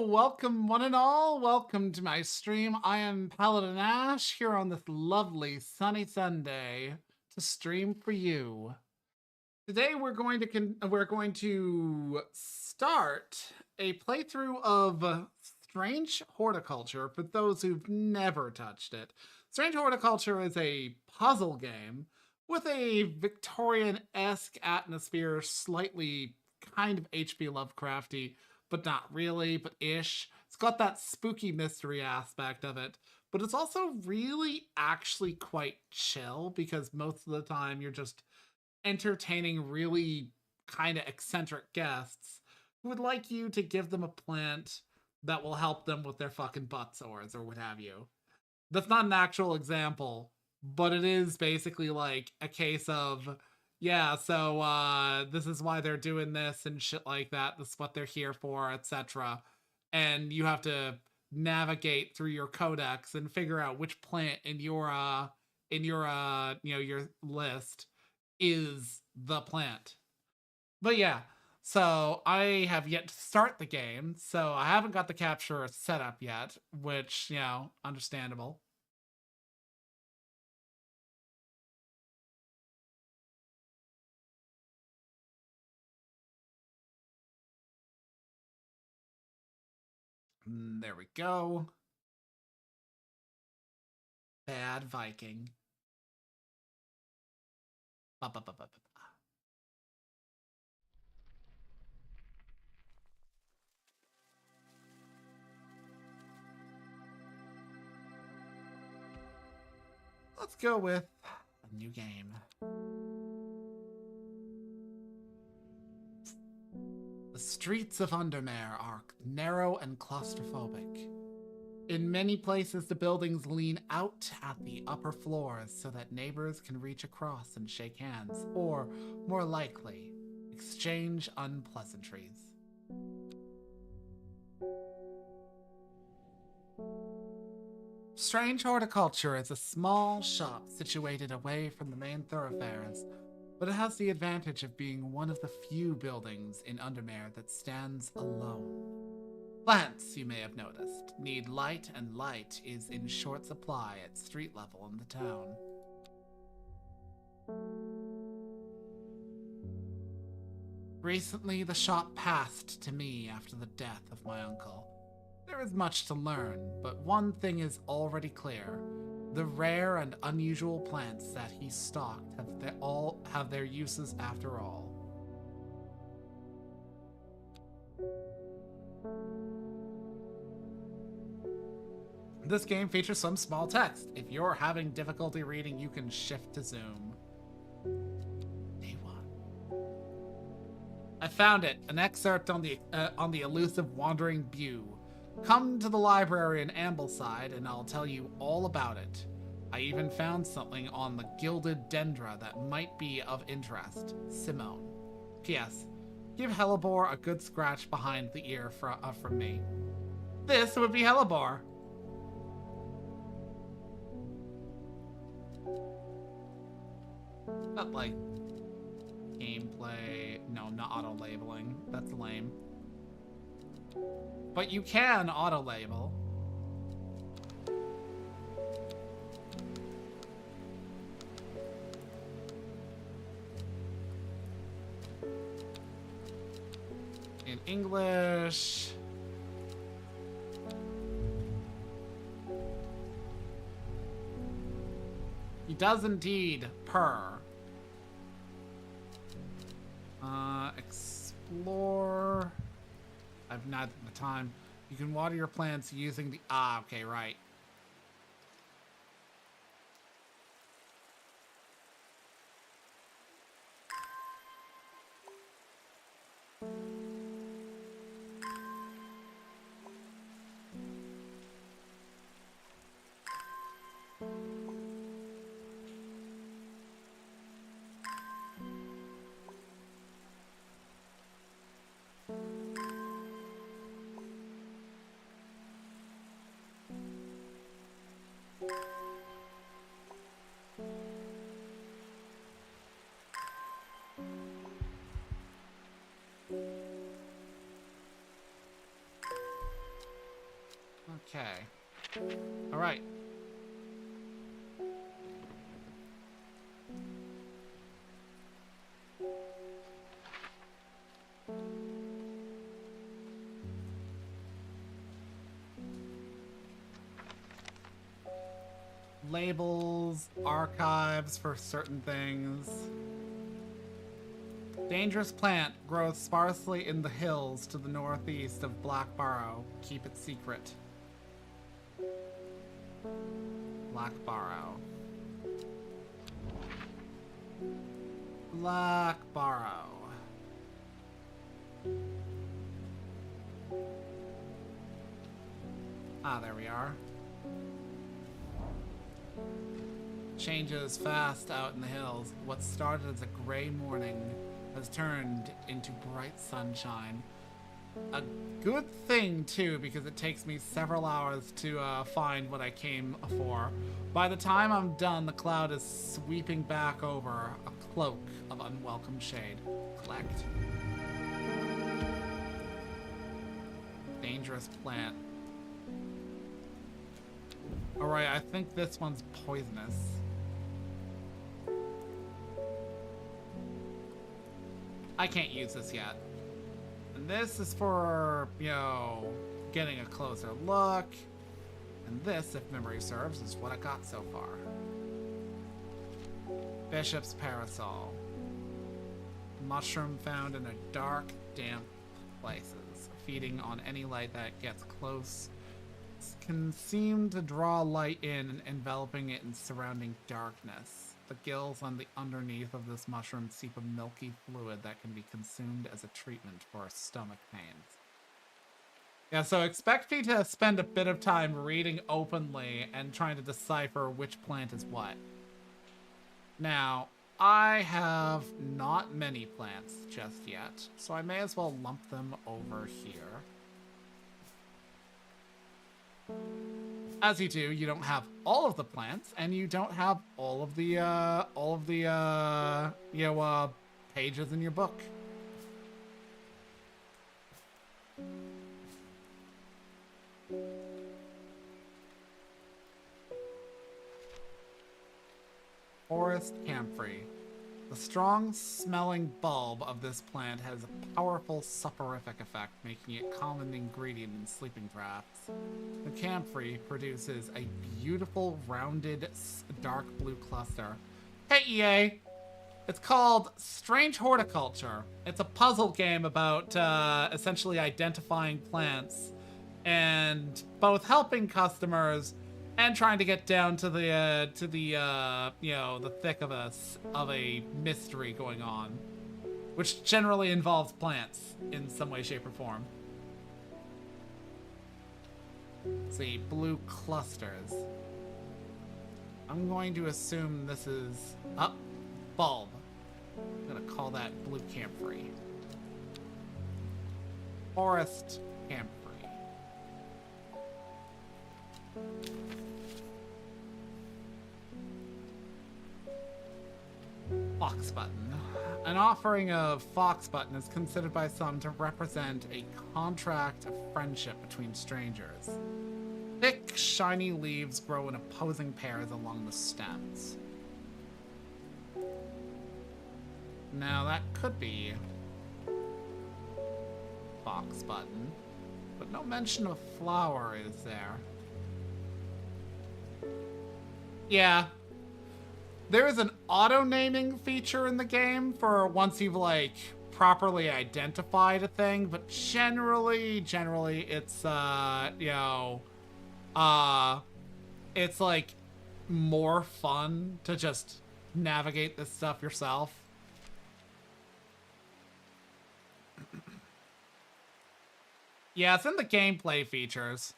Welcome one and all. Welcome to my stream. I am Paladin Ashe here on this lovely sunny Sunday to stream for you. Today we're going to start a playthrough of Strange Horticulture for those who've never touched it. Strange Horticulture is a puzzle game with a Victorian-esque atmosphere, slightly kind of H.P. Lovecrafty, but not really, but ish. It's got that spooky mystery aspect of it, but it's also really actually quite chill because most of the time you're just entertaining really kind of eccentric guests who would like you to give them a plant that will help them with their fucking butt sores or what have you. That's not an actual example, but it is basically like a case of, yeah, so this is why they're doing this and shit like that. This is what they're here for, etc. And you have to navigate through your codex and figure out which plant in your your list is the plant. But yeah, so I have yet to start the game, so I haven't got the capture set up yet, which, understandable. There we go. Bad Viking. Ba, ba, ba, ba, ba. Let's go with a new game. The streets of Undermare are narrow and claustrophobic. In many places, the buildings lean out at the upper floors so that neighbors can reach across and shake hands, or, more likely, exchange unpleasantries. Strange Horticulture is a small shop situated away from the main thoroughfares, but it has the advantage of being one of the few buildings in Undermare that stands alone. Plants, you may have noticed, need light, and light is in short supply at street level in the town. Recently, the shop passed to me after the death of my uncle. There is much to learn, but one thing is already clear. The rare and unusual plants that he stocked have their uses after all. This game features some small text. If you're having difficulty reading, you can shift to zoom. Day 1. I found it, an excerpt on the elusive wandering Bew. Come to the library in Ambleside and I'll tell you all about it. I even found something on the gilded dendra that might be of interest. Simone. P.S. Give Hellebore a good scratch behind the ear from me. This would be Hellebore. Not like gameplay. No, not auto-labeling. That's lame. But you can auto-label. In English. He does indeed purr. Explore. I've not the time. You can water your plants using the... okay, right. Okay. All right. Labels, archives for certain things. Dangerous plant grows sparsely in the hills to the northeast of Black Barrow. Keep it secret. Black Barrow. Black Barrow. Ah, there we are. Changes fast out in the hills. What started as a gray morning has turned into bright sunshine. A good thing, too, because it takes me several hours to find what I came for. By the time I'm done, the cloud is sweeping back over, a cloak of unwelcome shade. Collect. Dangerous plant. Alright, I think this one's poisonous. I can't use this yet. And this is for, you know, getting a closer look. And this, if memory serves, is what I got so far. Bishop's Parasol. Mushroom found in a dark, damp places. Feeding on any light that gets close can seem to draw light in, enveloping it in surrounding darkness. The gills on the underneath of this mushroom seep a milky fluid that can be consumed as a treatment for stomach pains. Yeah, so expect me to spend a bit of time reading openly and trying to decipher which plant is what. Now, I have not many plants just yet, so I may as well lump them over here. As you do, you don't have all of the plants, and you don't have all of the pages in your book. Forest camphor. The strong-smelling bulb of this plant has a powerful soporific effect, making it a common ingredient in sleeping drafts. The camphor produces a beautiful, rounded, dark blue cluster. Hey, EA! It's called Strange Horticulture. It's a puzzle game about essentially identifying plants and both helping customers and trying to get down to the thick of a mystery going on, which generally involves plants in some way, shape, or form. Let's see, blue clusters. I'm going to assume this is bulb. I'm gonna call that blue camphor. Forest camphor. Fox button. An offering of fox button is considered by some to represent a contract of friendship between strangers. Thick, shiny leaves grow in opposing pairs along the stems. Now that could be fox button, but no mention of flower is there. Yeah. There is an auto-naming feature in the game for once you've, like, properly identified a thing, but generally, it's, it's, like, more fun to just navigate this stuff yourself. Yeah, it's in the gameplay features.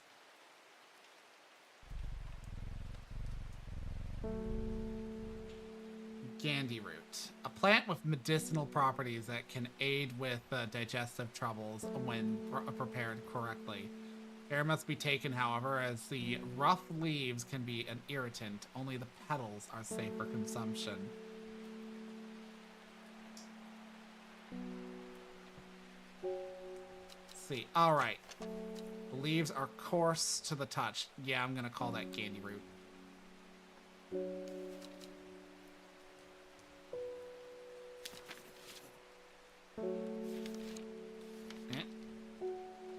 Gandy root, a plant with medicinal properties that can aid with digestive troubles when prepared correctly. Care must be taken, however, as the rough leaves can be an irritant. Only the petals are safe for consumption. Let's see. All right. leaves are coarse to the touch. Yeah, I'm gonna call that candy root.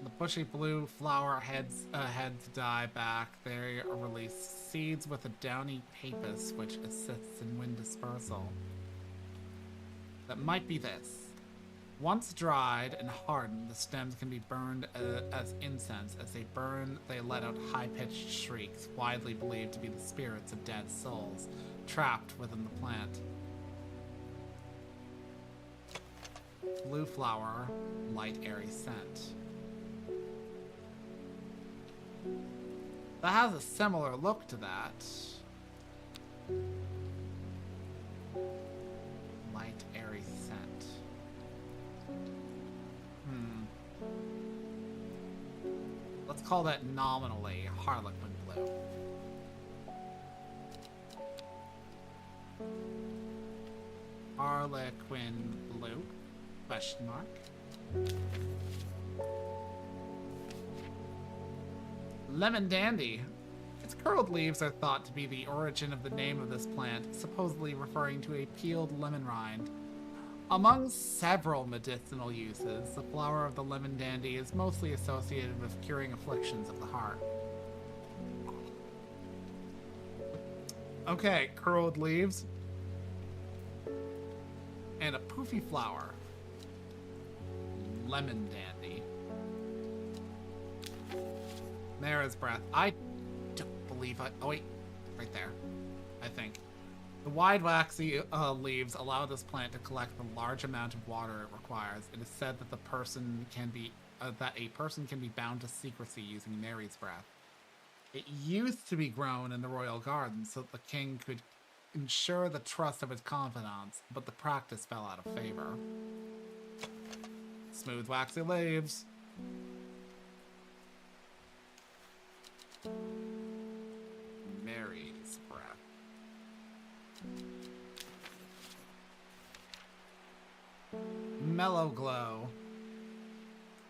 The bushy blue flower heads die back. They release seeds with a downy pappus, which assists in wind dispersal. That might be this. Once dried and hardened, the stems can be burned as incense. As they burn, they let out high-pitched shrieks, widely believed to be the spirits of dead souls trapped within the plant. Blue flower, light airy scent. That has a similar look to that. Light airy scent. Let's call that nominally Harlequin Blue. Harlequin Blue? Question mark. Lemon Dandy. Its curled leaves are thought to be the origin of the name of this plant, supposedly referring to a peeled lemon rind. Among several medicinal uses, the flower of the lemon dandy is mostly associated with curing afflictions of the heart. Okay, curled leaves. And a poofy flower. Lemon dandy. Mara's breath. I don't believe I... Oh, wait. Right there. I think. The wide, waxy leaves allow this plant to collect the large amount of water it requires. It is said that a person can be bound to secrecy using Mary's breath. It used to be grown in the royal garden so that the king could ensure the trust of his confidants, but the practice fell out of favor. Smooth, waxy leaves. Mary's breath. Mellow glow.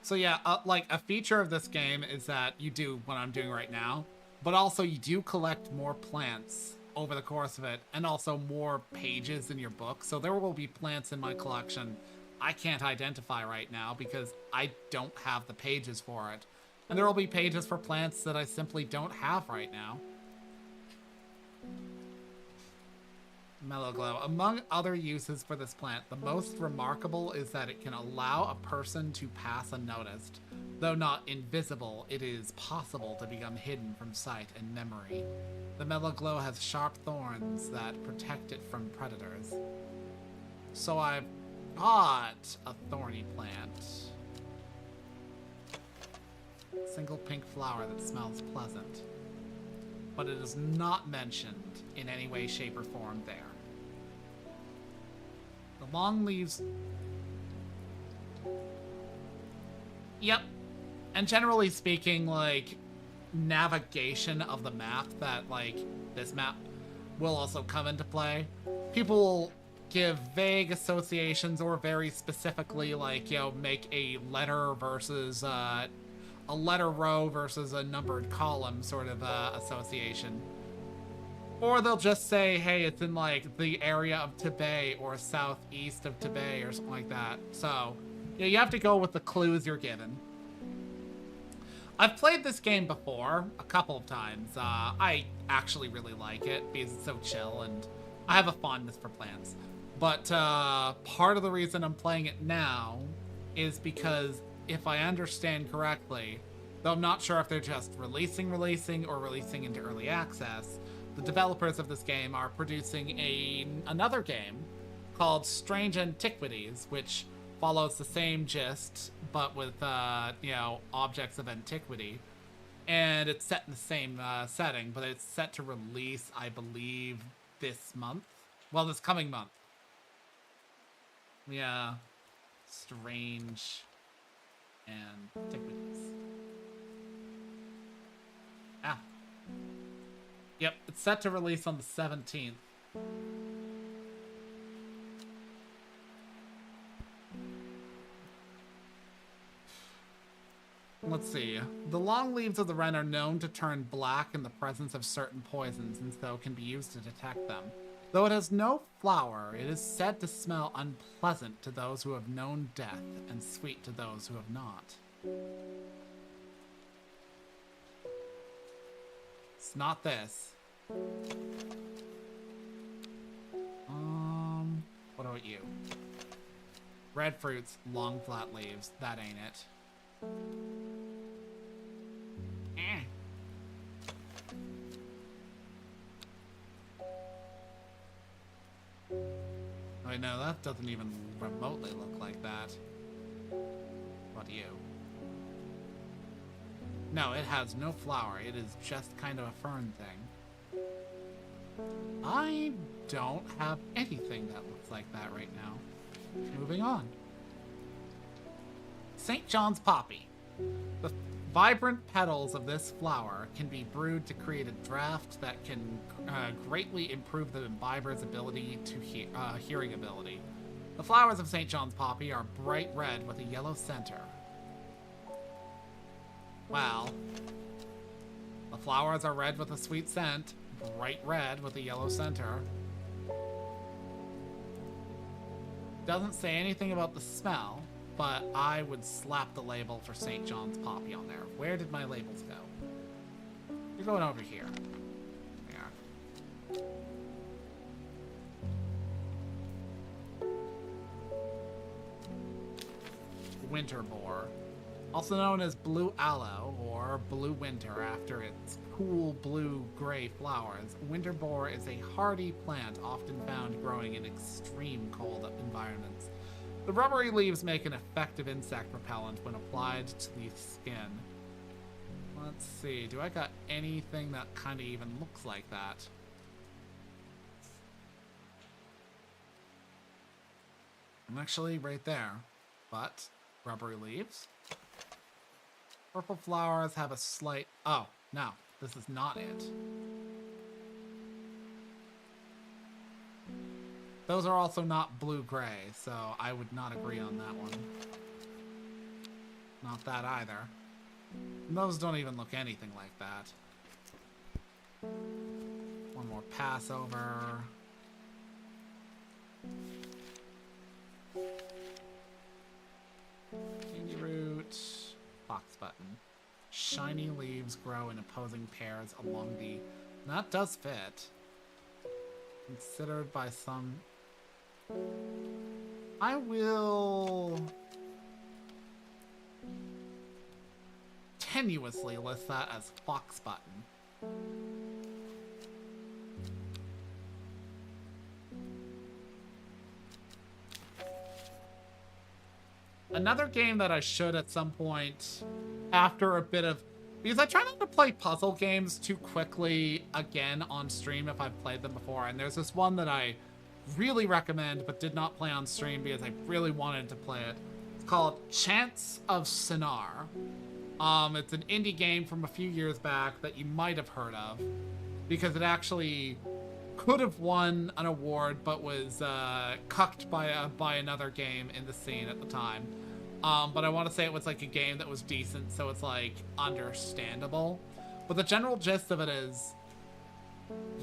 So yeah, like a feature of this game is that you do what I'm doing right now, but also you do collect more plants over the course of it, and also more pages in your book. So there will be plants in my collection I can't identify right now because I don't have the pages for it. And there will be pages for plants that I simply don't have right now. Mellow glow. Among other uses for this plant, the most remarkable is that it can allow a person to pass unnoticed. Though not invisible, it is possible to become hidden from sight and memory. The mellow glow has sharp thorns that protect it from predators. So I've got a thorny plant. Single pink flower that smells pleasant. But it is not mentioned in any way, shape, or form there. The long leaves... Yep. And generally speaking, like, navigation of the map, that, like, this map will also come into play. People will give vague associations or very specifically, like, you know, make a letter versus, a letter row versus a numbered column sort of association. Or they'll just say, hey, it's in like the area of Tibet or southeast of Tibet or something like that. So, yeah, you have to go with the clues you're given. I've played this game before a couple of times. I actually really like it because it's so chill and I have a fondness for plants. But part of the reason I'm playing it now is because if I understand correctly, though I'm not sure if they're just releasing or releasing into early access, the developers of this game are producing another game called Strange Antiquities, which follows the same gist, but with, you know, objects of antiquity. And it's set in the same setting, but it's set to release, I believe, this month. Well, this coming month. Yeah. Strange Antiquities. Ah. Yep, it's set to release on the 17th. let's see. The long leaves of the wren are known to turn black in the presence of certain poisons, and so can be used to detect them. Though it has no flower, it is said to smell unpleasant to those who have known death and sweet to those who have not. It's not this. What about you? Red fruits, long flat leaves. That ain't it. Wait, no, that doesn't even remotely look like that. What do you? No, it has no flower. It is just kind of a fern thing. I don't have anything that looks like that right now. Moving on. St. John's Poppy. The vibrant petals of this flower can be brewed to create a draft that can greatly improve the imbiber's ability to hearing ability. The flowers of St. John's Poppy are bright red with a yellow center. Well, the flowers are red with a sweet scent, bright red with a yellow center. Doesn't say anything about the smell, but I would slap the label for St. John's Poppy on there. Where did my labels go? You're going over here. There. Winter boar. Also known as blue aloe or blue winter after its cool blue-gray flowers, winter boar is a hardy plant often found growing in extreme cold environments. The rubbery leaves make an effective insect repellent when applied to the skin. Let's see, do I got anything that kind of even looks like that? I'm actually right there, but rubbery leaves. Purple flowers have a slight... Oh, no, this is not it. Those are also not blue-gray, so I would not agree on that one. Not that either. And those don't even look anything like that. One more pass over. Candy root. Fox button. Shiny leaves grow in opposing pairs along the... That does fit. Considered by some... I will... tenuously list that as fox button. Another game that I should at some point, after a bit of... Because I try not to play puzzle games too quickly again on stream if I've played them before. And there's this one that I really recommend but did not play on stream because I really wanted to play it. It's called Chance of Sinar. It's an indie game from a few years back that you might have heard of because it actually could have won an award but was cucked by another game in the scene at the time. But I want to say it was like a game that was decent, so it's like understandable. But the general gist of it is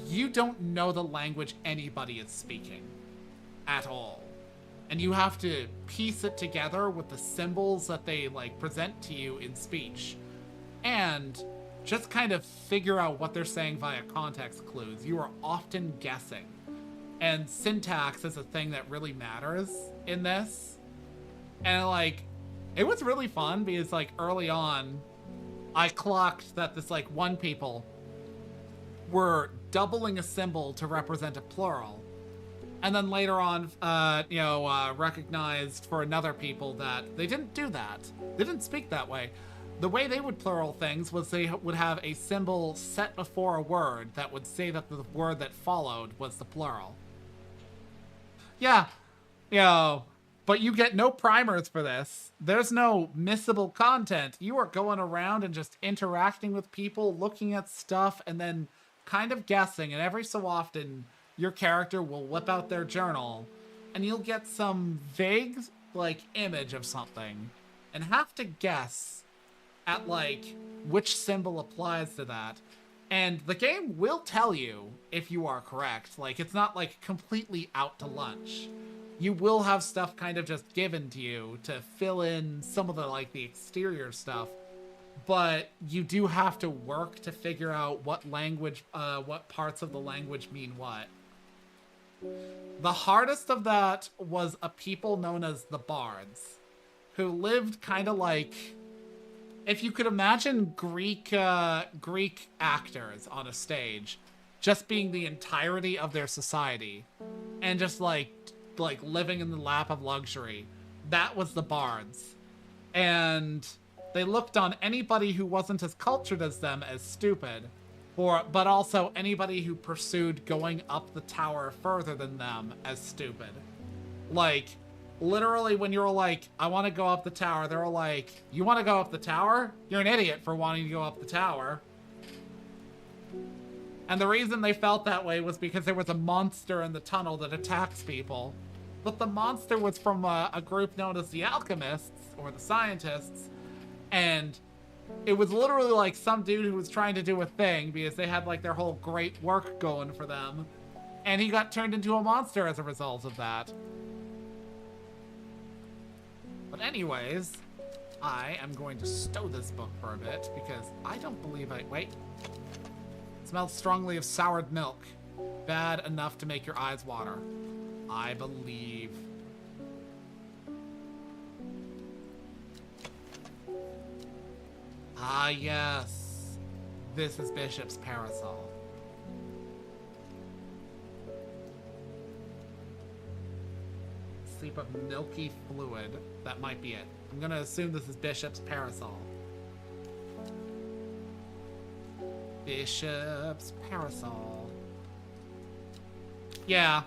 you don't know the language anybody is speaking at all. And you have to piece it together with the symbols that they like present to you in speech. And just kind of figure out what they're saying via context clues. You are often guessing. And syntax is a thing that really matters in this. And like, it was really fun because like early on, I clocked that this like one people were doubling a symbol to represent a plural. And then later on, recognized for another people that they didn't do that. They didn't speak that way. The way they would plural things was they would have a symbol set before a word that would say that the word that followed was the plural. Yeah, but you get no primers for this. There's no missable content. You are going around and just interacting with people, looking at stuff, and then kind of guessing. And every so often, your character will whip out their journal, and you'll get some vague, like, image of something, and have to guess at like which symbol applies to that. And the game will tell you if you are correct. Like, it's not like completely out to lunch. You will have stuff kind of just given to you to fill in some of the like the exterior stuff, but you do have to work to figure out what language, what parts of the language mean what. The hardest of that was a people known as the Bards, who lived kind of like, if you could imagine Greek actors on a stage, just being the entirety of their society, and just like living in the lap of luxury. That was the Bards, and they looked on anybody who wasn't as cultured as them as stupid, but also anybody who pursued going up the tower further than them as stupid. Like, literally when you're like, I want to go up the tower, they're like, you want to go up the tower? You're an idiot for wanting to go up the tower. And the reason they felt that way was because there was a monster in the tunnel that attacks people. But the monster was from a group known as the Alchemists, or the Scientists, and it was literally like some dude who was trying to do a thing because they had like their whole great work going for them. And he got turned into a monster as a result of that. But anyways, I am going to stow this book for a bit because I don't believe wait. It smells strongly of soured milk. Bad enough to make your eyes water. I believe. Ah, yes. This is Bishop's parasol. Sleep of milky fluid. That might be it. I'm gonna assume this is Bishop's parasol. Bishop's parasol. Yeah.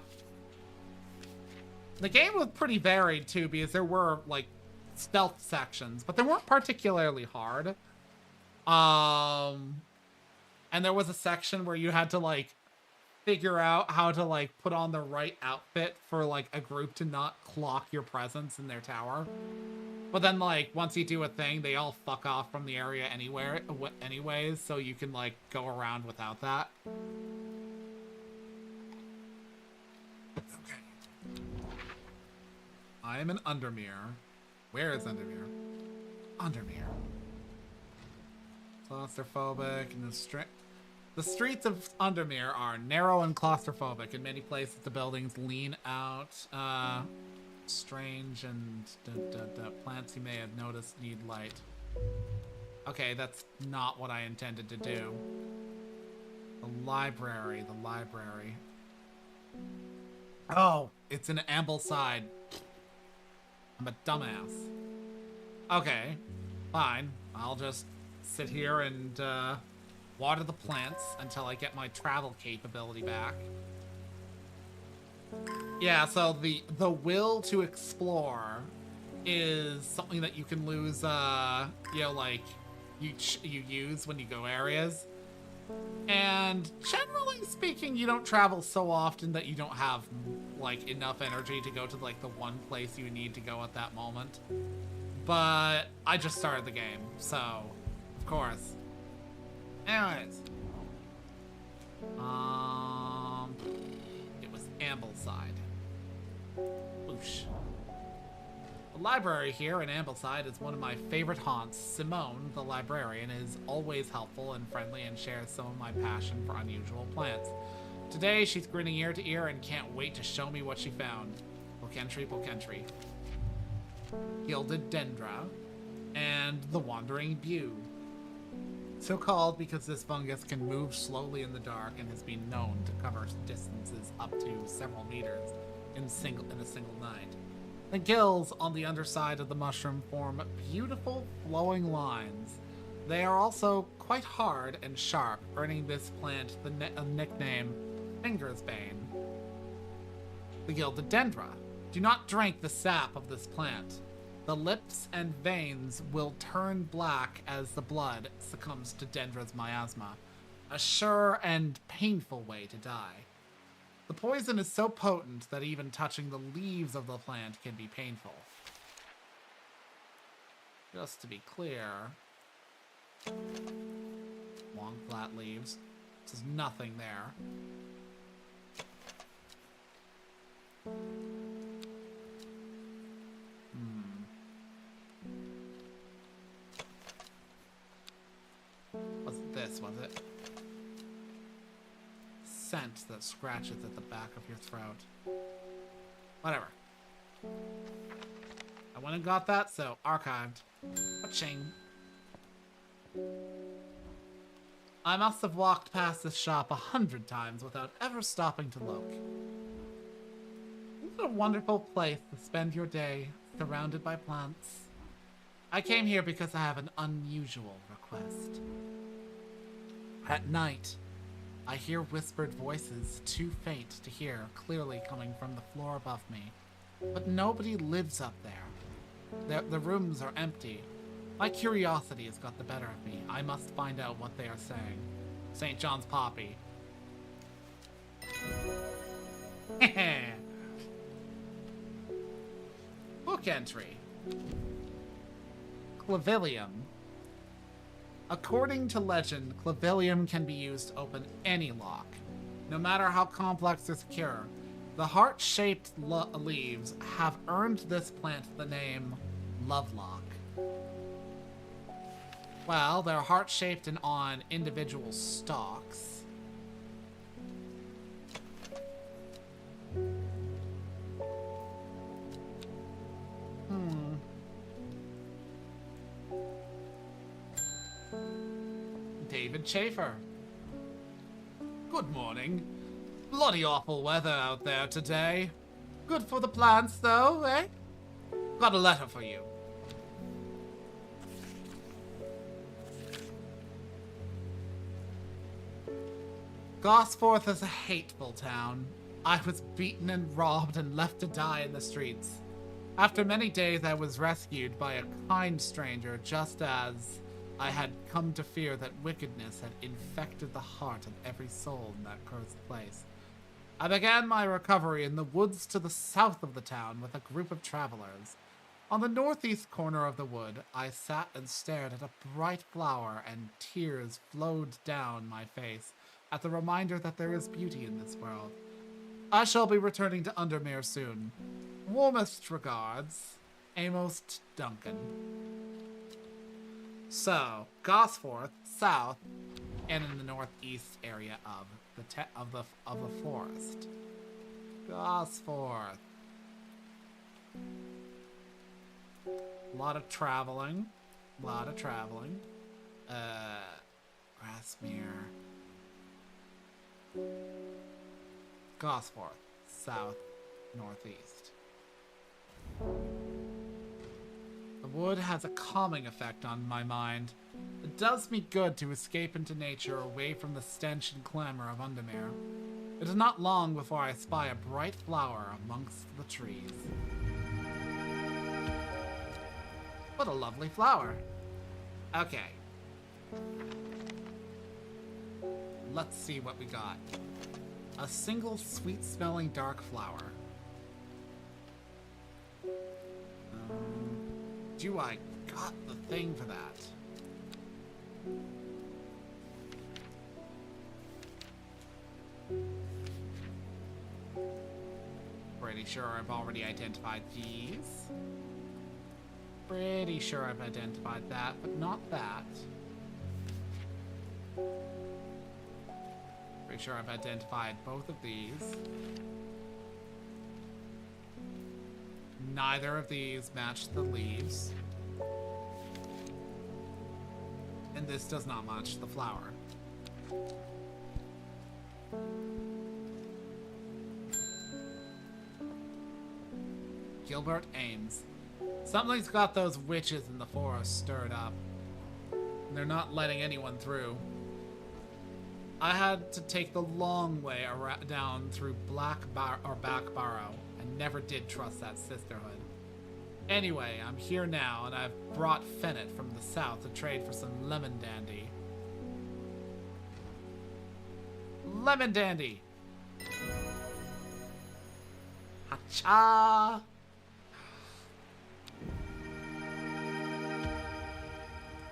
The game was pretty varied too, because there were like stealth sections, but they weren't particularly hard. And there was a section where you had to like figure out how to like put on the right outfit for like a group to not clock your presence in their tower. But then like once you do a thing, they all fuck off from the area anyways, so you can like go around without that. Okay. I am an Undermere. Where is Undermere? Undermere. Claustrophobic and the streets of Undermere are narrow and claustrophobic. In many places, the buildings lean out. Strange and plants you may have noticed need light. Okay, that's not what I intended to do. The library. Oh, it's an Ambleside. I'm a dumbass. Okay, fine. I'll just sit here and water the plants until I get my travel capability back. Yeah, so the will to explore is something that you can lose, you know, like you use when you go areas. And generally speaking, you don't travel so often that you don't have like enough energy to go to like the one place you need to go at that moment. But I just started the game, so of course. Anyways, it was Ambleside. Whoosh. The library here in Ambleside is one of my favorite haunts. Simone, the librarian, is always helpful and friendly and shares some of my passion for unusual plants. Today, she's grinning ear to ear and can't wait to show me what she found. Book entry. Gilded Dendra and the Wandering Bew. So called because this fungus can move slowly in the dark and has been known to cover distances up to several meters in a single night. The gills on the underside of the mushroom form beautiful flowing lines. They are also quite hard and sharp, earning this plant the nickname Fingersbane. The Gilded Dendra. Do not drink the sap of this plant. The lips and veins will turn black as the blood succumbs to Dendra's miasma. A sure and painful way to die. The poison is so potent that even touching the leaves of the plant can be painful. Just to be clear, Long flat leaves. There's nothing there. Wasn't this, was it? Scent that scratches at the back of your throat. Whatever. I went and got that, so archived. Cha-ching. I must have walked past this shop 100 times without ever stopping to look. What a wonderful place to spend your day, surrounded by plants. I came here because I have an unusual request. At night, I hear whispered voices too faint to hear clearly coming from the floor above me. But nobody lives up there. The rooms are empty. My curiosity has got the better of me. I must find out what they are saying. St. John's Poppy. Book entry. Clavilium. According to legend, clavilium can be used to open any lock, no matter how complex or secure. The heart-shaped leaves have earned this plant the name Lovelock. Well, they're heart-shaped and on individual stalks. David Schaefer. Good morning. Bloody awful weather out there today. Good for the plants, though, eh? Got a letter for you. Gosforth is a hateful town. I was beaten and robbed and left to die in the streets. After many days, I was rescued by a kind stranger, just as I had come to fear that wickedness had infected the heart of every soul in that cursed place. I began my recovery in the woods to the south of the town with a group of travelers. On the northeast corner of the wood, I sat and stared at a bright flower, and tears flowed down my face at the reminder that there is beauty in this world. I shall be returning to Undermere soon. Warmest regards, Amos Duncan. So, Gosforth, south, and in the northeast area of the forest. Gosforth. A lot of traveling. Grasmere. Gosforth, south, northeast. The wood has a calming effect on my mind. It does me good to escape into nature away from the stench and clamor of Undermere. It is not long before I spy a bright flower amongst the trees. What a lovely flower. Okay. Let's see what we got. A single sweet-smelling dark flower. Do I got the thing for that? Pretty sure I've already identified these. Pretty sure I've identified that, but not that. Pretty sure I've identified both of these. Neither of these match the leaves. And this does not match the flower. Gilbert Ames. Something's got those witches in the forest stirred up. And they're not letting anyone through. I had to take the long way down through Back Barrow, and never did trust that sisterhood. Anyway, I'm here now, and I've brought Fennett from the south to trade for some lemon dandy. Lemon dandy! Ha-cha!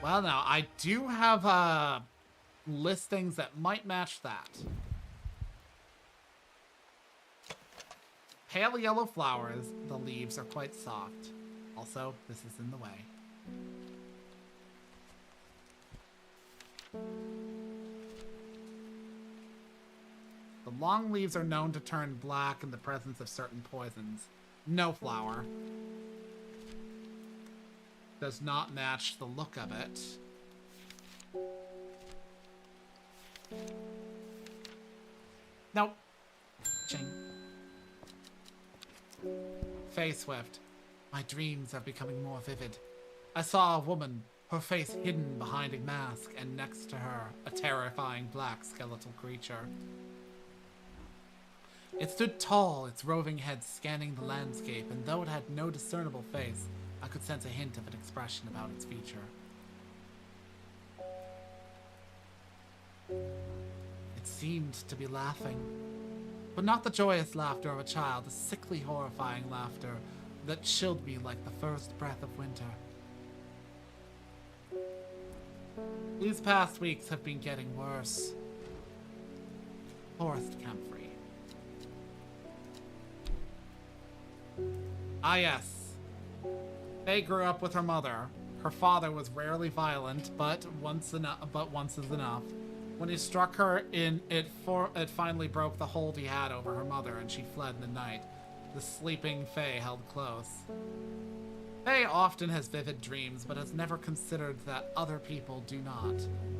Well, now, I do have listings that might match that. Pale yellow flowers, the leaves are quite soft. Also, this is in the way. The long leaves are known to turn black in the presence of certain poisons. No flower. Does not match the look of it. Nope. Ching. Faye Swift. My dreams are becoming more vivid. I saw a woman, her face hidden behind a mask, and next to her, a terrifying black skeletal creature. It stood tall, its roving head scanning the landscape, and though it had no discernible face, I could sense a hint of an expression about its feature. It seemed to be laughing, but not the joyous laughter of a child, a sickly, horrifying laughter that chilled me like the first breath of winter. These past weeks have been getting worse. Forest Comfrey. Ah, yes. Faye grew up with her mother. Her father was rarely violent, but once is enough. When he struck her, it finally broke the hold he had over her mother, and she fled in the night. The sleeping Faye held close. Faye often has vivid dreams, but has never considered that other people do not.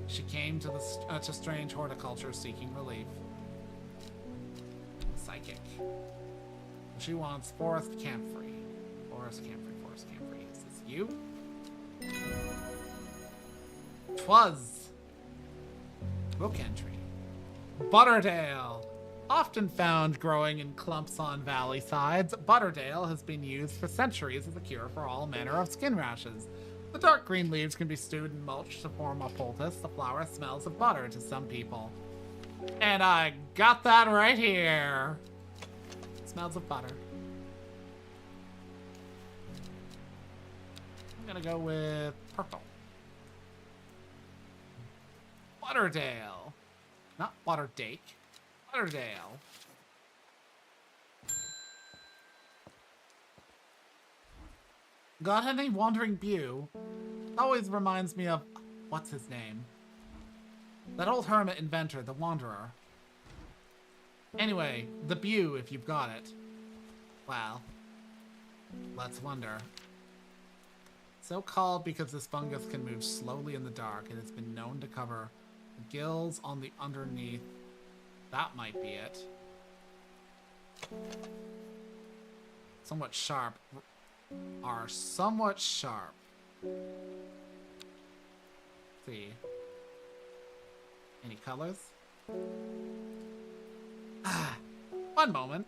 She came to Strange Horticulture seeking relief. Psychic. She wants Forest Camphry. Forest Camphry, Forest Camphry. Is this you? 'Twas. Book entry. Butterdale. Often found growing in clumps on valley sides, Butterdale has been used for centuries as a cure for all manner of skin rashes. The dark green leaves can be stewed in mulch to form a poultice. The flower smells of butter to some people. And I got that right here. Smells of butter. I'm gonna go with purple. Butterdale. Not Butterdake. Butterdale. Got any wandering bew? Always reminds me of... what's his name? That old hermit inventor, the Wanderer. Anyway, the bew, if you've got it. Well, let's wonder. So called because this fungus can move slowly in the dark. It has been known to cover the gills on the underneath. That might be it. Somewhat sharp. Are somewhat sharp. Let's see. Any colors? One moment.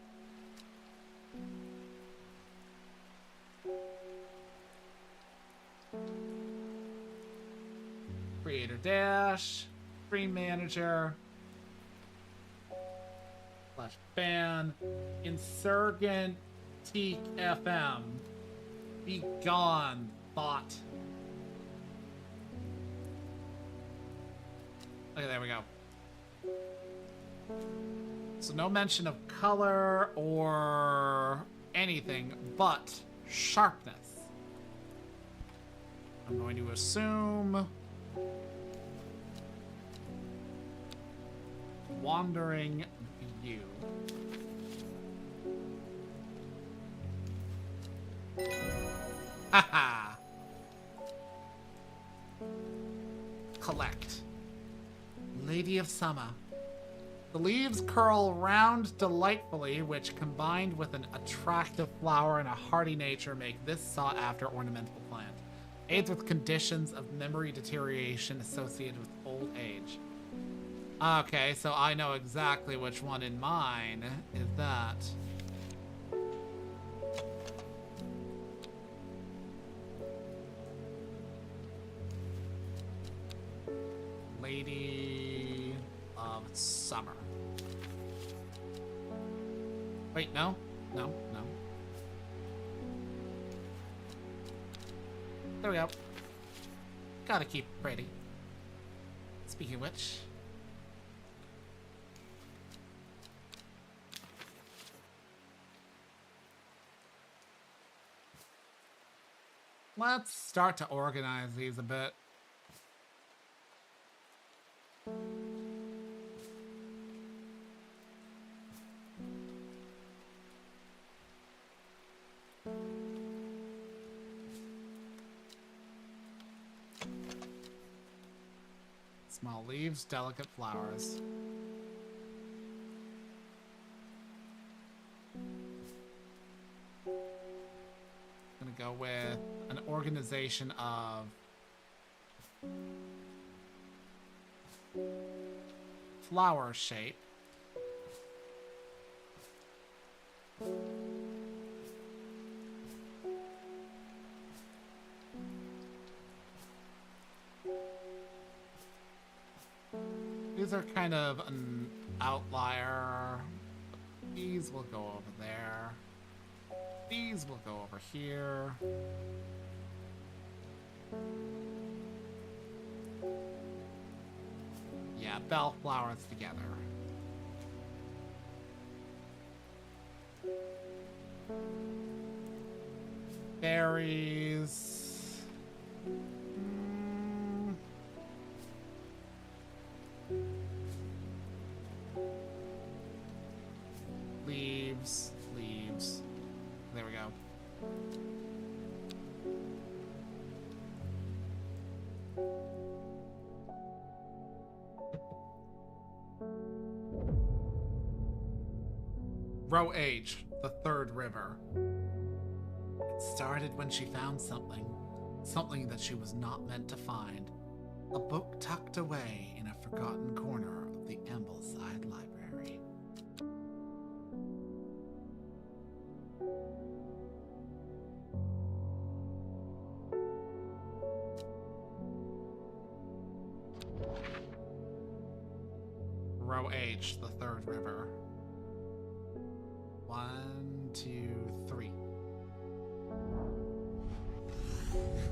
Creator dash. Stream manager. Slash ban. Insurgent Teak FM. Be gone, bot. Okay, there we go. So no mention of color or anything but sharpness. I'm going to assume wandering view. Haha. Collect. Lady of Summer. The leaves curl round delightfully, which combined with an attractive flower and a hardy nature make this sought-after ornamental plant. Aids with conditions of memory deterioration associated with old age. Okay, so I know exactly which one in mine is that. Lady of Summer. Wait, no. There we go. Gotta keep it pretty. Speaking of which... let's start to organize these a bit. Small leaves, delicate flowers. Gonna go with an organization of flower shape. These are kind of an outlier. These will go over there. These will go over here. Yeah, bellflowers together. Berries. Leaves. Leaves. There we go. Row H, the third river. It started when she found something that she was not meant to find. A book tucked away in a forgotten corner of the Ambleside Library. Row H, the third river. 1, 2, 3.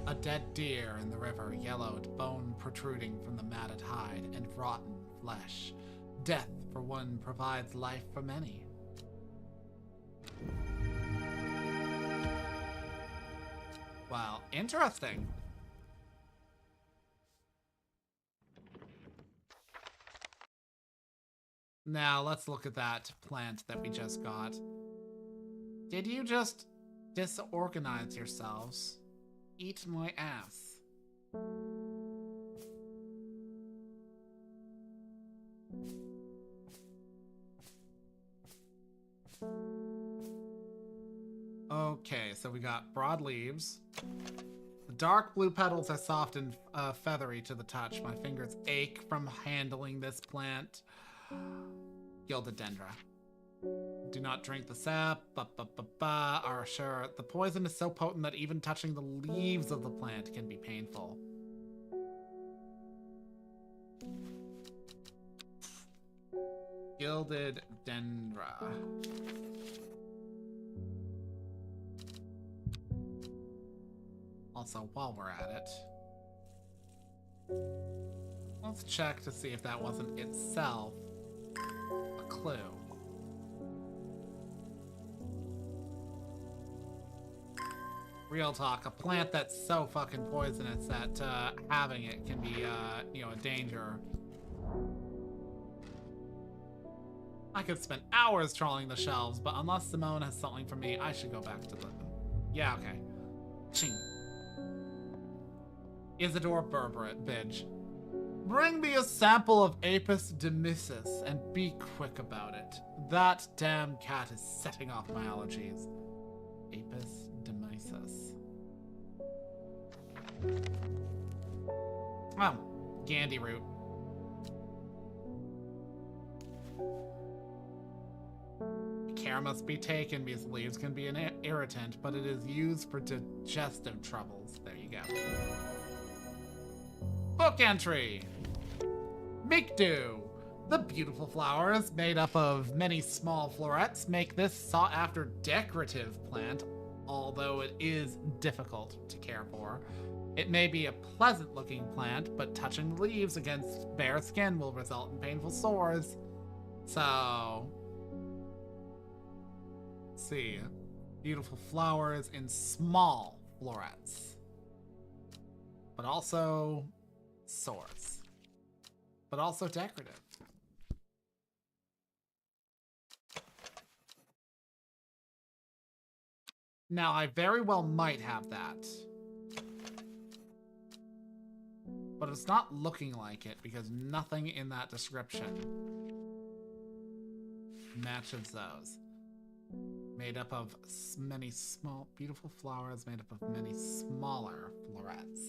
A dead deer in the river, yellowed, bone protruding from the matted hide, and rotten flesh. Death for one provides life for many. Well, interesting. Now, let's look at that plant that we just got. Did you just disorganize yourselves? Eat my ass. Okay, so we got broad leaves. The dark blue petals are soft and feathery to the touch. My fingers ache from handling this plant. Gildodendra. Do not drink the sap. Sure. The poison is so potent that even touching the leaves of the plant can be painful. Gildodendra. Also, while we're at it, let's check to see if that wasn't itself a clue. Real talk, a plant that's so fucking poisonous that having it can be, you know, a danger. I could spend hours trawling the shelves, but unless Simone has something for me, I should go back to the... Yeah, okay. Ching. Isidore Burbidge. Bring me a sample of Apis demysis and be quick about it. That damn cat is setting off my allergies. Apis demysis. Oh, Gandhi root. Care must be taken because leaves can be an irritant, but it is used for digestive troubles. There you go. Book entry. Mikdu. The beautiful flowers made up of many small florets make this sought-after decorative plant, although it is difficult to care for. It may be a pleasant-looking plant, but touching the leaves against bare skin will result in painful sores. So, let's see. Beautiful flowers in small florets. But also sores. But also decorative. Now, I very well might have that. But it's not looking like it because nothing in that description matches those. Made up of many small, beautiful flowers made up of many smaller florets.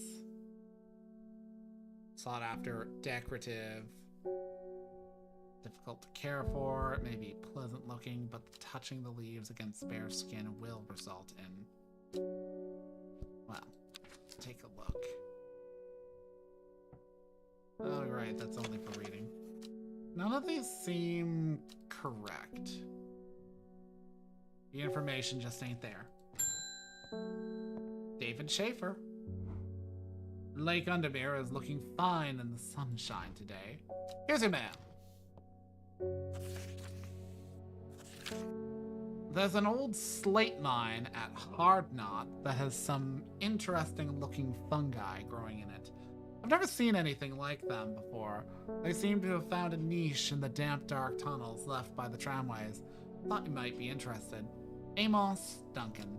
Sought after, decorative, difficult to care for, it may be pleasant looking, but touching the leaves against bare skin will result in, well, let's take a look. Oh, right, that's only for reading. None of these seem correct. The information just ain't there. David Schaefer. Lake Undermere is looking fine in the sunshine today. Here's your man. There's an old slate mine at Hardknot that has some interesting looking fungi growing in it. I've never seen anything like them before. They seem to have found a niche in the damp, dark tunnels left by the tramways. Thought you might be interested. Amos Duncan.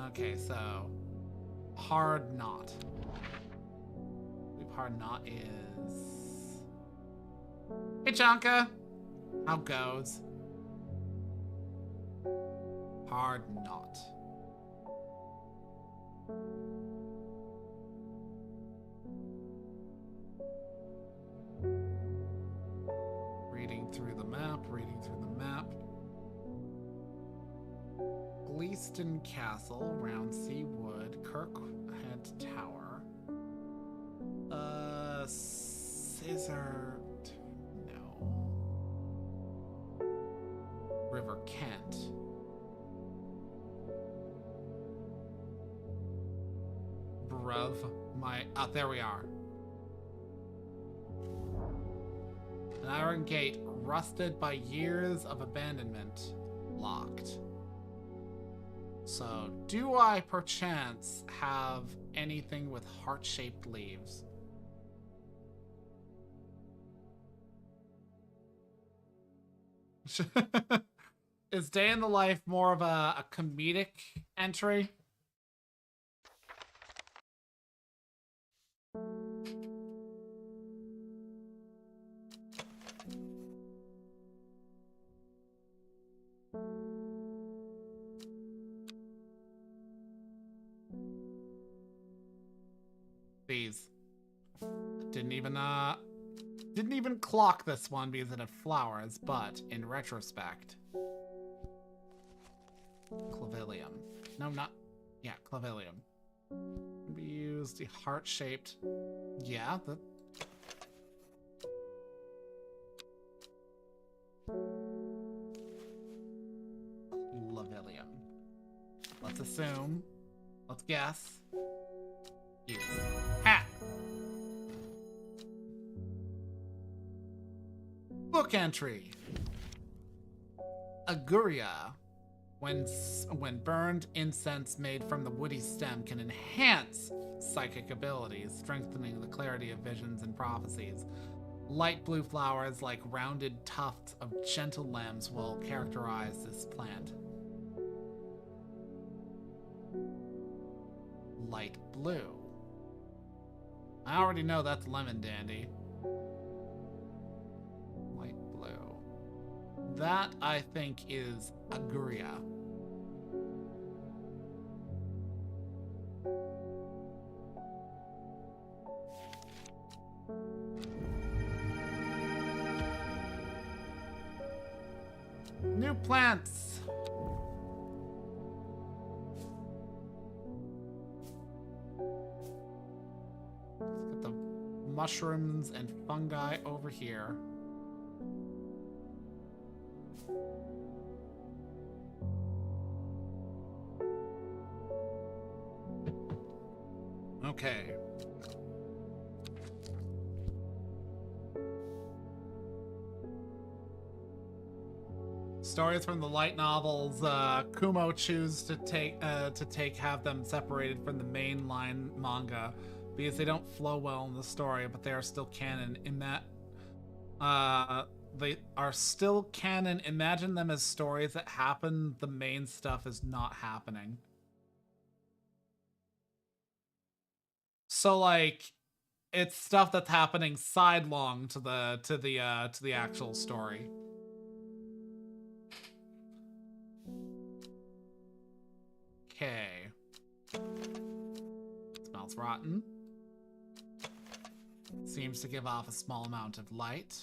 Okay, so Hardknot. I believe Hardknot is... Hey, Chanka. How goes? Hardknot. Reading through the map, reading through the map. Gleaston Castle, Roundsea Wood, Kirkhead Tower. Scissor... No. River Kent. Bruv. Oh, there we are. An iron gate, rusted by years of abandonment, locked. So, do I perchance have anything with heart-shaped leaves? Is Day in the Life more of a comedic entry? These didn't even clock this one because it had flowers, but in retrospect, clavilium. No, not, yeah, clavilium. We used the heart-shaped, yeah, the clavilium. Let's assume, let's guess. Use. Ha! Book entry. Aguria. When burned, incense made from the woody stem can enhance psychic abilities, strengthening the clarity of visions and prophecies. Light blue flowers like rounded tufts of gentle limbs will characterize this plant. Light blue. I already know that's lemon dandy. Light blue. That, I think, is Aguria. New plants. Let's get the mushrooms and fungi over here. Okay. Stories from the light novels, Kumo choose to have them separated from the mainline manga because they don't flow well in the story, but they are still canon in that they are still canon. Imagine them as stories that happen. The main stuff is not happening. So like, it's stuff that's happening sidelong to the actual story. Okay. Smells rotten. Seems to give off a small amount of light.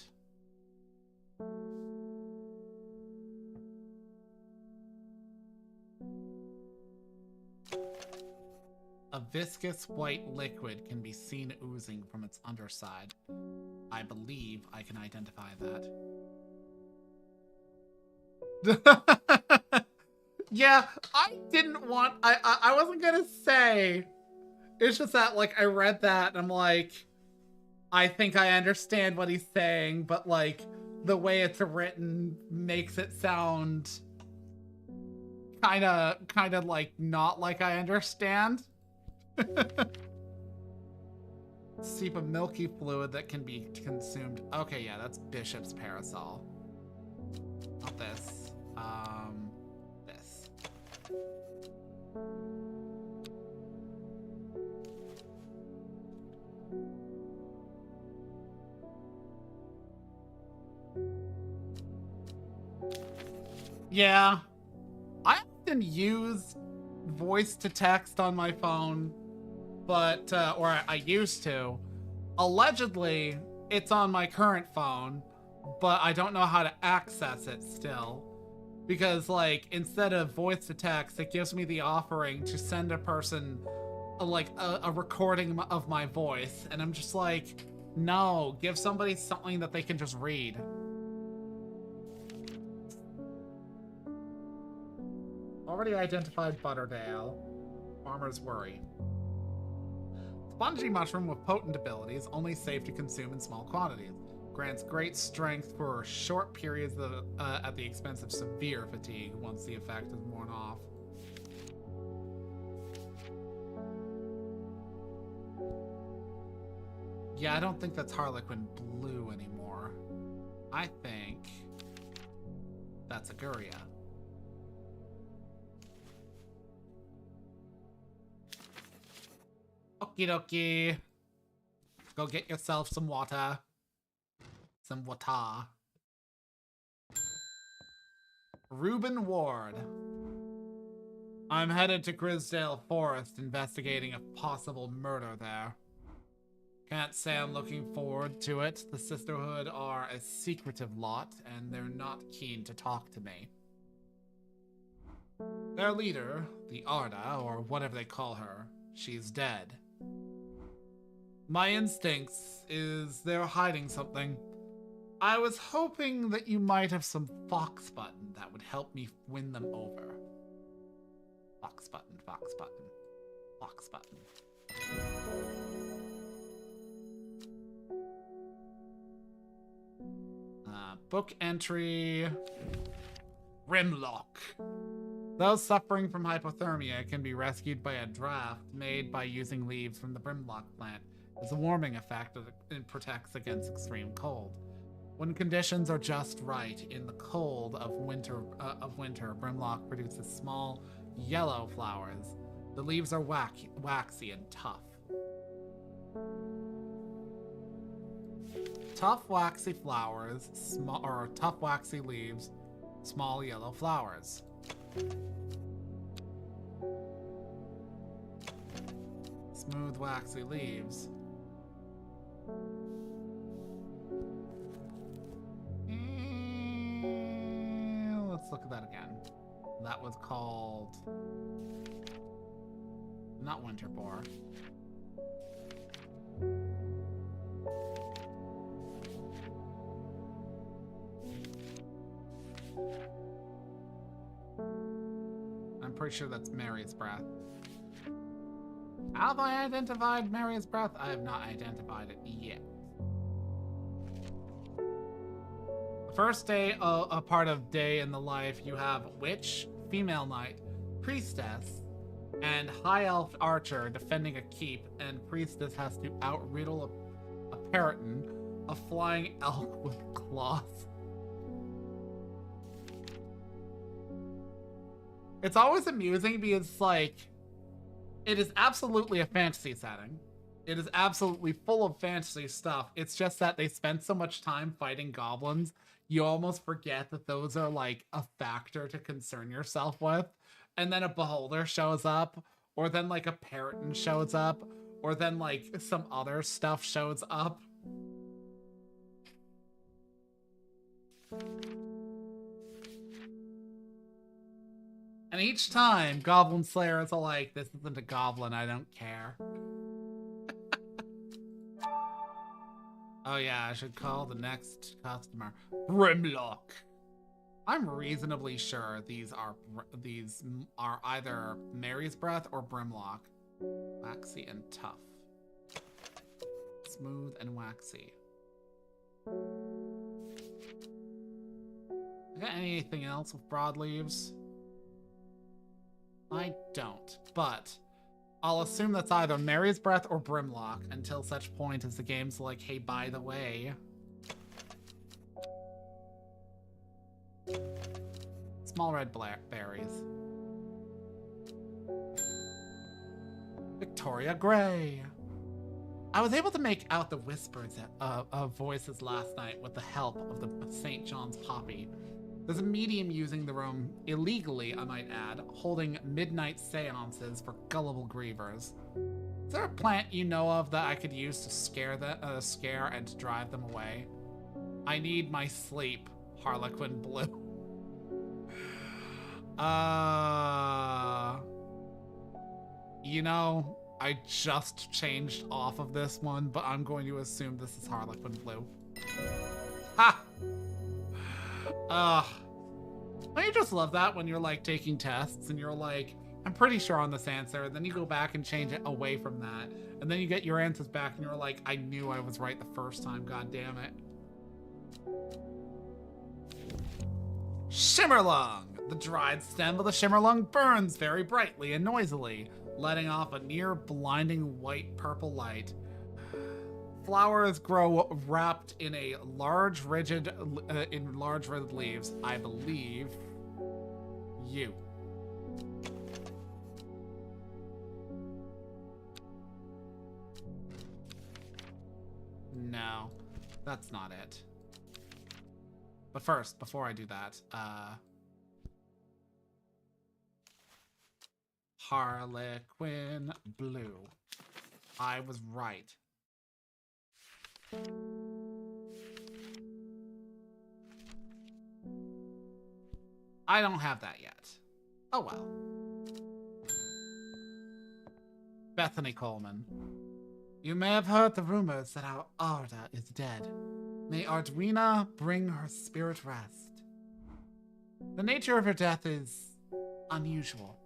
A viscous white liquid can be seen oozing from its underside. I believe I can identify that. Yeah, I didn't want... I wasn't gonna say. It's just that, like, I read that and I'm like, I think I understand what he's saying, but, like, the way it's written makes it sound kind of like not like I understand. Seep of milky fluid that can be consumed. Okay, yeah, that's Bishop's parasol. Not this. This. Yeah. I often use voice to text on my phone, but, or I used to. Allegedly, it's on my current phone, but I don't know how to access it still. Because, like, instead of voice to text, it gives me the offering to send a person, like, a recording of my voice. And I'm just like, no, give somebody something that they can just read. Already identified Butterdale. Farmer's Worry. Spongy mushroom with potent abilities, only safe to consume in small quantities. Grants great strength for short periods at the expense of severe fatigue once the effect is worn off. Yeah, I don't think that's Harlequin Blue anymore. I think that's Aguria. Okie dokie. Go get yourself some water. Some water. Reuben Ward. I'm headed to Grisdale Forest investigating a possible murder there. Can't say I'm looking forward to it. The Sisterhood are a secretive lot, and they're not keen to talk to me. Their leader, the Arda, or whatever they call her, she's dead. My instincts is they're hiding something. I was hoping that you might have some fox button that would help me win them over. Fox button, fox button, fox button. Book entry. Rimlock. Those suffering from hypothermia can be rescued by a draft made by using leaves from the Brimlock plant. It's a warming effect that protects against extreme cold. When conditions are just right in the cold of winter, Brimlock produces small yellow flowers. The leaves are waxy and tough. Tough waxy flowers, tough waxy leaves, small yellow flowers. Smooth waxy leaves. Let's look at that again. That was called... not winter boar. I'm pretty sure that's Mary's breath. Have I identified Mary's breath? I have not identified it yet. The first day, a part of day in the life, you have witch, female knight, priestess, and high elf archer defending a keep, and priestess has to outriddle a parrotin, a flying elk with claws. It's always amusing because, like, it is absolutely a fantasy setting. It is absolutely full of fantasy stuff. It's just that they spend so much time fighting goblins, you almost forget that those are, like, a factor to concern yourself with. And then a beholder shows up, or then, like, a parrotin shows up, or then, like, some other stuff shows up. And each time, Goblin Slayers are like, this isn't a goblin, I don't care. Oh yeah, I should call the next customer. Brimlock. I'm reasonably sure these are either Mary's Breath or Brimlock. Waxy and tough. Smooth and waxy. Got anything else with broadleaves? I don't, but I'll assume that's either Mary's Breath or Brimlock until such point as the game's like, hey, by the way. Small red berries. Victoria Gray. I was able to make out the whispers of voices last night with the help of the St. John's Poppy. There's a medium using the room, illegally I might add, holding midnight seances for gullible grievers. Is there a plant you know of that I could use to scare and to drive them away? I need my sleep, Harlequin Blue. You know, I just changed off of this one, but I'm going to assume this is Harlequin Blue. Ha! Don't you just love that when you're like taking tests and you're like, I'm pretty sure on this answer, and then you go back and change it away from that, and then you get your answers back and you're like, I knew I was right the first time, god damn it. Shimmerlung! The dried stem of the shimmerlung burns very brightly and noisily, letting off a near blinding white-purple light. Flowers grow wrapped in large rigid leaves. I believe you. No, that's not it. But first, before I do that, Harlequin Blue. I was right. I don't have that yet. Oh well. Bethany Coleman. You may have heard the rumors that our Arda is dead. May Ardwina bring her spirit rest. The nature of her death is unusual.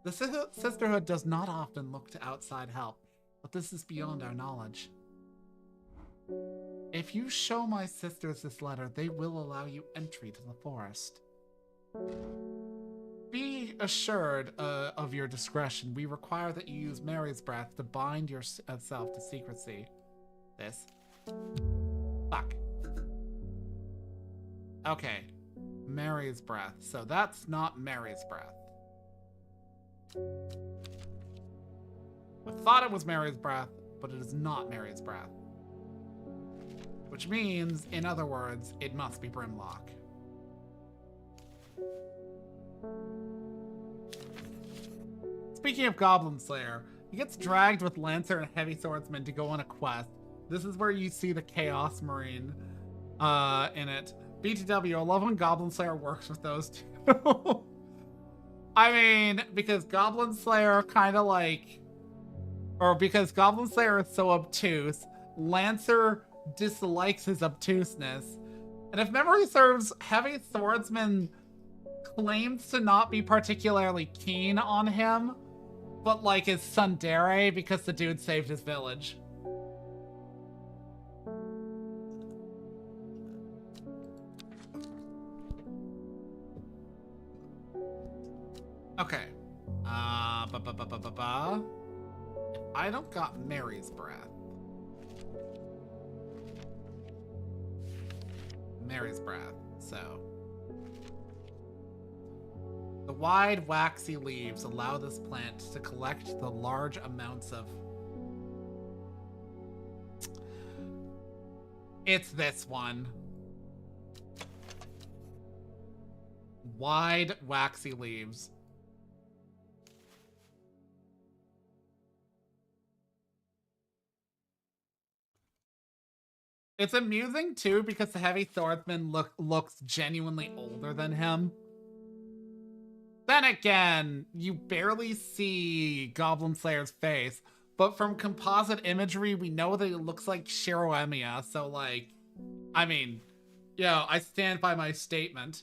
The Sisterhood does not often look to outside help, but this is beyond our knowledge. If you show my sisters this letter, they will allow you entry to the forest. Be assured of your discretion. We require that you use Mary's Breath to bind yourself to secrecy. This. Fuck. Okay. Mary's Breath. So that's not Mary's Breath. I thought it was Mary's Breath, but it is not Mary's Breath. Which means, in other words, it must be Brimlock. Speaking of Goblin Slayer, he gets dragged with Lancer and Heavy Swordsman to go on a quest. This is where you see the Chaos Marine in it. BTW, I love when Goblin Slayer works with those two. I mean, because Goblin Slayer kind of like... Or because Goblin Slayer is so obtuse, Lancer dislikes his obtuseness. And if memory serves, Heavy Swordsman claims to not be particularly keen on him. but like is tsundere because the dude saved his village. Okay. I don't got Mary's breath. Mary's breath, so. The wide, waxy leaves allow this plant to collect the large amounts of... It's this one. Wide, waxy leaves. It's amusing, too, because the heavy swordsman looks genuinely older than him. Then again, you barely see Goblin Slayer's face, but from composite imagery, we know that it looks like Shiroemiya, so, like, I mean, yeah, I stand by my statement.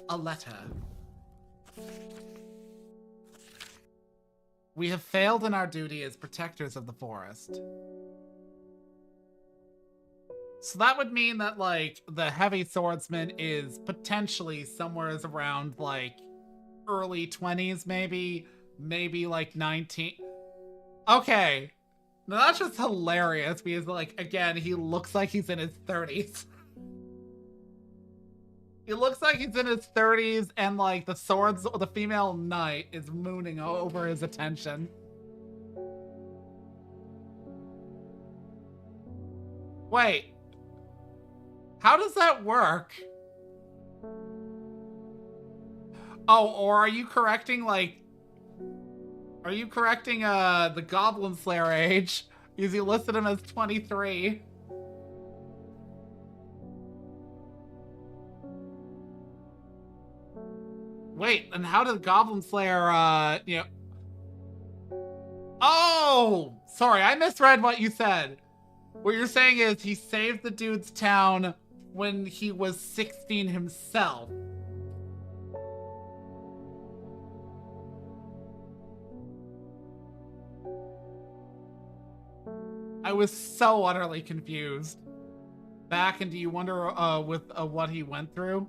A letter. We have failed in our duty as protectors of the forest. So that would mean that, like, the heavy swordsman is potentially somewhere around, like, early 20s, maybe like 19. Okay. Now that's just hilarious because, like, again, he looks like he's in his 30s. He looks like he's in his 30s and, like, the female knight is mooning over his attention. Wait. How does that work? Oh, or are you correcting, like... Are you correcting, the Goblin Slayer age? Because you listed him as 23. Wait, and how did Goblin Slayer, you know... Oh! Sorry, I misread what you said. What you're saying is he saved the dude's town when he was 16 himself. I was so utterly confused. Back, and do you wonder with what he went through?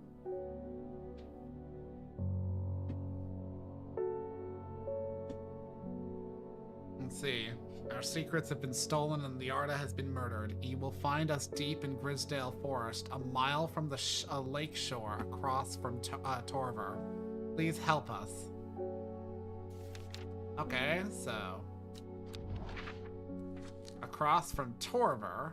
Let's see. Our secrets have been stolen and the Arda has been murdered. You will find us deep in Grisdale Forest, a mile from the lake shore across from Torver. Please help us. Okay, so... across from Torver.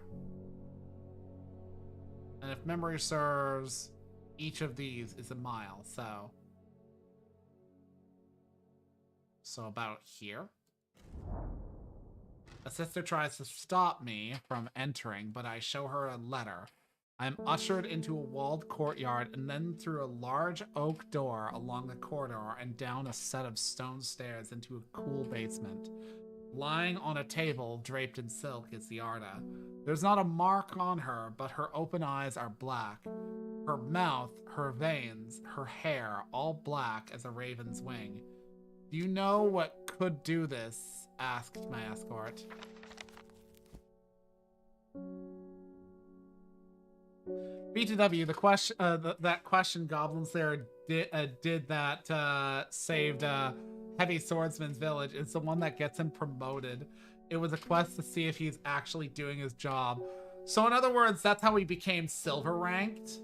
And if memory serves, each of these is a mile, so... So about here. A sister tries to stop me from entering, but I show her a letter. I am ushered into a walled courtyard and then through a large oak door along the corridor and down a set of stone stairs into a cool basement. Lying on a table draped in silk is the Arda. There's not a mark on her, but her open eyes are black. Her mouth, her veins, her hair, all black as a raven's wing. Do you know what could do this? Asked my escort. BTW, the question, that question Goblin Slayer did that saved Heavy Swordsman's village is the one that gets him promoted. It was a quest to see if he's actually doing his job. So in other words, that's how he became silver ranked.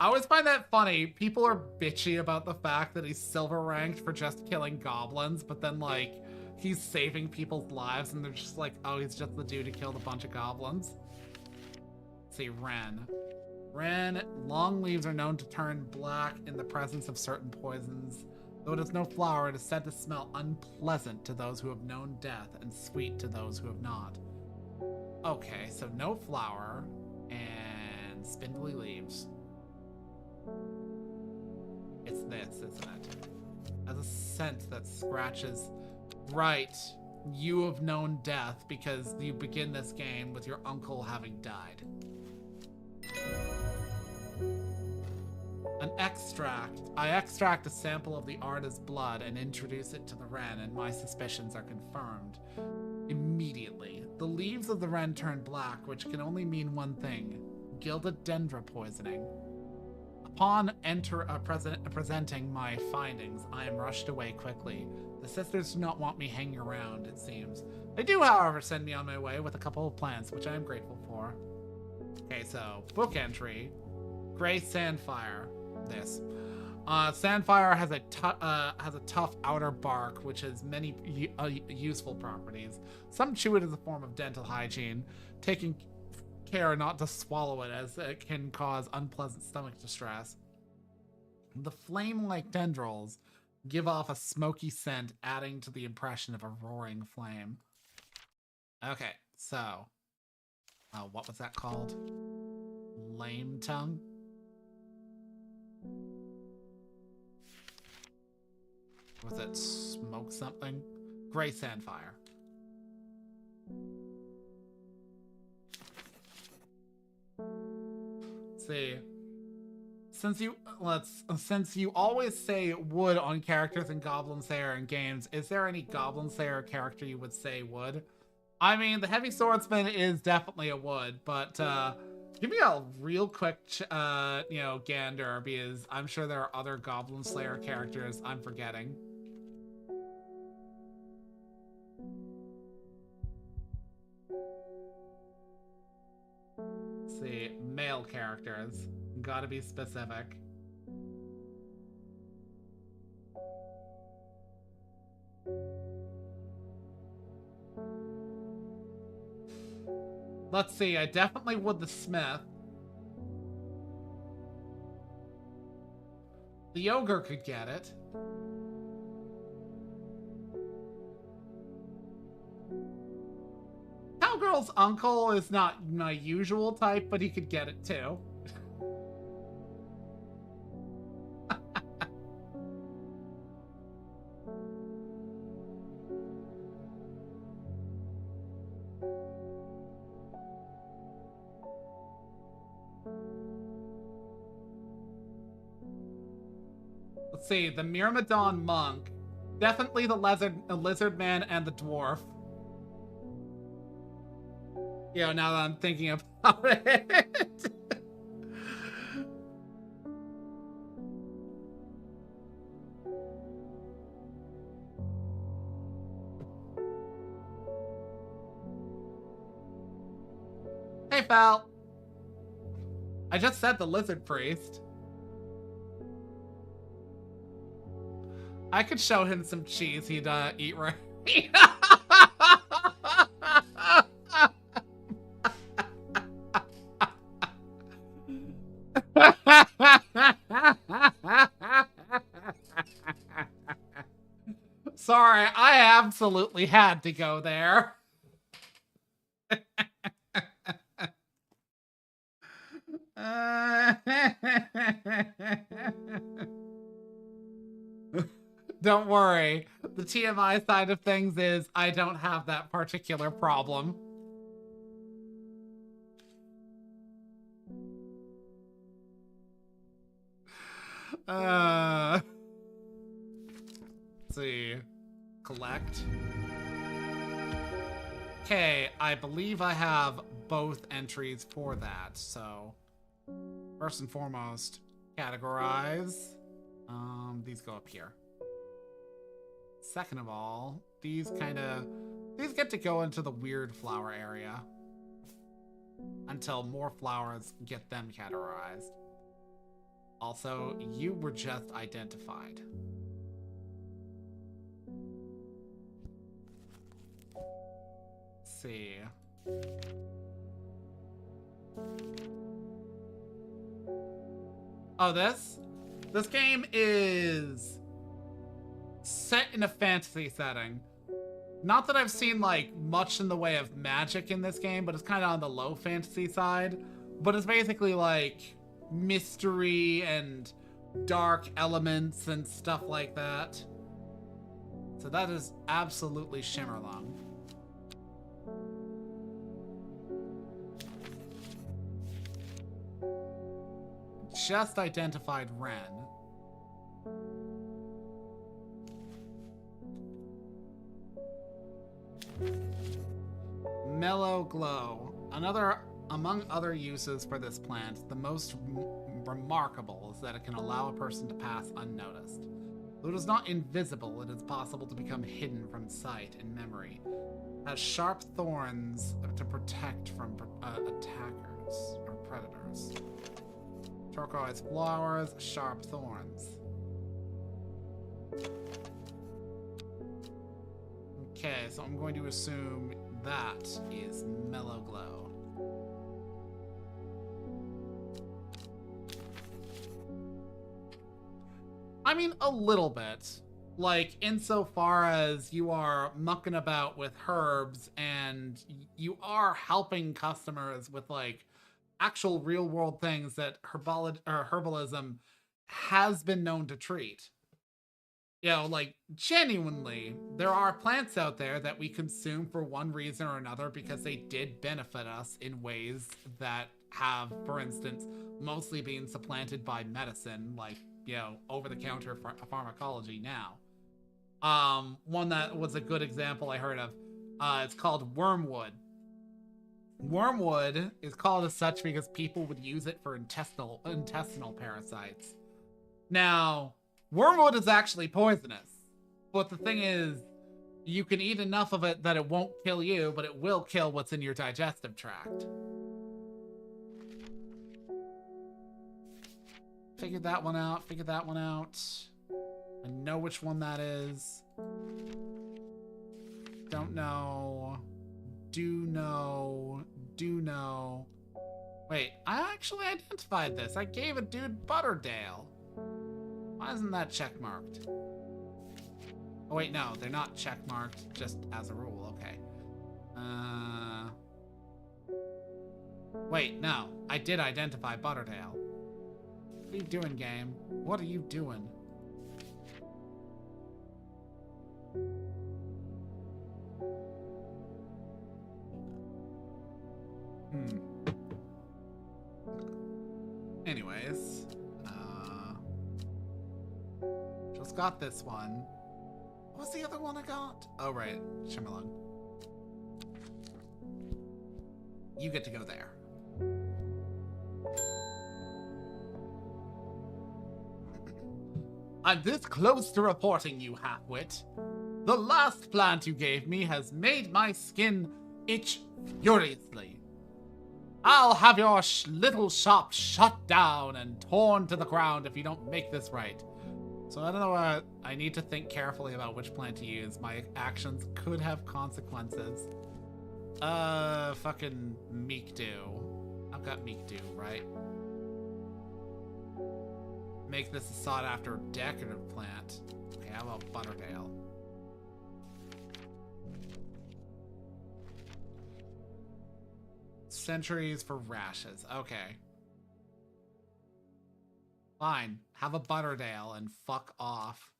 I always find that funny. People are bitchy about the fact that he's silver ranked for just killing goblins, but then, like, he's saving people's lives and they're just like, oh, he's just the dude who killed a bunch of goblins. Let's see, Wren. Wren, long leaves are known to turn black in the presence of certain poisons. Though it is no flower, it is said to smell unpleasant to those who have known death and sweet to those who have not. Okay, so no flower and spindly leaves. It's this, isn't it? Has a scent that scratches. Right. you have known death because you begin this game with your uncle having died. An extract. I extract a sample of the artist's blood and introduce it to the wren, and my suspicions are confirmed. Immediately, the leaves of the wren turn black, which can only mean one thing: gilded dendra poisoning. Upon presenting my findings, I am rushed away quickly. The sisters do not want me hanging around, it seems. They do, however, send me on my way with a couple of plants, which I am grateful for. Okay, so, book entry. Gray Sandfire. This. Sandfire has a tough outer bark, which has many useful properties. Some chew it as a form of dental hygiene, taking care not to swallow it as it can cause unpleasant stomach distress. The flame-like tendrils give off a smoky scent, adding to the impression of a roaring flame. Okay, so what was that called? Lame tongue? Was it smoke something? Gray Sandfire. See, since you always say would on characters in Goblin Slayer in games, is there any Goblin Slayer character you would say would? I mean, the Heavy Swordsman is definitely a would, but give me a real quick gander, because I'm sure there are other Goblin Slayer characters I'm forgetting. Let's see, male characters. Gotta be specific. Let's see, I definitely would the Smith. The Ogre could get it. Cowgirl's uncle is not my usual type, but he could get it too. Let's see, the Myrmidon monk. Definitely the lizard man and the dwarf. You know, now that I'm thinking about it. Hey, Fal. I just said the lizard priest. I could show him some cheese he'd eat right. Sorry, I absolutely had to go there. Don't worry. The TMI side of things is I don't have that particular problem. Let's see. Collect. Okay, I believe I have both entries for that. So, first and foremost, categorize. These go up here. Second of all, these get to go into the weird flower area until more flowers get them categorized. Also, you were just identified. Let's see. Oh, this game is set in a fantasy setting. Not that I've seen like much in the way of magic in this game, but it's kind of on the low fantasy side. But it's basically like mystery and dark elements and stuff like that. So that is absolutely Shimmerlung. Just identified Ren. Mellow Glow. Among other uses for this plant, the most remarkable is that it can allow a person to pass unnoticed. Though it is not invisible, it is possible to become hidden from sight and memory. It has sharp thorns to protect from attackers or predators. Turquoise flowers, sharp thorns. Okay, so I'm going to assume that is Mellow Glow. I mean, a little bit. Like, insofar as you are mucking about with herbs and you are helping customers with, like, actual real-world things that herbalism has been known to treat. You know, like, genuinely, there are plants out there that we consume for one reason or another because they did benefit us in ways that have, for instance, mostly been supplanted by medicine, like, you know, over-the-counter pharmacology now. One that was a good example I heard of, it's called wormwood. Wormwood is called as such because people would use it for intestinal parasites. Now, wormwood is actually poisonous, but the thing is, you can eat enough of it that it won't kill you, but it will kill what's in your digestive tract. Figured that one out, I know which one that is. Don't know. Do know. Wait, I actually identified this. I gave a dude Butterdale. Why isn't that checkmarked? Oh wait, no, they're not checkmarked just as a rule. Okay. Wait, no, I did identify Butterdale. What are you doing, game? What are you doing? Anyways, just got this one. What was the other one I got? Oh, right, Shimmerlung. You get to go there. I'm this close to reporting you, halfwit. The last plant you gave me has made my skin itch furiously. I'll have your little shop shut down and torn to the ground if you don't make this right. So I don't know what, I need to think carefully about which plant to use. My actions could have consequences. Fucking Meekdew. I've got Meekdew, right? Make this a sought-after decorative plant. Okay, how about Butterdale? Centuries for rashes. Okay. Fine. Have a Butterdale and fuck off.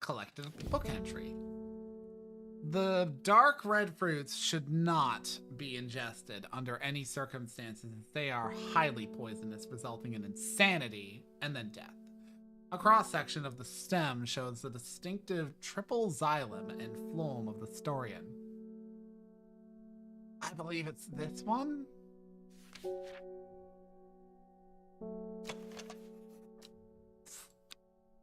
Collected book entry. The dark red fruits should not be ingested under any circumstances. They are highly poisonous, resulting in insanity and then death. A cross-section of the stem shows the distinctive triple xylem and phloem of the Storian. I believe it's this one?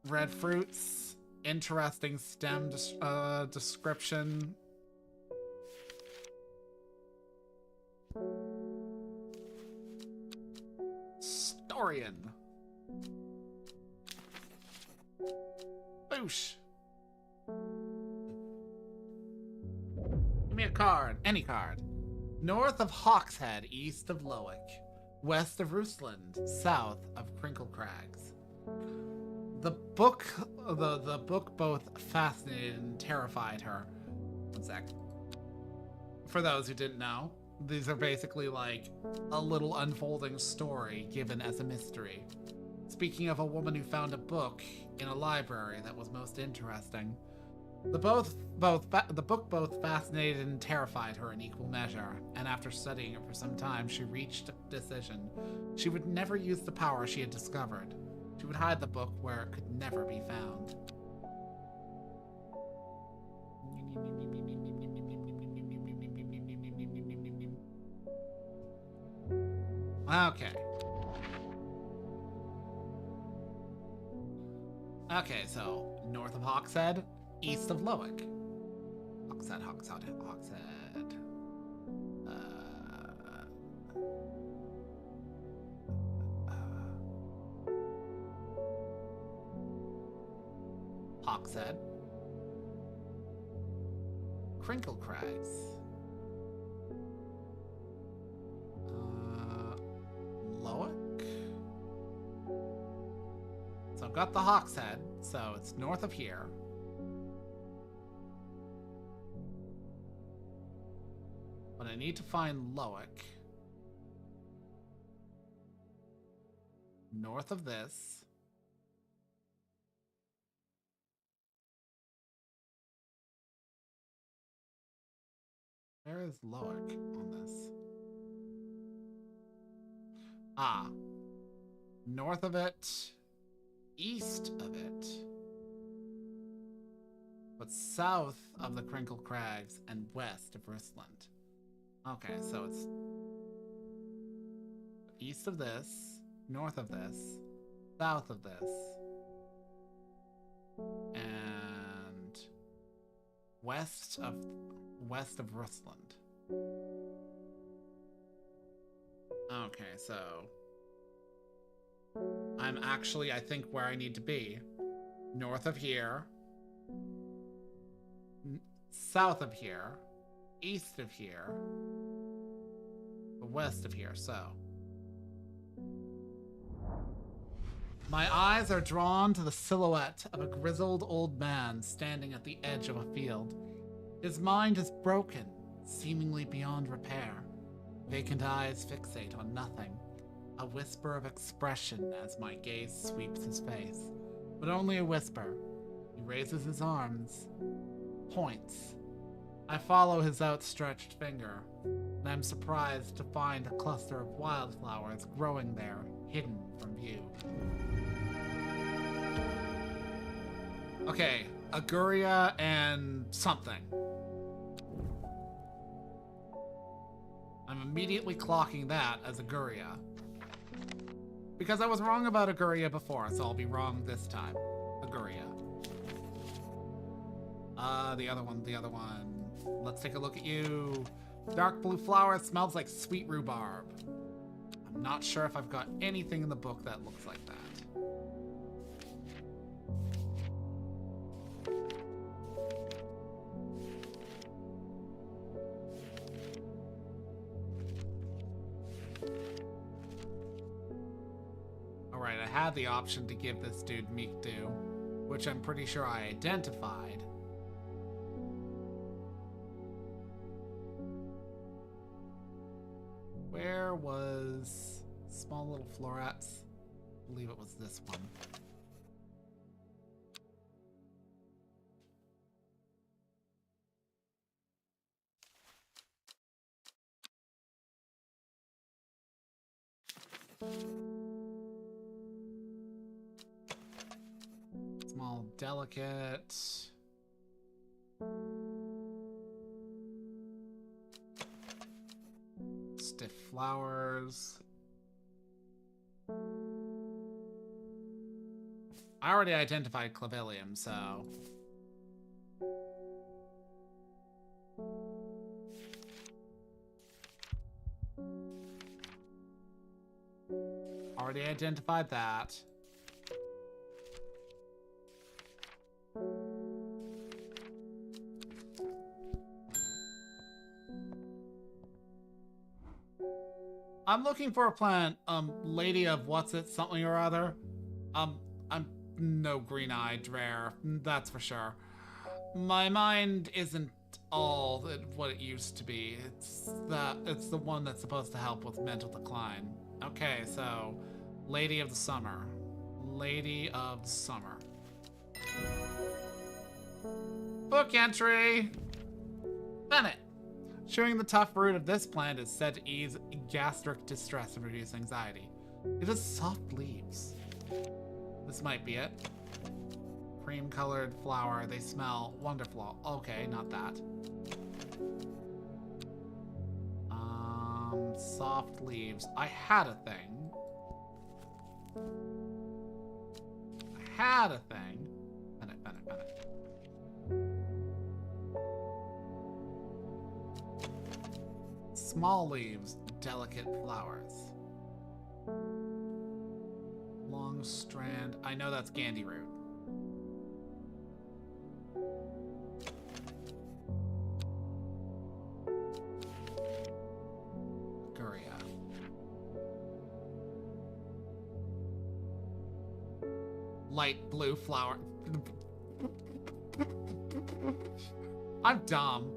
Red fruits. Interesting stem description. Storian. Boosh. Give me a card. Any card. North of Hawkshead, east of Lowick. West of Rusland, south of Crinkle Crags. The book both fascinated and terrified her. One sec. For those who didn't know, these are basically like a little unfolding story given as a mystery. Speaking of a woman who found a book in a library that was most interesting. The book both fascinated and terrified her in equal measure, and after studying it for some time, she reached a decision. She would never use the power she had discovered. She would hide the book where it could never be found. Okay. Okay, so north of Hawkshead, east of Lowick. Hawkshead. Hawkshead. Crinkle Crags. Lowick. So I've got the Hawkshead, so it's north of here. But I need to find Lowick. North of this. Where is Lowick on this? Ah. North of it. East of it. But south of the Crinkle Crags and west of Rissland. Okay, so it's east of this, north of this, south of this, and west of Rissland. Okay, so I'm actually, I think, where I need to be. North of here, south of here, east of here, west of here, so. My eyes are drawn to the silhouette of a grizzled old man standing at the edge of a field. His mind is broken, seemingly beyond repair. Vacant eyes fixate on nothing. A whisper of expression as my gaze sweeps his face. But only a whisper. He raises his arms, points. I follow his outstretched finger, and I'm surprised to find a cluster of wildflowers growing there, hidden from view. Okay, Aguria and something. I'm immediately clocking that as Aguria. Because I was wrong about Aguria before, so I'll be wrong this time. Aguria. The other one. Let's take a look at you. Dark blue flower, smells like sweet rhubarb. I'm not sure if I've got anything in the book that looks like that. Alright, I had the option to give this dude Meek Do, which I'm pretty sure I identified. Where was small little florets? I believe it was this one. Small, delicate. Stiff flowers. I already identified clavilium, so. Already identified that. I'm looking for a plant, lady of what's it, something or other. I'm no green-eyed rare, that's for sure. My mind isn't all what it used to be. It's the one that's supposed to help with mental decline. Okay, so Lady of the Summer. Lady of Summer. Book entry! Bennett. Chewing the tough root of this plant is said to ease gastric distress and reduce anxiety. It has soft leaves. This might be it. Cream-colored flower. They smell wonderful. Okay, not that. Soft leaves. I had a thing. Bennett. Small leaves, delicate flowers. Long strand. I know that's Gandhi root. Guria. Light blue flower. I'm dumb.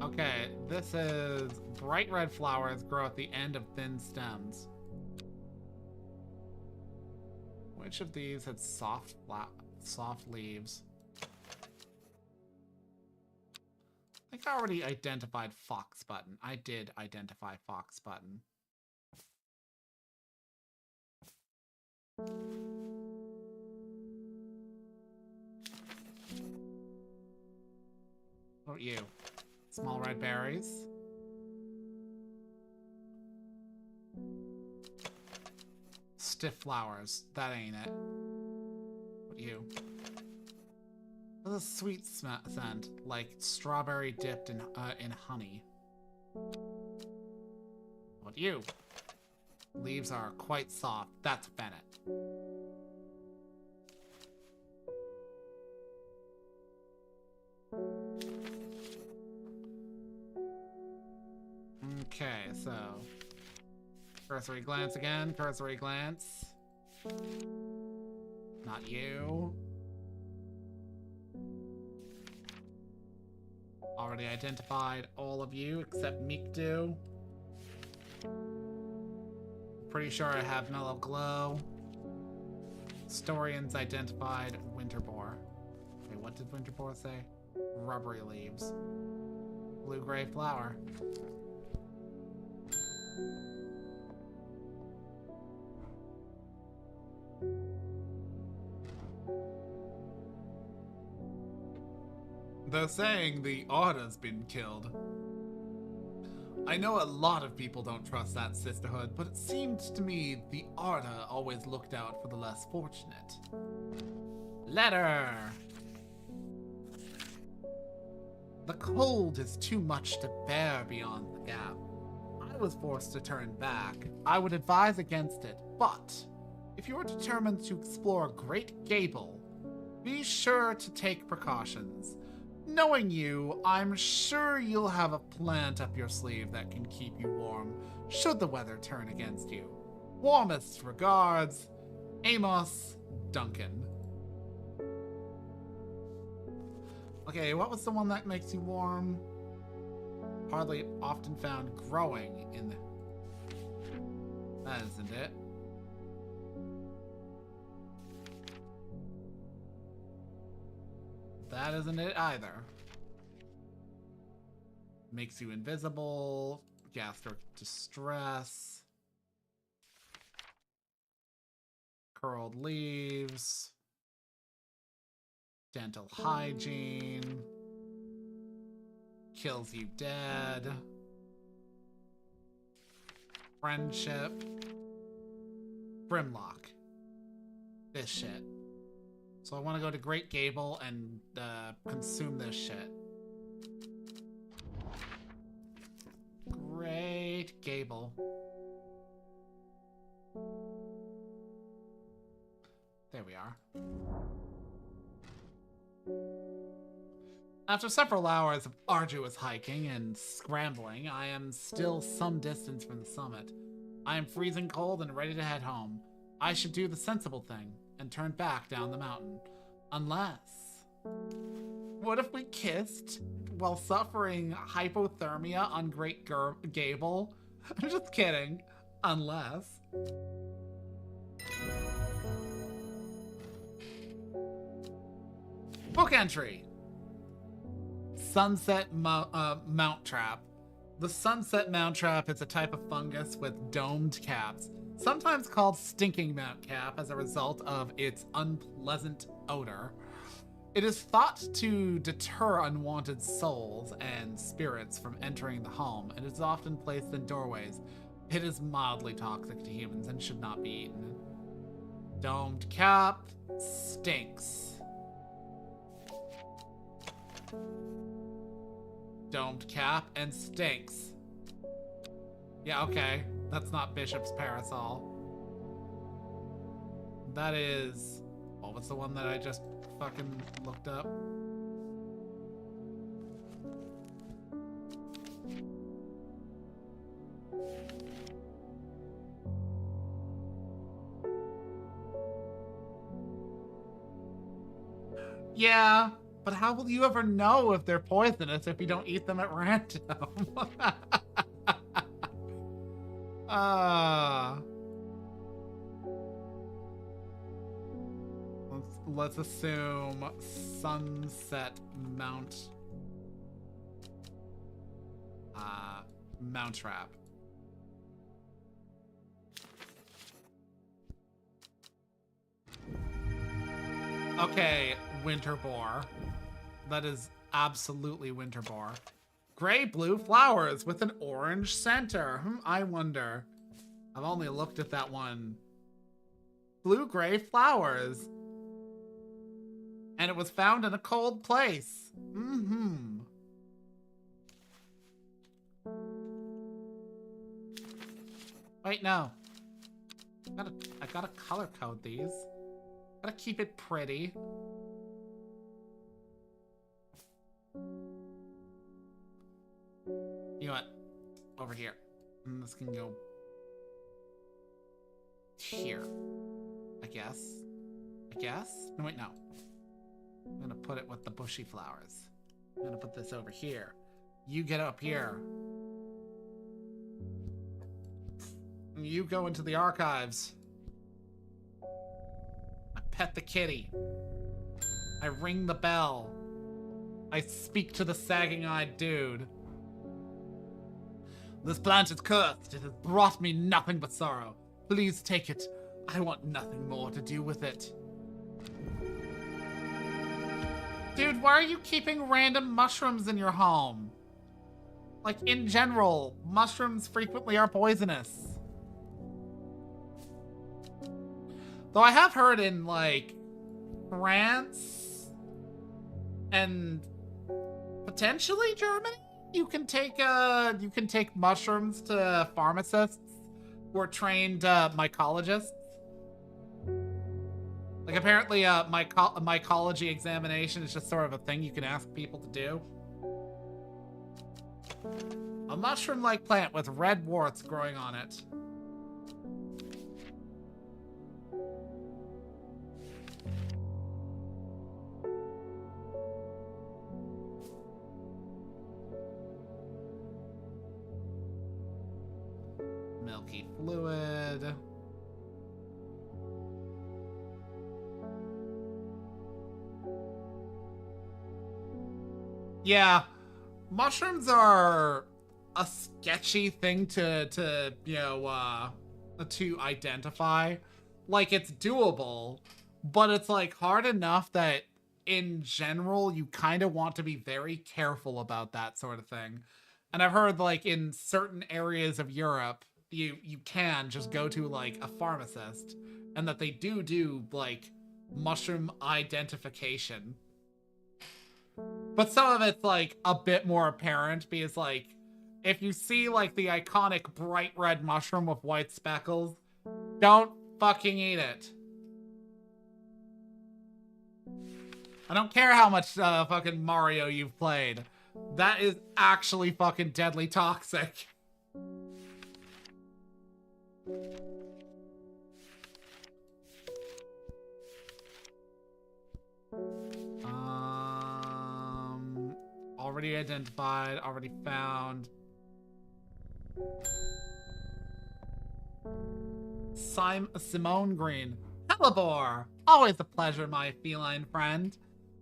Okay, this is bright red flowers grow at the end of thin stems. Which of these had soft leaves? I think I already identified fox button. I did identify fox button. What about you? Small red berries. Stiff flowers. That ain't it. What you? That's a sweet scent, like strawberry dipped in honey. What you? Leaves are quite soft. That's Bennett. Okay, so cursory glance again. Cursory glance. Not you. Already identified all of you except Mikdu. Pretty sure I have Mellow Glow. Storians identified Winterboar. Wait, what did Winterboar say? Rubbery leaves. Blue-gray flower. They're saying the Order's been killed. I know a lot of people don't trust that sisterhood, but it seemed to me the Order always looked out for the less fortunate. Letter! The cold is too much to bear beyond the gap. I was forced to turn back. I would advise against it, but if you are determined to explore Great Gable, be sure to take precautions. Knowing you, I'm sure you'll have a plant up your sleeve that can keep you warm, should the weather turn against you. Warmest regards, Amos Duncan. Okay, what was the one that makes you warm? Hardly often found growing in the... That isn't it. That isn't it either. Makes you invisible. Gastric distress. Curled leaves. Dental hygiene. Kills you dead. Friendship. Brimlock. This shit. So I want to go to Great Gable and consume this shit. Great Gable. There we are. After several hours of arduous hiking and scrambling, I am still some distance from the summit. I am freezing cold and ready to head home. I should do the sensible thing and turn back down the mountain. Unless... What if we kissed while suffering hypothermia on Great Gable? I'm just kidding. Unless. Book entry. Sunset mount trap. The sunset mount trap is a type of fungus with domed caps, sometimes called stinking mount cap as a result of its unpleasant odor. It is thought to deter unwanted souls and spirits from entering the home, and is often placed in doorways. It is mildly toxic to humans and should not be eaten. Domed cap stinks. Domed cap and stinks. Yeah, okay. That's not Bishop's parasol. That is... What was the one that I just fucking looked up? Yeah, but how will you ever know if they're poisonous if you don't eat them at random? Let's assume sunset mount trap. Okay, winter boar. That is absolutely winter boar. Gray blue flowers with an orange center. I wonder. I've only looked at that one. Blue gray flowers. And it was found in a cold place. Wait, no. I gotta color code these. Gotta keep it pretty. You know what? Over here. And this can go here. I guess. No, wait, no. I'm gonna put it with the bushy flowers. I'm gonna put this over here. You get up here. And you go into the archives. I pet the kitty. I ring the bell. I speak to the sagging-eyed dude. This plant is cursed. It has brought me nothing but sorrow. Please take it. I want nothing more to do with it. Dude, why are you keeping random mushrooms in your home? Like, in general, mushrooms frequently are poisonous. Though I have heard in, like, France and potentially Germany, you can take mushrooms to pharmacists who are trained mycologists. Like, apparently, mycology examination is just sort of a thing you can ask people to do. A mushroom-like plant with red warts growing on it. Milky fluid. Yeah, mushrooms are a sketchy thing to identify. Like, it's doable, but it's like hard enough that in general you kind of want to be very careful about that sort of thing. And I've heard, like, in certain areas of Europe, you can just go to, like, a pharmacist, and that they do like mushroom identification. But some of it's, like, a bit more apparent because, like, if you see, like, the iconic bright red mushroom with white speckles, don't fucking eat it. I don't care how much fucking Mario you've played. That is actually fucking deadly toxic. Already identified, already found. Simone Green. Hellebore! Always a pleasure, my feline friend.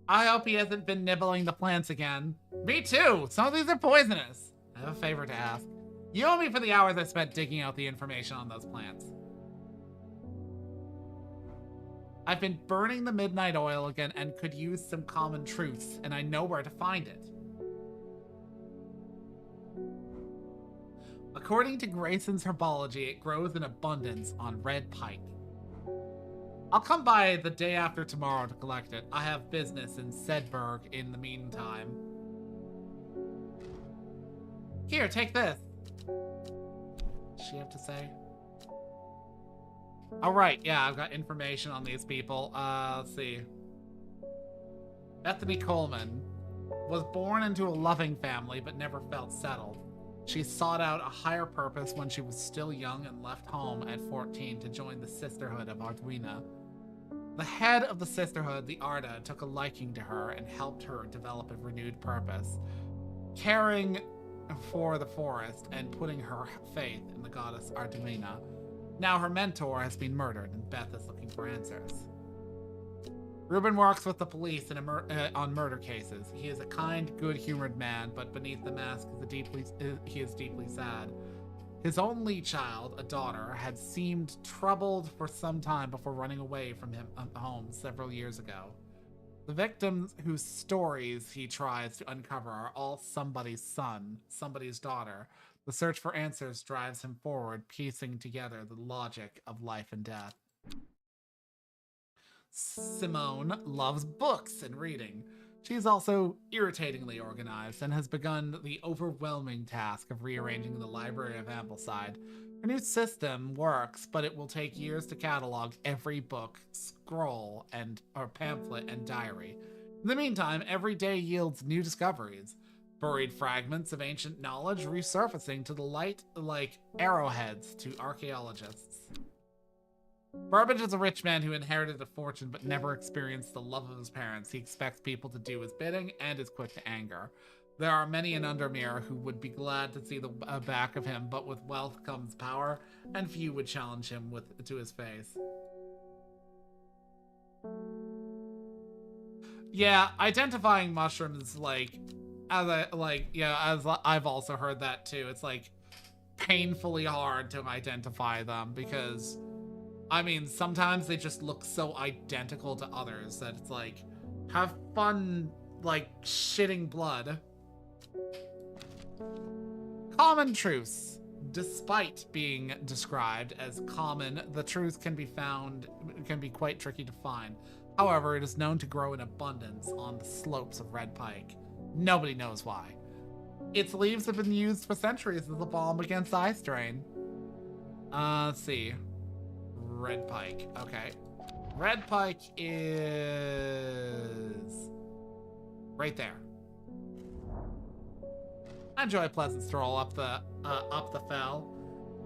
I hope he hasn't been nibbling the plants again. Me too! Some of these are poisonous. I have a favor to ask. You owe me for the hours I spent digging out the information on those plants. I've been burning the midnight oil again and could use some common truths, and I know where to find it. According to Grayson's herbology, it grows in abundance on red pike. I'll come by the day after tomorrow to collect it. I have business in Sedberg in the meantime. Here, take this. Does she have to say? All right, yeah, I've got information on these people. Let's see. Bethany Coleman was born into a loving family but never felt settled. She sought out a higher purpose when she was still young and left home at 14 to join the Sisterhood of Arduina. The head of the Sisterhood, the Arda, took a liking to her and helped her develop a renewed purpose, caring for the forest and putting her faith in the goddess Arduina. Now her mentor has been murdered and Beth is looking for answers. Ruben works with the police on murder cases. He is a kind, good-humored man, but beneath the mask he is deeply sad. His only child, a daughter, had seemed troubled for some time before running away from him home several years ago. The victims whose stories he tries to uncover are all somebody's son, somebody's daughter. The search for answers drives him forward, piecing together the logic of life and death. Simone loves books and reading. She is also irritatingly organized and has begun the overwhelming task of rearranging the Library of Ambleside. Her new system works, but it will take years to catalog every book, scroll, or pamphlet and diary. In the meantime, every day yields new discoveries. Buried fragments of ancient knowledge resurfacing to the light like arrowheads to archaeologists. Burbage is a rich man who inherited a fortune but never experienced the love of his parents. He expects people to do his bidding and is quick to anger. There are many in Undermere who would be glad to see the back of him, but with wealth comes power, and few would challenge him to his face. Yeah, identifying mushrooms, as I've also heard that too. It's painfully hard to identify them because, I mean, sometimes they just look so identical to others that it's have fun, shitting blood. Common truths. Despite being described as common, the truth can be quite tricky to find. However, it is known to grow in abundance on the slopes of red pike. Nobody knows why. Its leaves have been used for centuries as a balm against eye strain. Let's see. Red pike. Okay. Red pike is right there. I enjoy a pleasant stroll up the fell.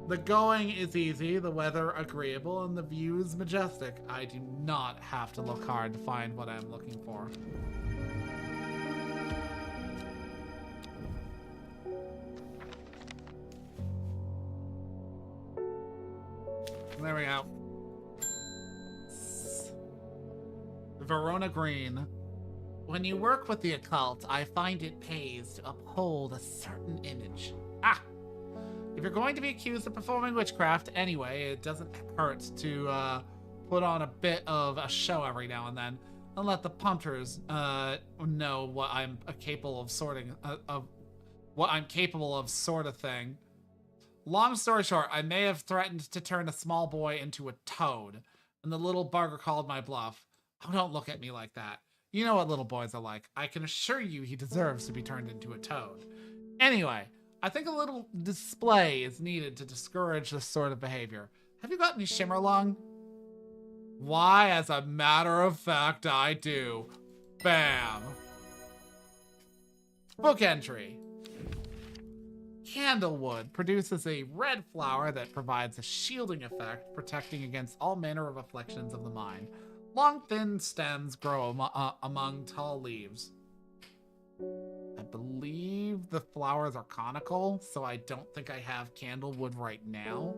The going is easy, the weather agreeable, and the views majestic. I do not have to look hard to find what I'm looking for. There we go. Verona Green. When you work with the occult, I find it pays to uphold a certain image. Ah! If you're going to be accused of performing witchcraft anyway, it doesn't hurt to put on a bit of a show every now and then, and let the punters know what I'm capable of sort of thing. Long story short, I may have threatened to turn a small boy into a toad, and the little bugger called my bluff. Oh, don't look at me like that. You know what little boys are like. I can assure you he deserves to be turned into a toad. Anyway, I think a little display is needed to discourage this sort of behavior. Have you got any Shimmerlung? Why, as a matter of fact, I do. Bam. Book entry. Candlewood produces a red flower that provides a shielding effect, protecting against all manner of afflictions of the mind. Long, thin stems grow among tall leaves. I believe the flowers are conical, so I don't think I have candlewood right now.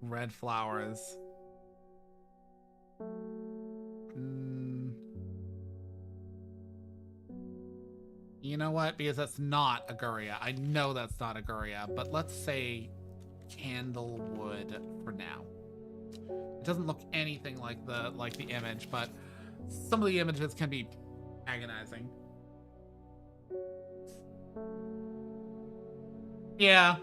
Red flowers. You know what? Because that's not Aguria. I know that's not Aguria, but let's say candlewood for now. It doesn't look anything like the image, but some of the images can be agonizing. Yeah.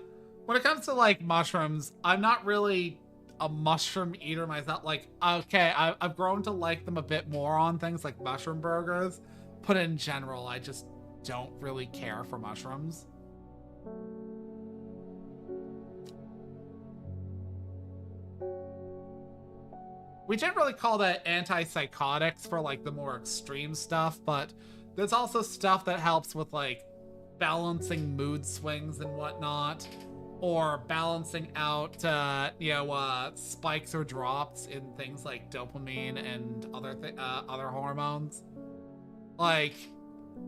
When it comes to like mushrooms, I'm not really a mushroom eater myself. Like, okay, I've grown to like them a bit more on things like mushroom burgers, but in general, I just don't really care for mushrooms. We generally call that antipsychotics for like the more extreme stuff, but there's also stuff that helps with like balancing mood swings and whatnot, or balancing out spikes or drops in things like dopamine and other hormones. Like,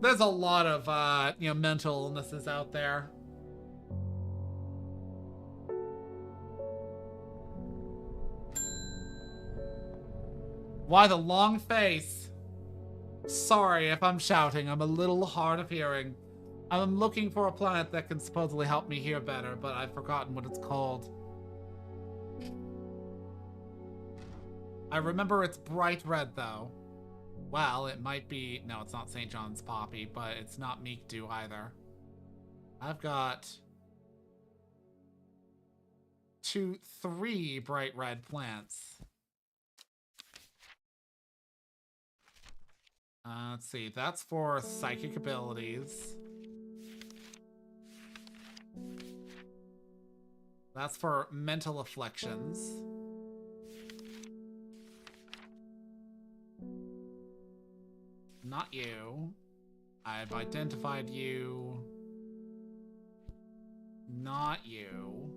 there's a lot of mental illnesses out there. Why the long face? Sorry if I'm shouting, I'm a little hard of hearing. I'm looking for a plant that can supposedly help me hear better, but I've forgotten what it's called. I remember it's bright red, though. Well, it might be... No, it's not St. John's Poppy, but it's not Meek Dew either. I've got... 3 bright red plants. Let's see. That's for psychic abilities. That's for mental afflictions. Not you. I've identified you. Not you.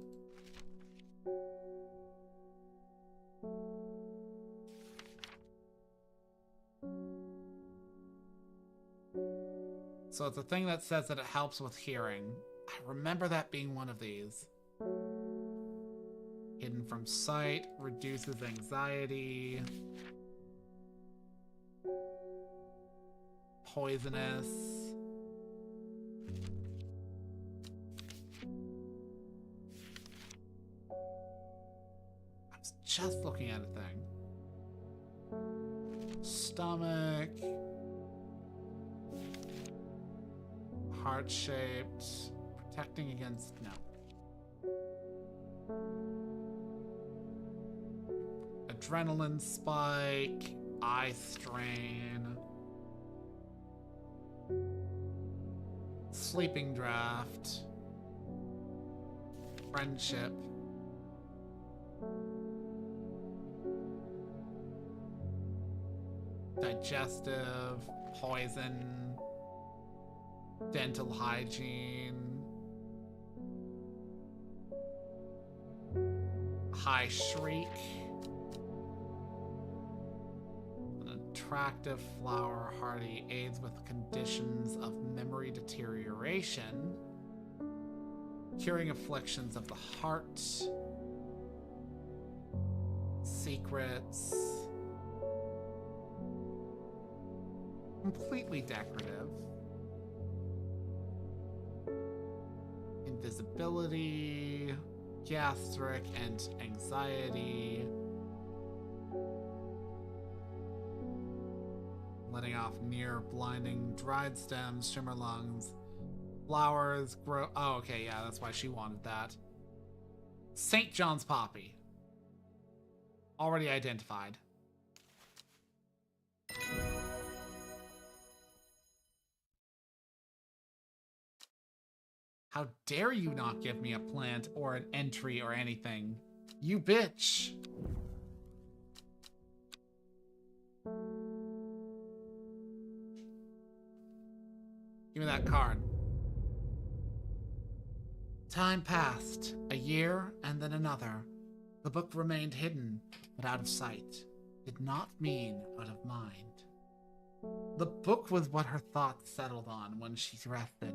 So it's a thing that says that it helps with hearing. I remember that being one of these. Hidden from sight, reduces anxiety. Poisonous. I was just looking at a thing. Stomach. Heart-shaped. Protecting against... No. Adrenaline spike. Eye strain. Sleeping draft. Friendship. Digestive. Poison. Dental hygiene. High shriek. An attractive flower, hardy, aids with conditions of memory deterioration. Curing afflictions of the heart. Secrets. Completely decorative. Invisibility, gastric, and anxiety. Letting off near blinding dried stems, shimmer lungs, flowers grow. Oh, okay, yeah, that's why she wanted that. St. John's Poppy. Already identified. How dare you not give me a plant or an entry or anything? You bitch! Give me that card. Time passed. A year and then another. The book remained hidden, but out of sight. Did not mean out of mind. The book was what her thoughts settled on when she rested,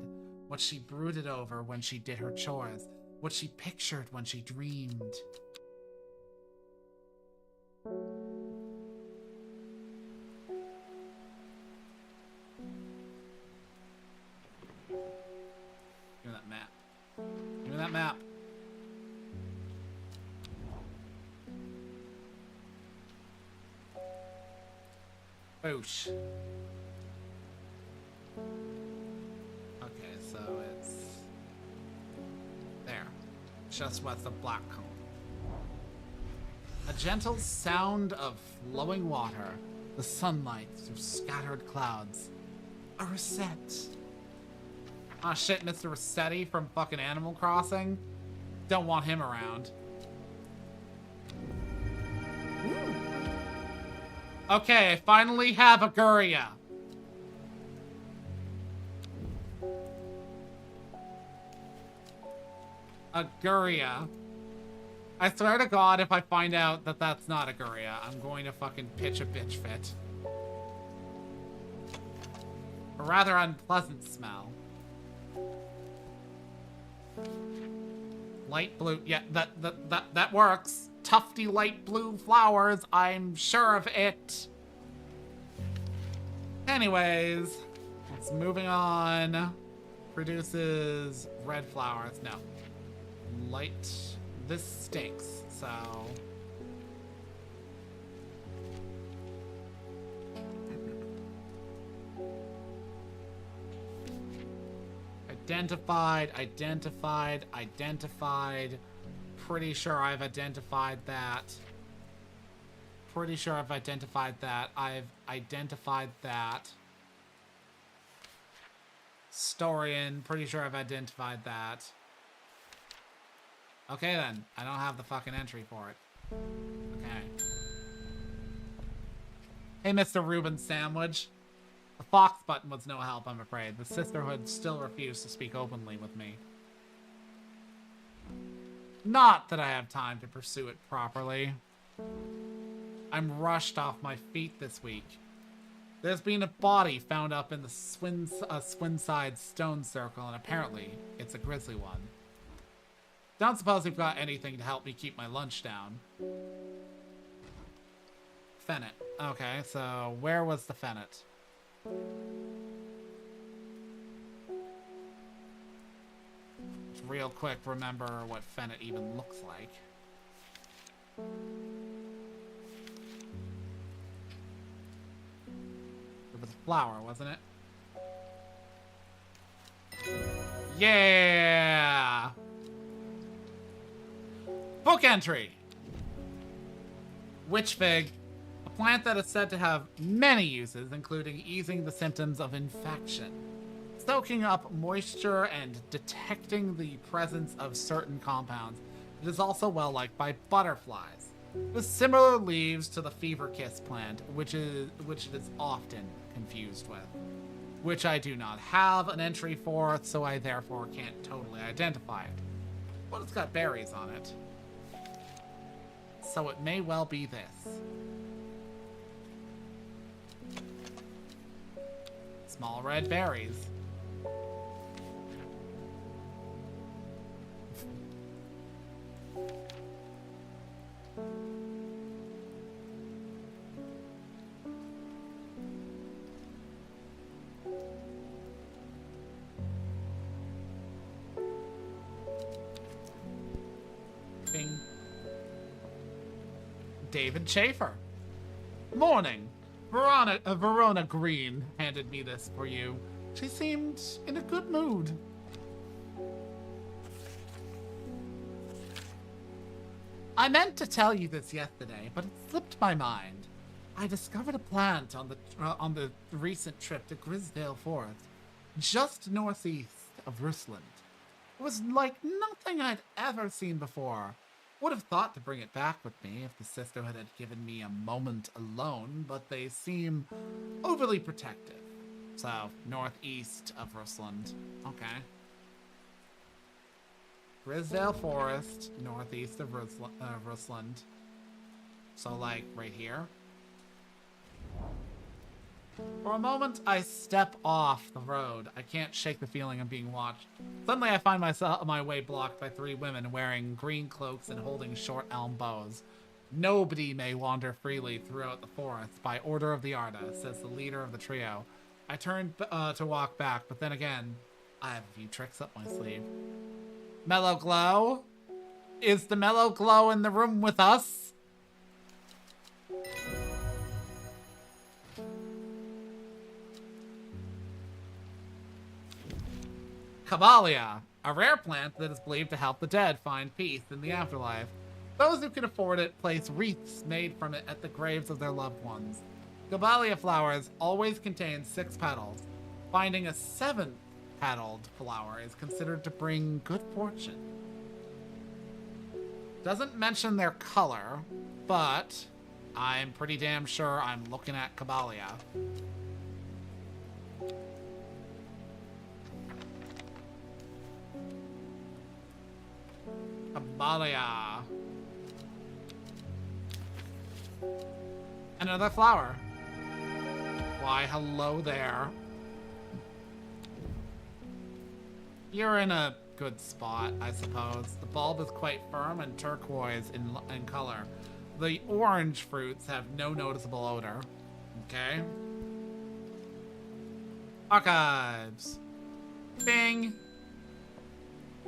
what she brooded over when she did her chores, what she pictured when she dreamed. Boosh. Okay, so it's there. Just west of Blackcomb. A gentle sound of flowing water, the sunlight through scattered clouds. A reset. Ah, shit, Mr. Rossetti from fucking Animal Crossing. Don't want him around. Ooh. Okay, I finally have a Guria. A Guria. I swear to God, if I find out that that's not a Guria, I'm going to fucking pitch a bitch fit. A rather unpleasant smell. Light blue. Yeah, that works. Tufty light blue flowers. I'm sure of it. Anyways, it's moving on. Produces red flowers. No. Light. This stinks, so... Identified. Pretty sure I've identified that. I've identified that. Storian, pretty sure I've identified that. Okay then, I don't have the fucking entry for it. Okay. Hey, Mr. Reuben Sandwich. The Fox button was no help, I'm afraid. The Sisterhood still refused to speak openly with me. Not that I have time to pursue it properly. I'm rushed off my feet this week. There's been a body found up in the Swinside Stone Circle, and apparently it's a grisly one. Don't suppose you've got anything to help me keep my lunch down. Fennec. Okay, so where was the Fennec? Just real quick, remember what Fennec even looks like. It was a flower, wasn't it? Yeah! Book entry! Witch fig. A plant that is said to have many uses, including easing the symptoms of infection, soaking up moisture, and detecting the presence of certain compounds. It is also well liked by butterflies, with similar leaves to the fever kiss plant, which it is often confused with, which I do not have an entry for, so I therefore can't totally identify it. But it's got berries on it, so it may well be this. Small red berries. Bing. David Schaefer. Morning. Verona Green handed me this for you. She seemed in a good mood. I meant to tell you this yesterday, but it slipped my mind. I discovered a plant on the recent trip to Grisdale Forest, just northeast of Rusland. It was like nothing I'd ever seen before. Would have thought to bring it back with me if the Sisterhood had given me a moment alone, but they seem overly protective. So, northeast of Rusland. Okay. Grisdale Forest, northeast of Rusland. So, like, right here. For a moment, I step off the road. I can't shake the feeling of being watched. Suddenly, I find my way blocked by 3 women wearing green cloaks and holding short elm bows. Nobody may wander freely throughout the forest by order of the artist, says the leader of the trio. I turn to walk back, but then again, I have a few tricks up my sleeve. Mellow Glow? Is the Mellow Glow in the room with us? Caballia, a rare plant that is believed to help the dead find peace in the afterlife. Those who can afford it place wreaths made from it at the graves of their loved ones. Caballia flowers always contain 6 petals. Finding a 7th petaled flower is considered to bring good fortune. Doesn't mention their color, but I'm pretty damn sure I'm looking at Caballia. Caballia. Another flower. Why, hello there. You're in a good spot, I suppose. The bulb is quite firm and turquoise in color. The orange fruits have no noticeable odor. Okay. Archives. Bing.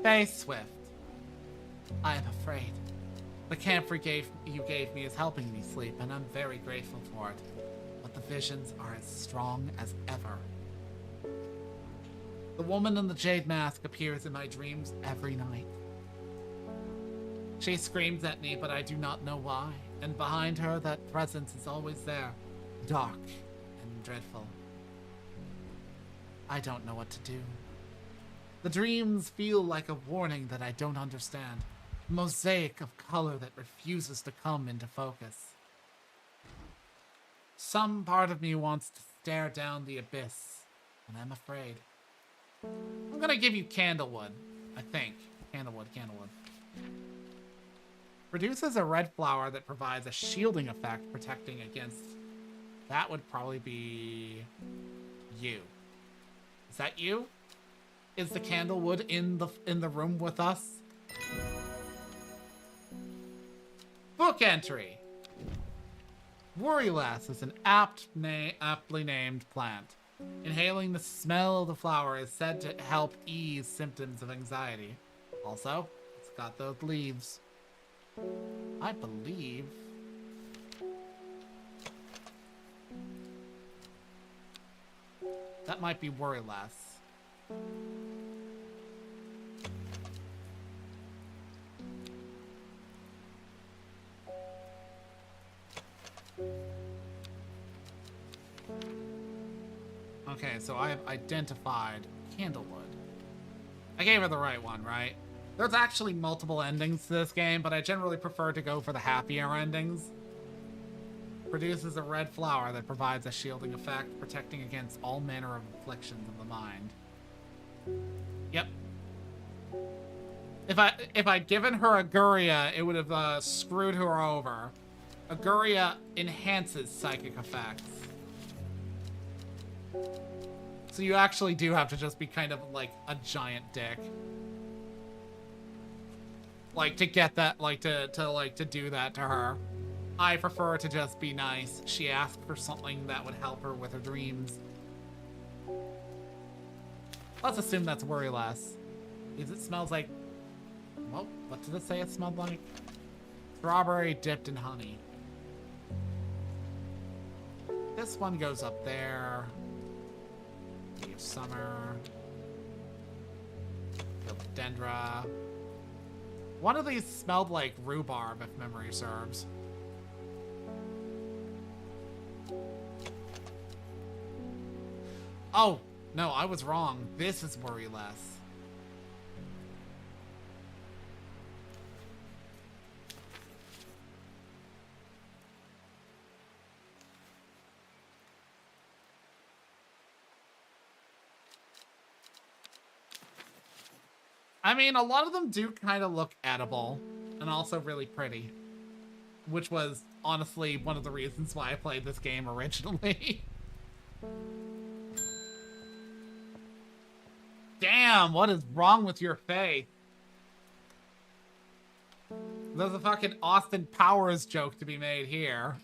Face Swift. I am afraid. The camphor you gave me is helping me sleep, and I'm very grateful for it. But the visions are as strong as ever. The woman in the jade mask appears in my dreams every night. She screams at me, but I do not know why. And behind her, that presence is always there, dark and dreadful. I don't know what to do. The dreams feel like a warning that I don't understand. A mosaic of color that refuses to come into focus. Some part of me wants to stare down the abyss, and I'm afraid. I'm gonna give you candlewood, I think. Candlewood. Produces a red flower that provides a shielding effect protecting against... That would probably be... you. Is that you? Is the candlewood in the room with us? Book entry. Worryless is an aptly named plant. Inhaling the smell of the flower is said to help ease symptoms of anxiety. Also, it's got those leaves. I believe... that might be Worryless. Okay, so I have identified Candlewood. I gave her the right one, right? There's actually multiple endings to this game, but I generally prefer to go for the happier endings. Produces a red flower that provides a shielding effect, protecting against all manner of afflictions of the mind. Yep. If I'd given her Aguria, it would have screwed her over. Aguria enhances psychic effects. So you actually do have to just be kind of like a giant dick. Like to get that, like to do that to her. I prefer to just be nice. She asked for something that would help her with her dreams. Let's assume that's Worryless. Because it smells like... well, what did it say it smelled like? Strawberry dipped in honey. This one goes up there. Leaf Summer. Philodendra. One of these smelled like rhubarb, if memory serves. Oh, no, I was wrong. This is Worryless. I mean, a lot of them do kind of look edible and also really pretty, which was honestly one of the reasons why I played this game originally. Damn, what is wrong with your face? There's a fucking Austin Powers joke to be made here.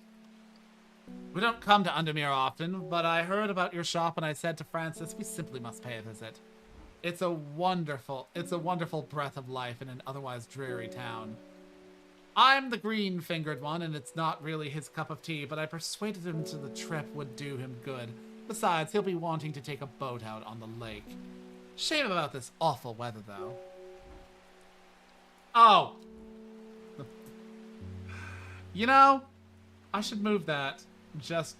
We don't come to Undermere often, but I heard about your shop and I said to Francis, we simply must pay a visit. It's a wonderful breath of life in an otherwise dreary town. I'm the green-fingered one, and it's not really his cup of tea, but I persuaded him the trip would do him good. Besides, he'll be wanting to take a boat out on the lake. Shame about this awful weather, though. Oh! You know, I should move that. Just...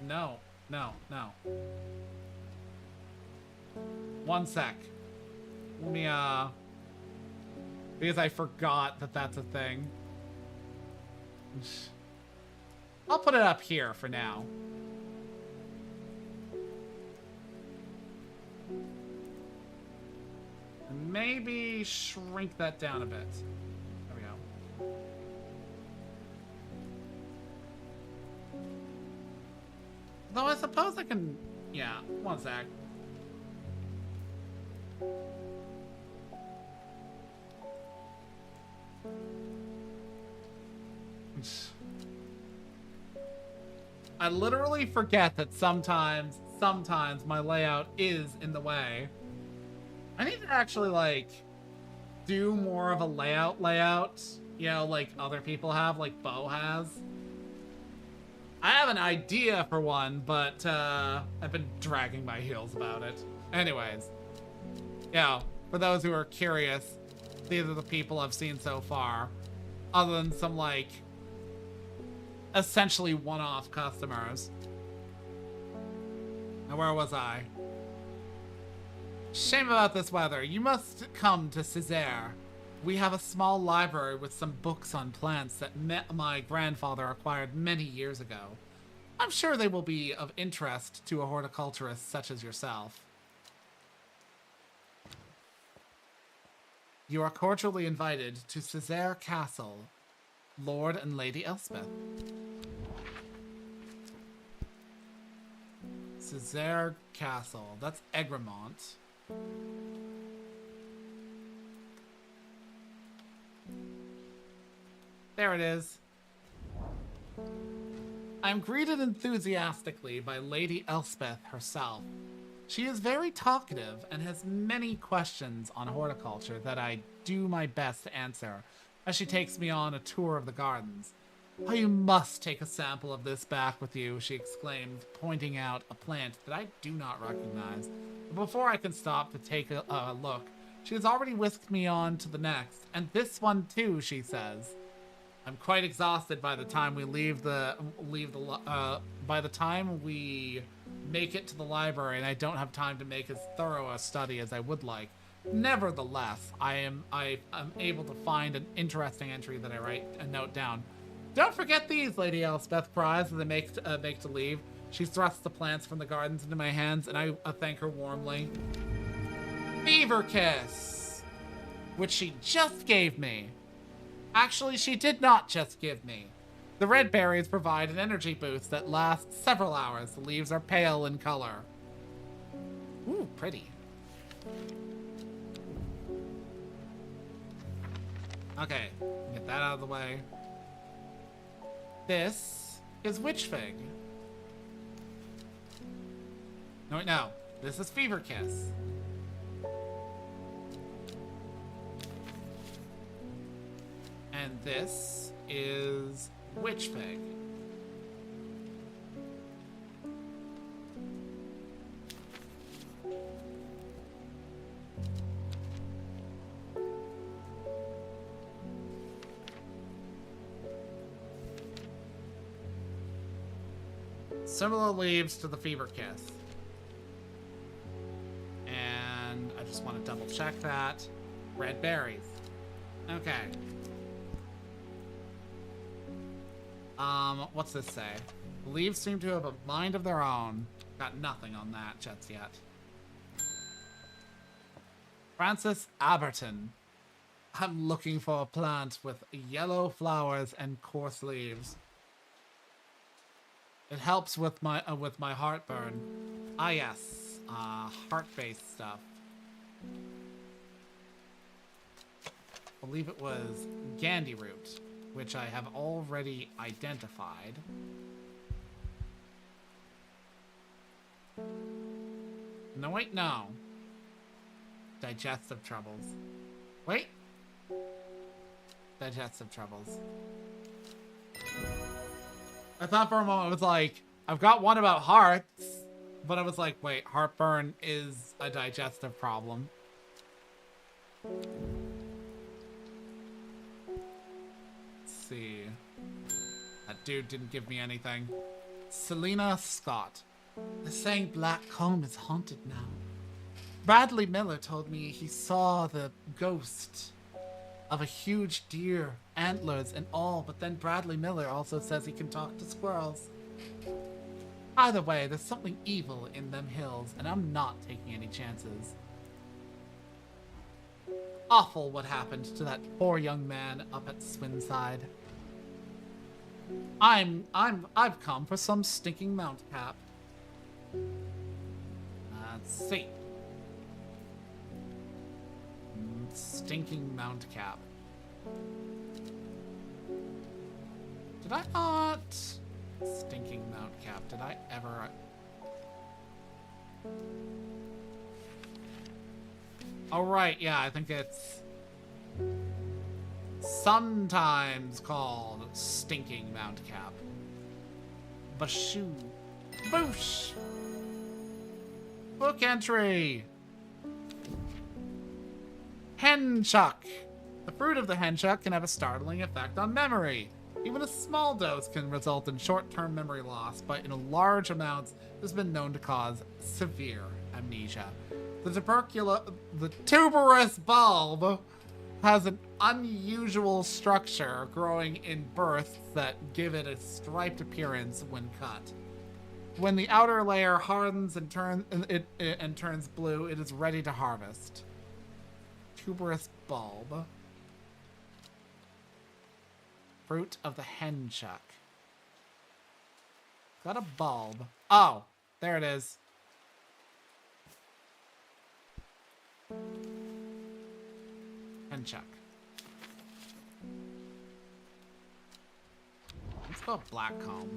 no. No. No. One sec. Let me, because I forgot that that's a thing. I'll put it up here for now. And maybe shrink that down a bit. There we go. Though I suppose I can... Yeah, one sec. I literally forget that sometimes my layout is in the way. I need to actually, like, do more of a layout, you know, like other people have, like Bo has. I have an idea for one, but I've been dragging my heels about it. Anyways, yeah, for those who are curious, these are the people I've seen so far, other than some, like, essentially one-off customers. Now, where was I? Shame about this weather. You must come to Césaire. We have a small library with some books on plants that my grandfather acquired many years ago. I'm sure they will be of interest to a horticulturist such as yourself. You are cordially invited to Césaire Castle, Lord and Lady Elspeth. Césaire Castle. That's Egremont. There it is. I am greeted enthusiastically by Lady Elspeth herself. She is very talkative and has many questions on horticulture that I do my best to answer as she takes me on a tour of the gardens. Oh, you must take a sample of this back with you, she exclaimed, pointing out a plant that I do not recognize. But before I can stop to take a look, she has already whisked me on to the next, and this one too, she says. I'm quite exhausted by the time we by the time we make it to the library, and I don't have time to make as thorough a study as I would like. Nevertheless, I am able to find an interesting entry that I write a note down. Don't forget these, Lady Elspeth cries as I make to leave. She thrusts the plants from the gardens into my hands, and I thank her warmly. Fever Kiss, which she just gave me. Actually, she did not just give me. The red berries provide an energy boost that lasts several hours. The leaves are pale in color. Ooh, pretty. Okay, get that out of the way. This is Witch Fig. No, wait, no. This is Fever Kiss. And this is Witch Fig. Similar leaves to the Fever Kiss. And I just want to double check that. Red berries. Okay. What's this say? The leaves seem to have a mind of their own. Got nothing on that just yet. Francis Aberton. I'm looking for a plant with yellow flowers and coarse leaves. It helps with my heartburn. Ah, yes. Heart-based stuff. I believe it was Gandhi root, which I have already identified. No, wait, no. Digestive troubles. Wait. Digestive troubles. I thought for a moment it was like, I've got one about hearts. But I was like, wait, heartburn is a digestive problem. Let's see. That dude didn't give me anything. Selena Scott. They're saying Black Comb is haunted now. Bradley Miller told me he saw the ghost of a huge deer, antlers and all, but then Bradley Miller also says he can talk to squirrels. Either way, there's something evil in them hills, and I'm not taking any chances. Awful what happened to that poor young man up at Swinside. I've come for some stinking mount cap. Let's see. Stinking mount cap. Did I not? Stinking mount cap. Did I ever? Oh, right. Yeah, I think it's sometimes called stinking mount cap. Bashoo. Boosh. Book entry. Henchuck. The fruit of the henchuck can have a startling effect on memory. Even a small dose can result in short-term memory loss, but in large amounts, it has been known to cause severe amnesia. The tuberous bulb has an unusual structure growing in bursts that give it a striped appearance when cut. When the outer layer hardens and turns blue, it is ready to harvest. Tuberous bulb. Fruit of the henchuck. Got a bulb. Oh, there it is. Henchuck. Let's go black comb.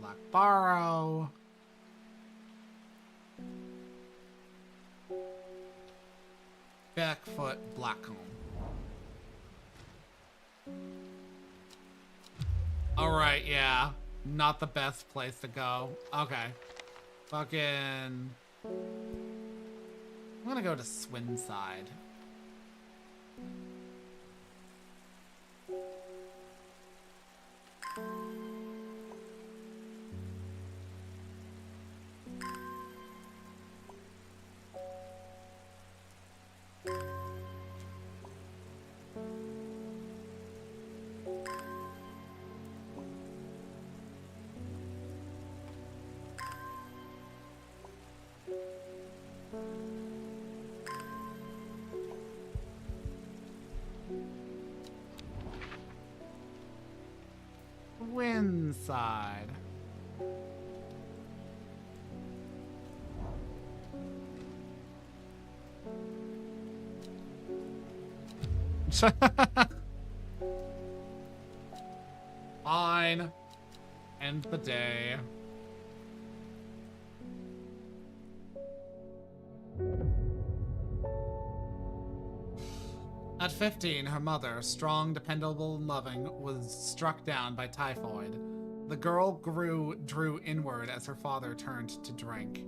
Black barrow. Backfoot black comb. Alright, yeah. Not the best place to go. Okay. Fucking... I'm gonna go to Swinside. Side. Fine. End the day. At 15, her mother, strong, dependable, and loving, was struck down by typhoid. The girl drew inward as her father turned to drink.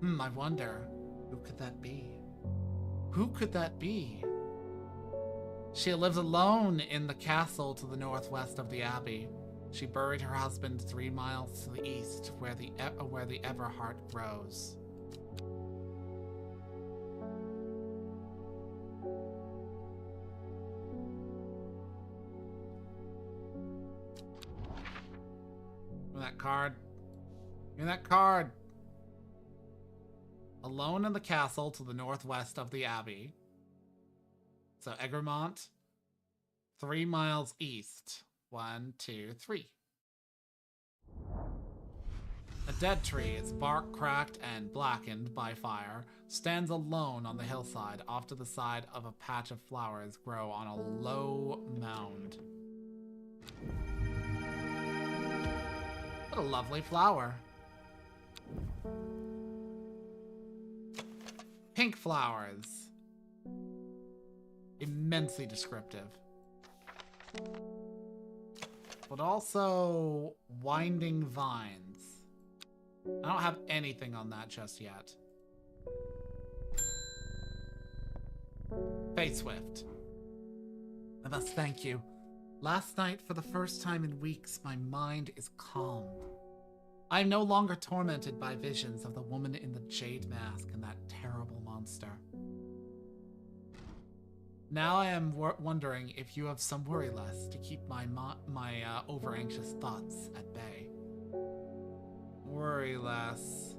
I wonder, who could that be? Who could that be? She lives alone in the castle to the northwest of the abbey. She buried her husband 3 miles to the east, where the Everheart grows. That card. Give me that card. Alone in the castle to the northwest of the abbey. So Egremont, 3 miles east. 1, 2, 3. A dead tree, its bark cracked and blackened by fire, stands alone on the hillside off to the side of a patch of flowers grow on a low mound. What a lovely flower. Pink flowers. immensely descriptive. But also winding vines. I don't have anything on that just yet. Face Swift. I must thank you. Last night, for the first time in weeks, my mind is calm. I am no longer tormented by visions of the woman in the jade mask and that terrible monster. Now I am wondering if you have some worry less to keep my over-anxious thoughts at bay. Worry less.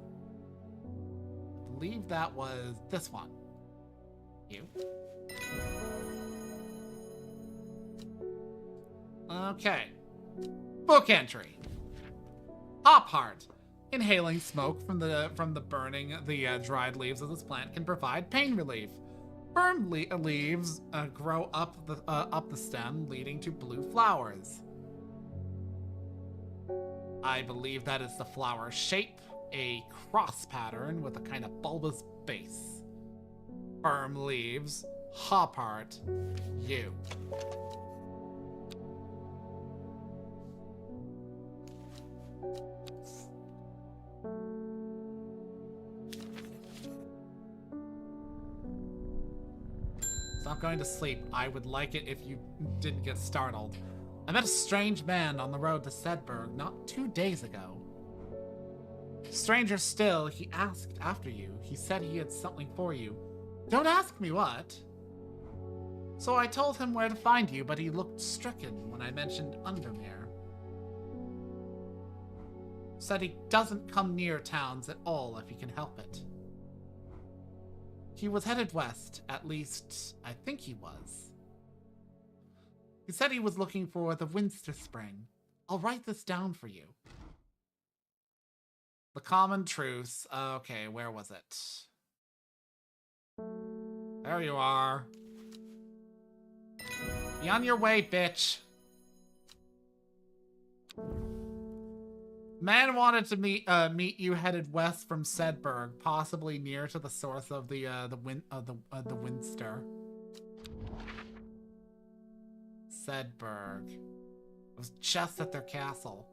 I believe that was this one. You. Okay. Book entry. Hop Heart. Inhaling smoke from the burning dried leaves of this plant can provide pain relief. Firm leaves grow up the stem, leading to blue flowers. I believe that is the flower shape, a cross pattern with a kind of bulbous base. Firm leaves, Hop Heart, you. Stop going to sleep. I would like it if you didn't get startled. I met a strange man on the road to Sedberg not 2 days ago. Stranger still, he asked after you. He said he had something for you. Don't ask me what. So I told him where to find you, but he looked stricken when I mentioned Undermere. Said he doesn't come near towns at all if he can help it. He was headed west, at least I think he was. He said he was looking for the Winster Spring. I'll write this down for you. The Common Truce. Okay, where was it? There you are. Be on your way, bitch. Man wanted to meet you headed west from Sedberg, possibly near to the source of the Winster. Sedberg. It was just at their castle.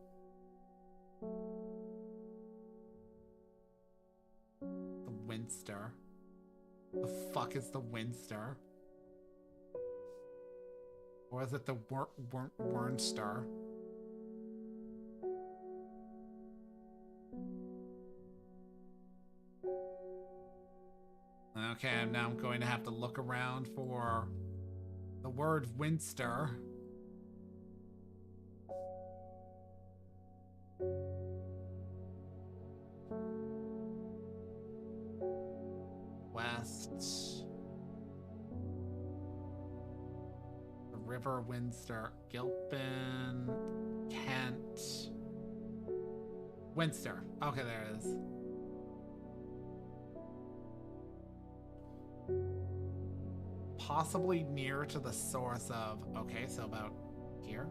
The Winster. The fuck is the Winster? Or is it the Wernster? Okay, now I'm going to have to look around for the word Winster. West. The River Winster. Gilpin. Kent. Winster. Okay, there it is. Possibly near to the source of... Okay, so about here?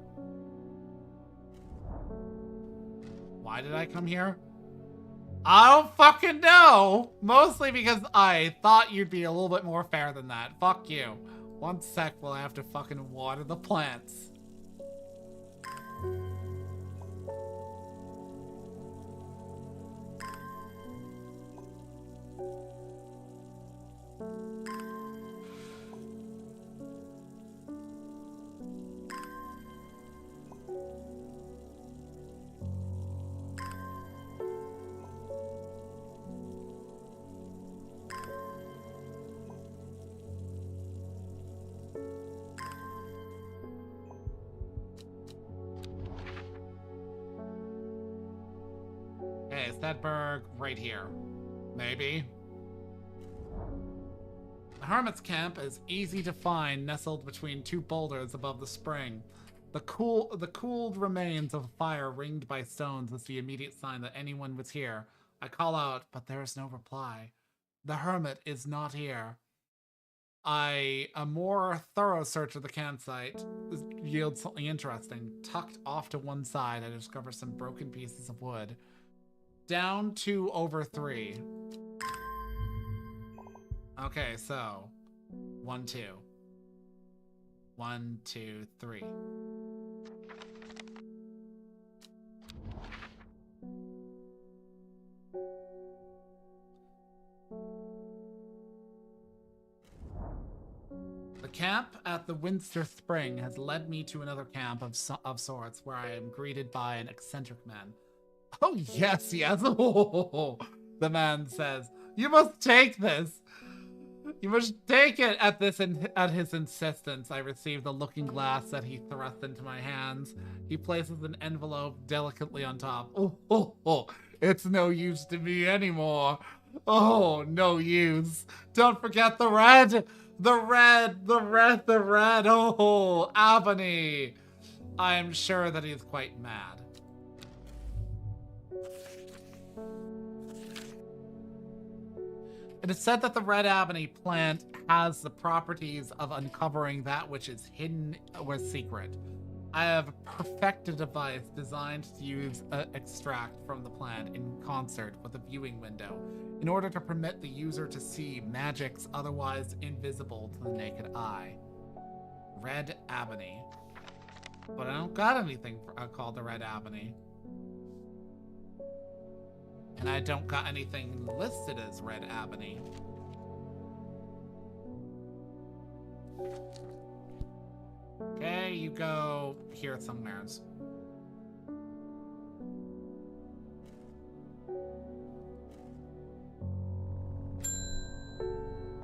Why did I come here? I don't fucking know! Mostly because I thought you'd be a little bit more fair than that. Fuck you. 1 sec, we'll have to fucking water the plants. Okay, is that berg right here? Maybe. The Hermit's Camp is easy to find, nestled between 2 boulders above the spring. The cooled remains of a fire ringed by stones is the immediate sign that anyone was here. I call out, but there is no reply. The Hermit is not here. A more thorough search of the campsite yields something interesting. Tucked off to one side, I discover some broken pieces of wood. Down 2 over 3. Okay, so 1, 2. 1, 2, 3. The camp at the Winster Spring has led me to another camp of sorts where I am greeted by an eccentric man. Oh, yes, yes. Oh, the man says, you must take this. You must take it. At his insistence, I receive the looking glass that he thrusts into my hands. He places an envelope delicately on top. Oh, it's no use to me anymore. Oh, no use. Don't forget the red. The red. Oh, Ebony. I am sure that he is quite mad. It is said that the red ebony plant has the properties of uncovering that which is hidden or secret. I have perfected a device designed to use extract from the plant in concert with a viewing window in order to permit the user to see magics otherwise invisible to the naked eye. Red ebony. But I don't got anything called the red ebony. And I don't got anything listed as red ebony. Okay, you go here somewheres.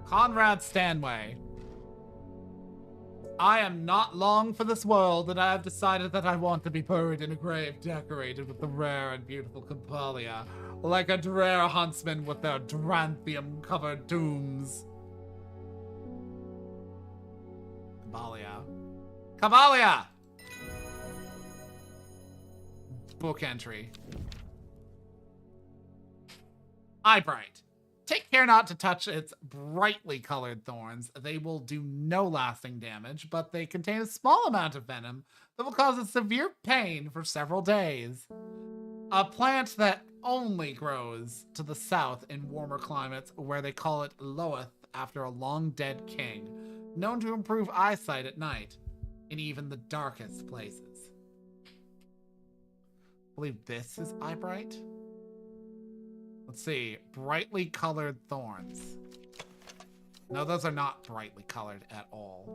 Conrad Stanway. I am not long for this world, and I have decided that I want to be buried in a grave decorated with the rare and beautiful Capalia, like a rare huntsman with their dranthium-covered tombs. Capalia. Cavalia! Book entry. Eyebright. Take care not to touch its brightly colored thorns. They will do no lasting damage, but they contain a small amount of venom that will cause a severe pain for several days. A plant that only grows to the south in warmer climates, where they call it Loeth after a long dead king, known to improve eyesight at night in even the darkest places. I believe this is Eyebright. Let's see. Brightly colored thorns. No, those are not brightly colored at all.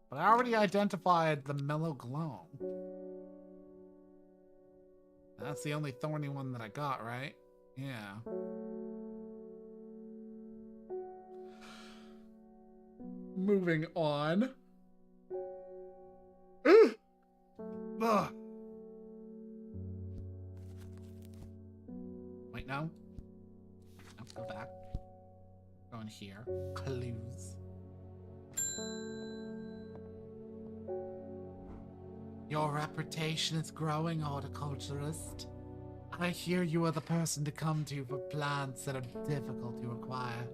But I already identified the mellow gloam. That's the only thorny one that I got, right? Yeah. Moving on. Ugh. Wait, no. No, go back. Go in here. Clues. Your reputation is growing, horticulturist. I hear you are the person to come to for plants that are difficult to acquire.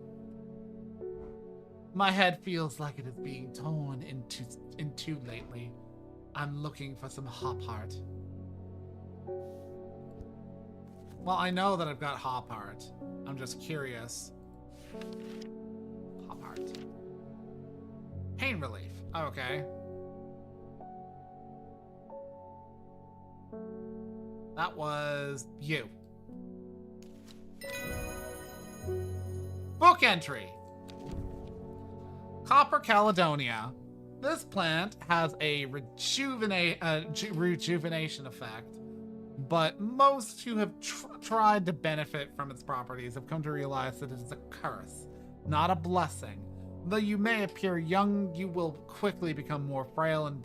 My head feels like it is being torn in two lately. I'm looking for some hop heart. Well, I know that I've got hop heart. I'm just curious. Hop heart. Pain relief. Okay. That was you. Book entry. Copper Caledonia. This plant has a rejuvenation effect, but most who have tried to benefit from its properties have come to realize that it is a curse, not a blessing. Though you may appear young, you will quickly become more frail and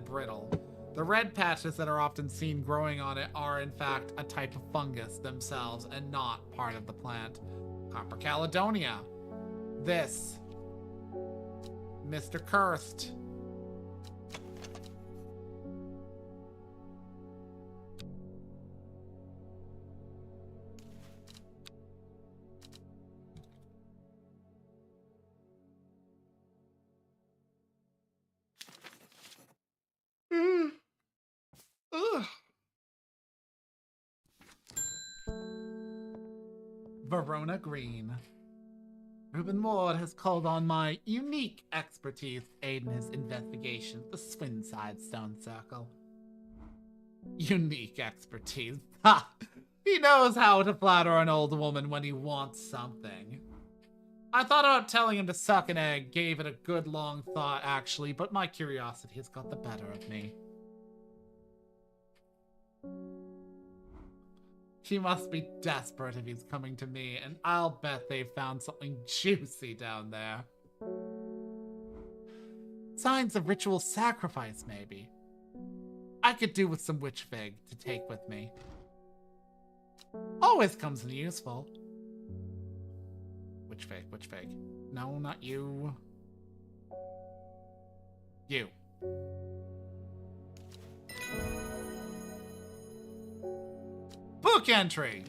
brittle. The red patches that are often seen growing on it are, in fact, a type of fungus themselves and not part of the plant. Copper Caledonia. This. Mr. Cursed. Verona Green. Reuben Ward has called on my unique expertise to aid in his investigation of the Swinside Stone Circle. Unique expertise. Ha! He knows how to flatter an old woman when he wants something. I thought about telling him to suck an egg, gave it a good long thought actually, but my curiosity has got the better of me. He must be desperate if he's coming to me, and I'll bet they found something juicy down there. Signs of ritual sacrifice, maybe. I could do with some witch fig to take with me. Always comes in useful. Witch fig, witch fig. No, not you. You. Book entry!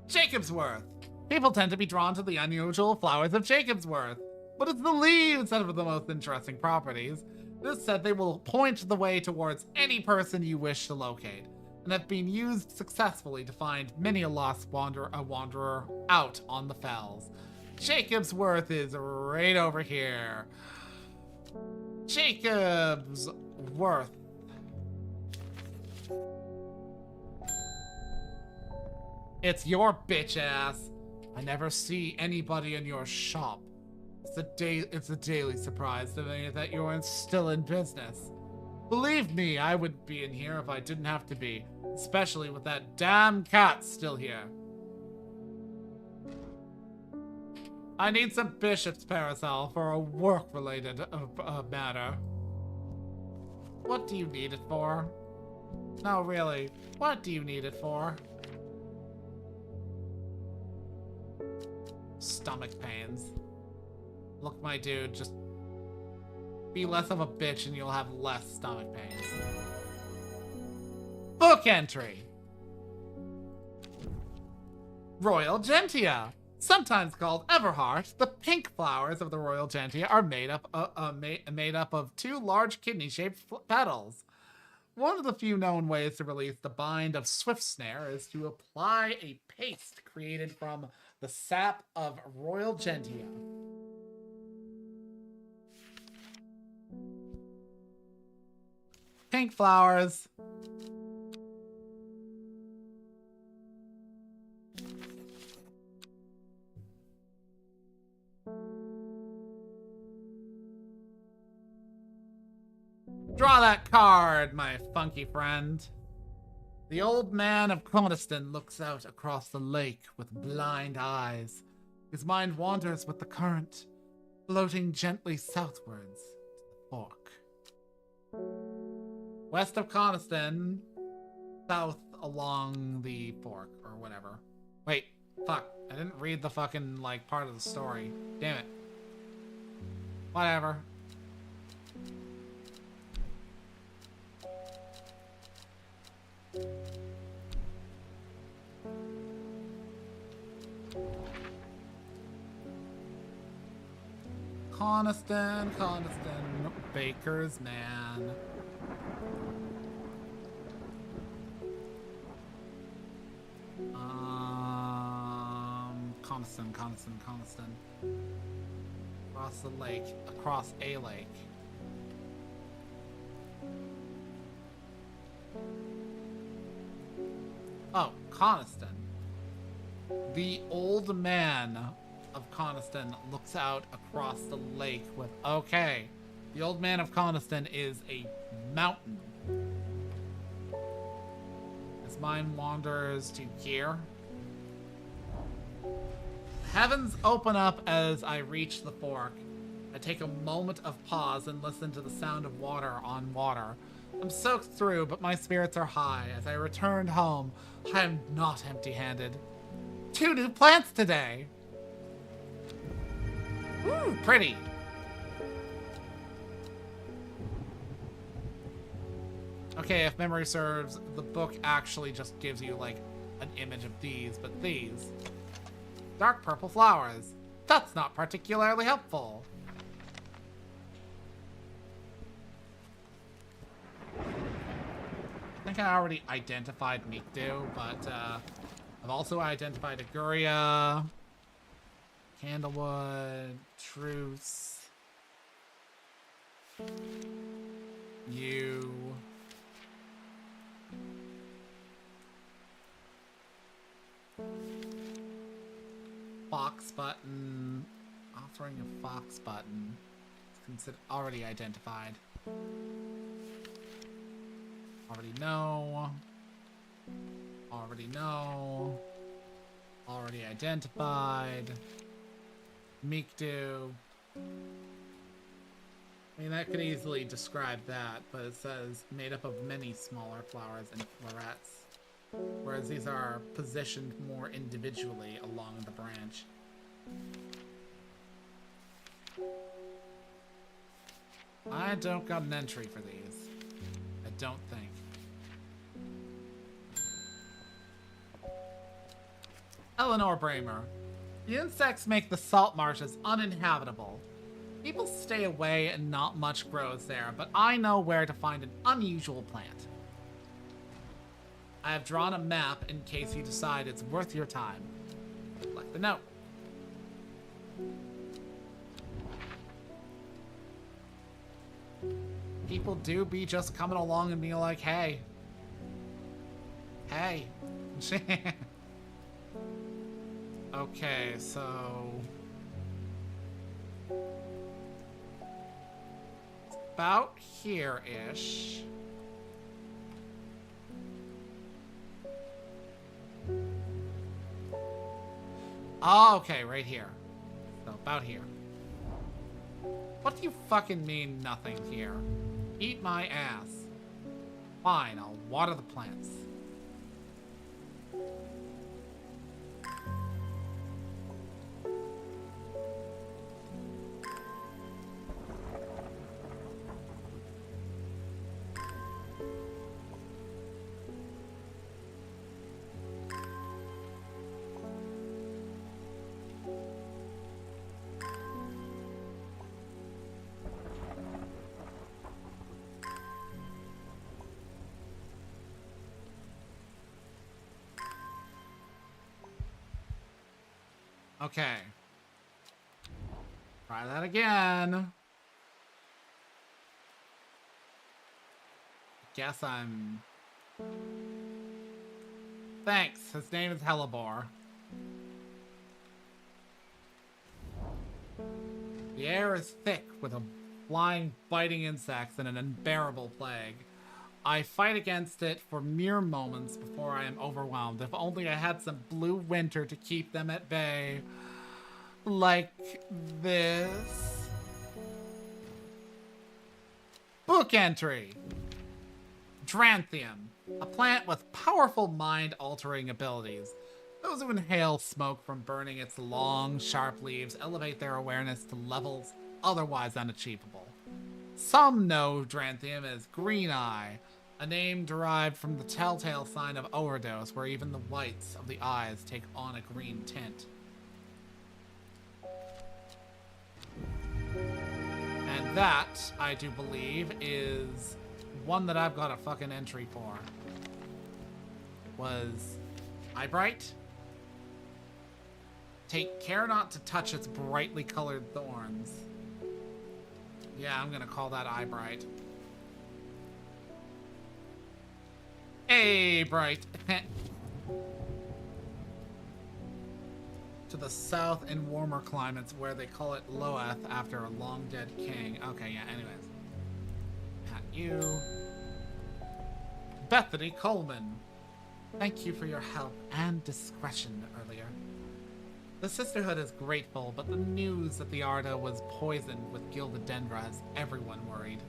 Jacobsworth. People tend to be drawn to the unusual flowers of Jacobsworth, but it's the leaves that are the most interesting properties. This said they will point the way towards any person you wish to locate, and have been used successfully to find many a lost wanderer out on the fells. Jacobsworth is right over here. Jacobsworth. It's your bitch ass. I never see anybody in your shop. It's a daily surprise to me that you're still in business. Believe me, I wouldn't be in here if I didn't have to be, especially with that damn cat still here. I need some bishop's parasol for a work-related matter. What do you need it for? No, really, what do you need it for? Stomach pains. Look, my dude, just be less of a bitch and you'll have less stomach pains. Book entry. Royal Gentia. Sometimes called Everheart, the pink flowers of the Royal Gentia are made up of two large kidney-shaped petals. One of the few known ways to release the bind of Swift Snare is to apply a paste created from the sap of Royal Gentia. Pink flowers. Draw that card, my funky friend. The old man of Coniston looks out across the lake with blind eyes. His mind wanders with the current, floating gently southwards to the fork. West of Coniston, south along the fork, or whatever. Wait, fuck. I didn't read the fucking, like, part of the story. Damn it. Whatever. Coniston, Baker's man. Coniston. Across the lake, across a lake. Oh, Coniston. The old man of Coniston looks out across the lake with... Okay. The old man of Coniston is a mountain. His mind wanders to here. Heavens open up as I reach the fork. I take a moment of pause and listen to the sound of water on water. I'm soaked through, but my spirits are high. As I returned home, I am not empty-handed. 2 new plants today! Ooh, pretty. Okay, if memory serves, the book actually just gives you, like, an image of these, but these. Dark purple flowers. That's not particularly helpful. I think I already identified Mikdu, but I've also identified Aguria. Candlewood, truce. You. Fox button. Offering a fox button. Consider already identified. Already know. Already know. Already identified. Mikdu. I mean, that could easily describe that, but it says made up of many smaller flowers and florets. Whereas these are positioned more individually along the branch. I don't got an entry for these. I don't think. Eleanor Bramer. The insects make the salt marshes uninhabitable. People stay away and not much grows there, but I know where to find an unusual plant. I have drawn a map in case you decide it's worth your time. Like the note. People do be just coming along and being like, hey. Hey. Okay, so... about here-ish. Oh, okay, right here. So, about here. What do you fucking mean nothing here? Eat my ass. Fine, I'll water the plants. Okay. Try that again. Guess I'm... Thanks. His name is Hellebore. The air is thick with a flying, biting insects and an unbearable plague. I fight against it for mere moments before I am overwhelmed. If only I had some blue winter to keep them at bay. Like this. Book entry. Dranthium. A plant with powerful mind-altering abilities. Those who inhale smoke from burning its long, sharp leaves elevate their awareness to levels otherwise unachievable. Some know Dranthium as Green Eye, a name derived from the telltale sign of overdose, where even the whites of the eyes take on a green tint. And that, I do believe, is one that I've got a fucking entry for. Was Eyebright? Take care not to touch its brightly colored thorns. Yeah, I'm gonna call that Eyebright. Hey, Bright. To the south in warmer climates where they call it Loeth after a long dead king. Okay, yeah, anyways. Pat you. Bethany Coleman. Thank you for your help and discretion earlier. The Sisterhood is grateful, but the news that the Arda was poisoned with Gildedendra has everyone worried.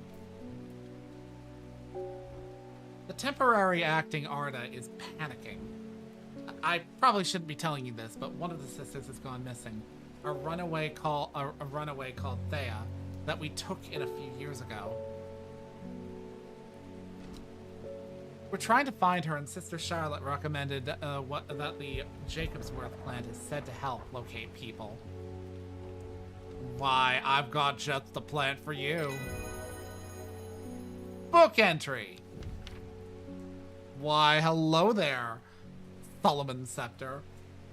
The temporary acting Arda is panicking. I probably shouldn't be telling you this, but one of the sisters has gone missing. A runaway called Thea that we took in a few years ago. We're trying to find her, and Sister Charlotte recommended that the Jacobsworth plant is said to help locate people. Why, I've got just the plant for you. Book entry. Why, hello there, Solomon Scepter.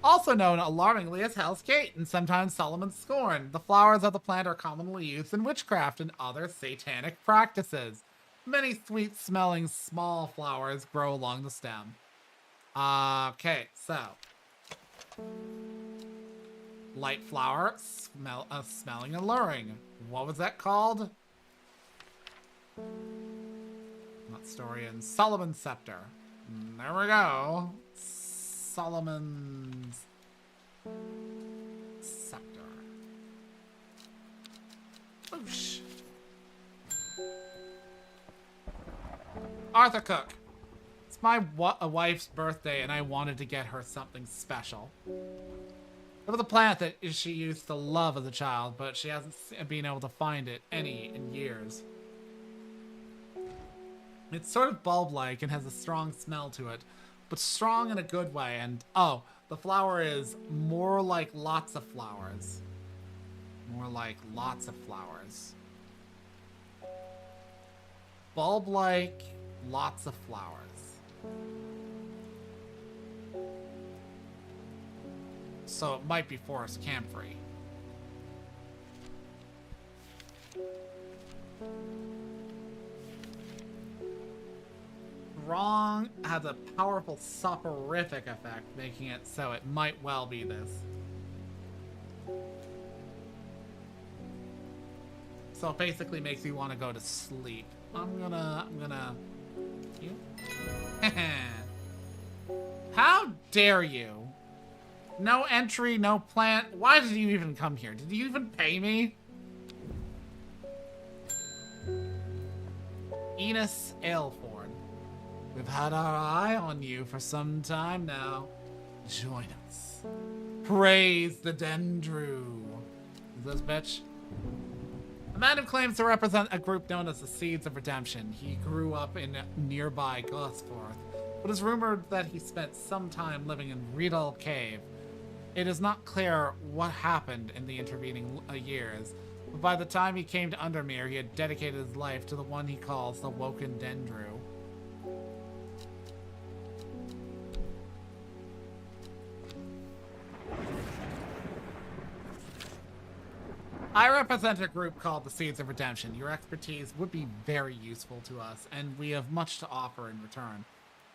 Also known alarmingly as Hell's Gate and sometimes Solomon's Scorn. The flowers of the plant are commonly used in witchcraft and other satanic practices. Many sweet-smelling small flowers grow along the stem. Okay, so light flower, smelling alluring. What was that called? Not Storian. Solomon's Scepter. There we go. Solomon's Scepter. Oosh. Arthur Cook. It's my wife's birthday and I wanted to get her something special. It was a plant that she used to love as a child, but she hasn't been able to find it any in years. It's sort of bulb-like and has a strong smell to it, but strong in a good way. And, oh, the flower is more like lots of flowers. More like lots of flowers. Bulb-like, lots of flowers. So it might be forest camphor-y. Wrong has a powerful soporific effect, making it so it might well be this. So it basically makes you want to go to sleep. I'm gonna you? How dare you? No entry, no plant. Why did you even come here? Did you even pay me? Enos Aylford. We've had our eye on you for some time now. Join us. Praise the Dendru. Is this bitch? A man who claims to represent a group known as the Seeds of Redemption. He grew up in nearby Gosforth, but is rumored that he spent some time living in Riedel Cave. It is not clear what happened in the intervening years, but by the time he came to Undermere, he had dedicated his life to the one he calls the Woken Dendru. I represent a group called the Seeds of Redemption. Your expertise would be very useful to us, and we have much to offer in return.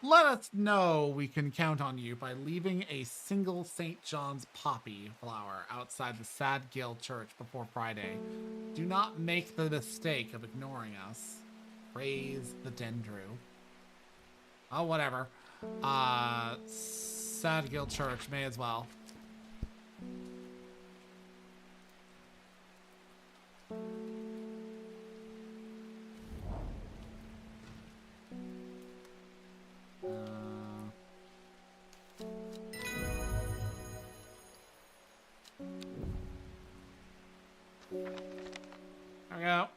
Let us know we can count on you by leaving a single St. John's poppy flower outside the Sad Gill Church before Friday. Do not make the mistake of ignoring us. Praise the Dendru. Oh, whatever. Sad Gill Church, may as well. There we go.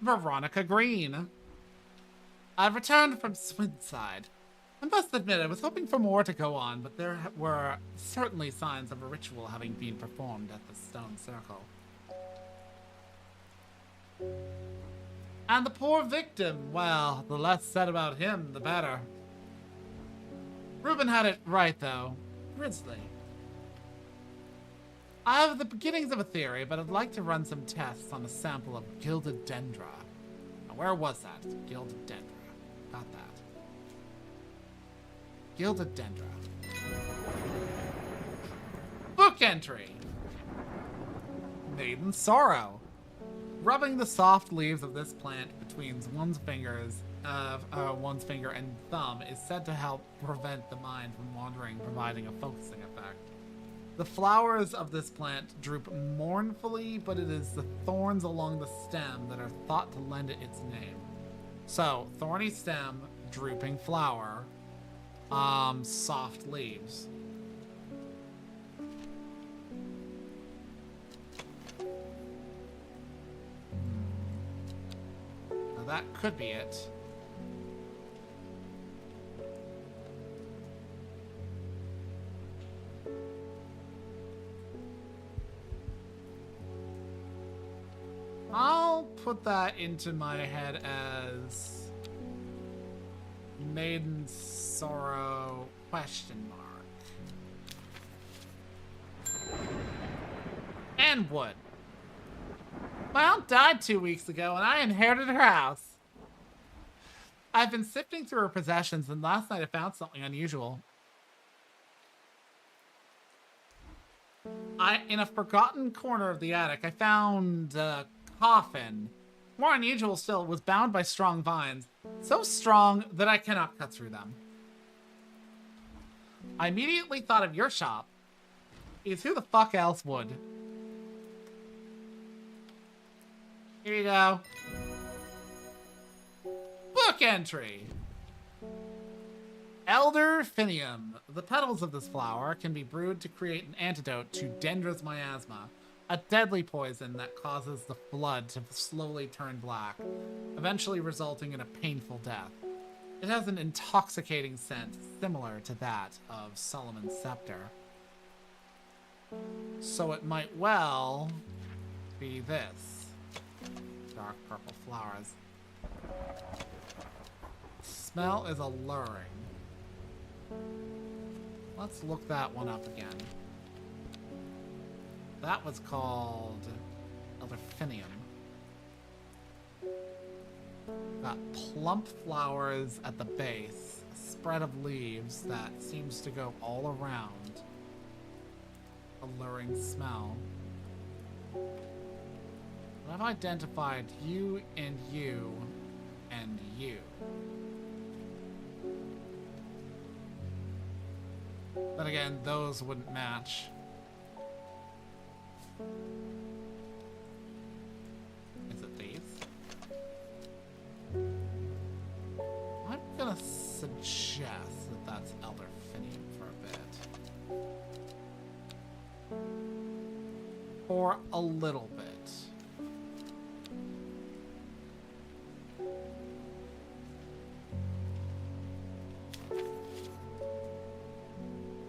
Veronica Green. I've returned from Swinside. I must admit, I was hoping for more to go on, but there were certainly signs of a ritual having been performed at the Stone Circle. And the poor victim, well, the less said about him, the better. Reuben had it right, though. Grizzly. I have the beginnings of a theory, but I'd like to run some tests on a sample of Gilded Dendra. Now, where was that? Gilded Dendra. Got that. Gilded Dendra. Book entry. Maiden Sorrow. Rubbing the soft leaves of this plant between one's finger and thumb is said to help prevent the mind from wandering, providing a focusing effect. The flowers of this plant droop mournfully, but it is the thorns along the stem that are thought to lend it its name. So, thorny stem, drooping flower, soft leaves. Now that could be it. I'll put that into my head as Maiden Sorrow question mark. And wood. My aunt died 2 weeks ago and I inherited her house. I've been sifting through her possessions and last night I found something unusual. In a forgotten corner of the attic, I found a coffin. More unusual still, it was bound by strong vines. So strong that I cannot cut through them. I immediately thought of your shop. Because who the fuck else would? Here you go. Book entry. Elder Phinium. The petals of this flower can be brewed to create an antidote to Dendra's miasma, a deadly poison that causes the blood to slowly turn black, eventually resulting in a painful death. It has an intoxicating scent similar to that of Solomon's Scepter. So it might well be this. Dark purple flowers. Smell is alluring. Let's look that one up again. That was called Elderfinium. Got plump flowers at the base, a spread of leaves that seems to go all around. Alluring smell. I've identified you and you and you. Then again, those wouldn't match. Is it these? I'm gonna suggest that that's Elderfinium for a bit. For a little bit.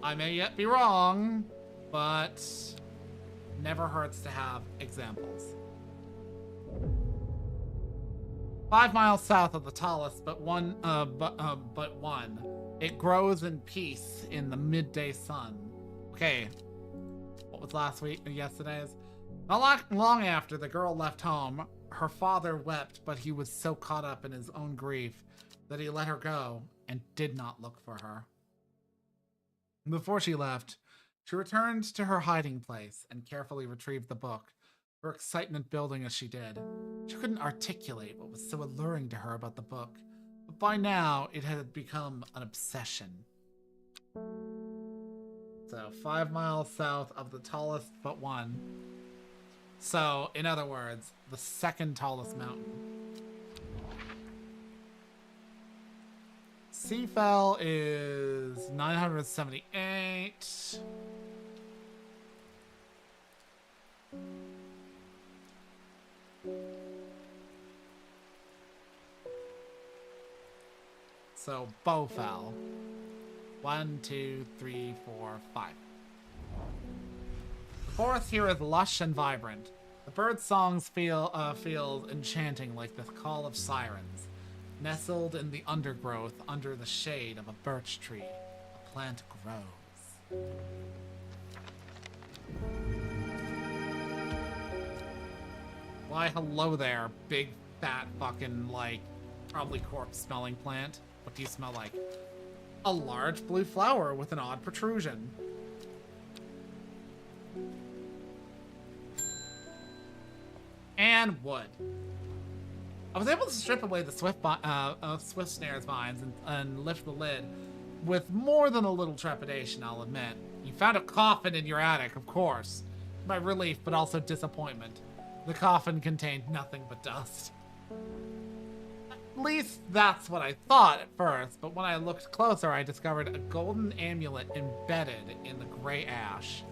I may yet be wrong, but never hurts to have examples. 5 miles south of the tallest, but one. It grows in peace in the midday sun. Okay, what was last week? Yesterday's. Not long after the girl left home, her father wept, but he was so caught up in his own grief that he let her go and did not look for her. Before she left, she returned to her hiding place and carefully retrieved the book, her excitement building as she did. She couldn't articulate what was so alluring to her about the book, but by now it had become an obsession. So 5 miles south of the tallest but one. So, in other words, the second tallest mountain. Seafell is 978. So Bowfell. 1, 2, 3, 4, 5. The forest here is lush and vibrant. The bird songs feel enchanting like the call of sirens. Nestled in the undergrowth under the shade of a birch tree, a plant grows. Why, hello there, big, fat, fucking, like, probably corpse-smelling plant. What do you smell like? A large blue flower with an odd protrusion. And wood. I was able to strip away the swift snare's vines and lift the lid with more than a little trepidation, I'll admit. You found a coffin in your attic, of course. My relief, but also disappointment. The coffin contained nothing but dust. At least that's what I thought at first, but when I looked closer, I discovered a golden amulet embedded in the gray ash.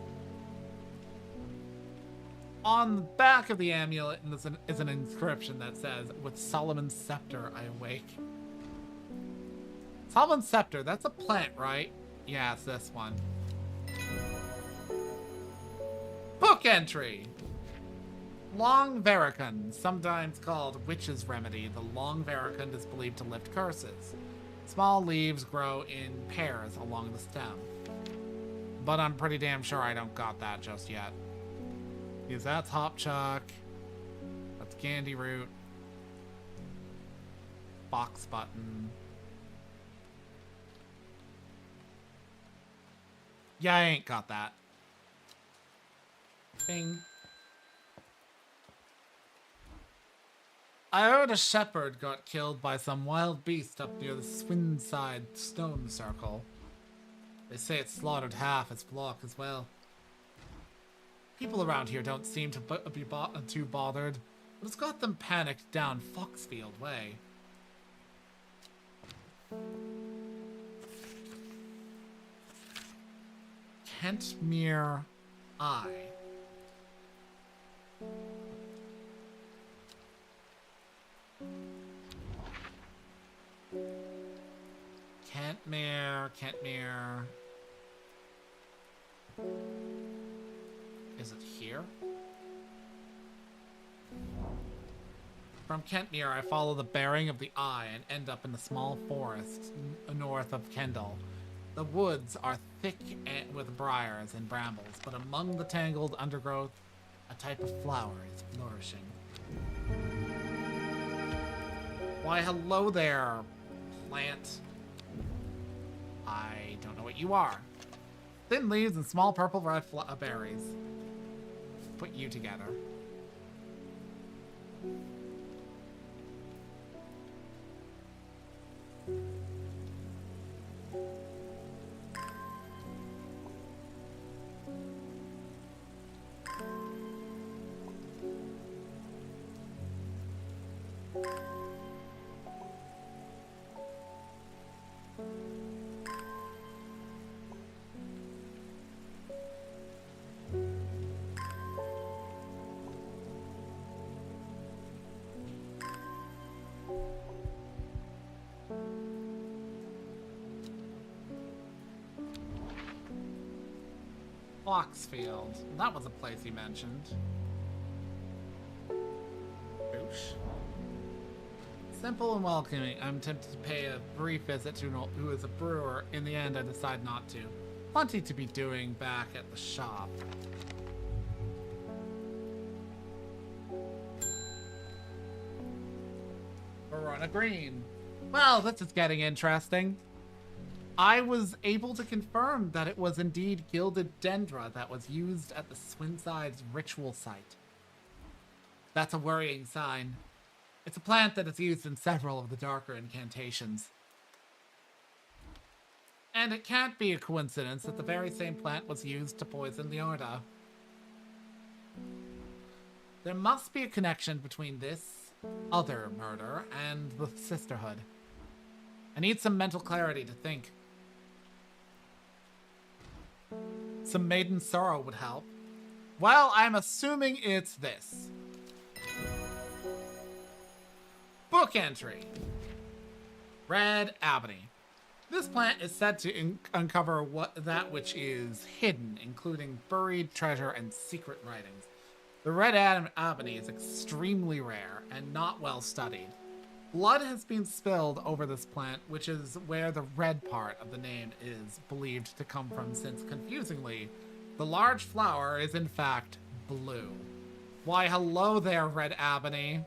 On the back of the amulet is an inscription that says, "With Solomon's Scepter I awake." Solomon's Scepter, that's a plant, right? Yeah, it's this one. Book entry! Long vericund, sometimes called witch's remedy. The long vericund is believed to lift curses. Small leaves grow in pairs along the stem. But I'm pretty damn sure I don't got that just yet. Because that's hopchuck. That's candy root. Box button. Yeah, I ain't got that. Bing. I heard a shepherd got killed by some wild beast up near the Swinside stone circle. They say it slaughtered half its flock as well. People around here don't seem to be too bothered, but it's got them panicked down Foxfield Way. Kentmere Eye. Kentmere. Is it here? From Kentmere, I follow the bearing of the eye and end up in a small forest north of Kendal. The woods are thick with briars and brambles, but among the tangled undergrowth, a type of flower is flourishing. Why, hello there, plant. I don't know what you are. Thin leaves and small purple red berries. Put you together. Foxfield. That was a place he mentioned. Boosh. Simple and welcoming. I'm tempted to pay a brief visit to who is a brewer. In the end, I decide not to. Plenty to be doing back at the shop. Verona Green. Well, this is getting interesting. I was able to confirm that it was indeed gilded dendra that was used at the Swinside's ritual site. That's a worrying sign. It's a plant that is used in several of the darker incantations. And it can't be a coincidence that the very same plant was used to poison the Orda. There must be a connection between this other murder and the Sisterhood. I need some mental clarity to think. Some maiden sorrow would help. Well, I'm assuming it's this. Book entry. Red Ebony. This plant is said to uncover that which is hidden, including buried treasure and secret writings. The red ebony is extremely rare and not well studied. Blood has been spilled over this plant, which is where the red part of the name is believed to come from, since, confusingly, the large flower is in fact blue. Why, hello there, red ebony.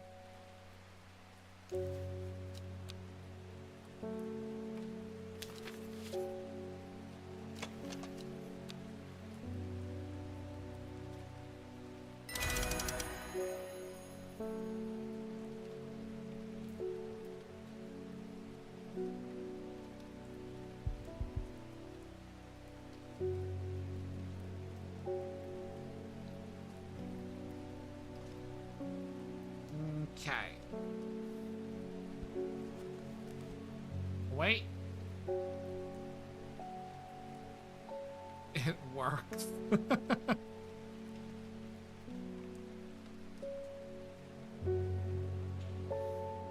Okay. Wait. It works.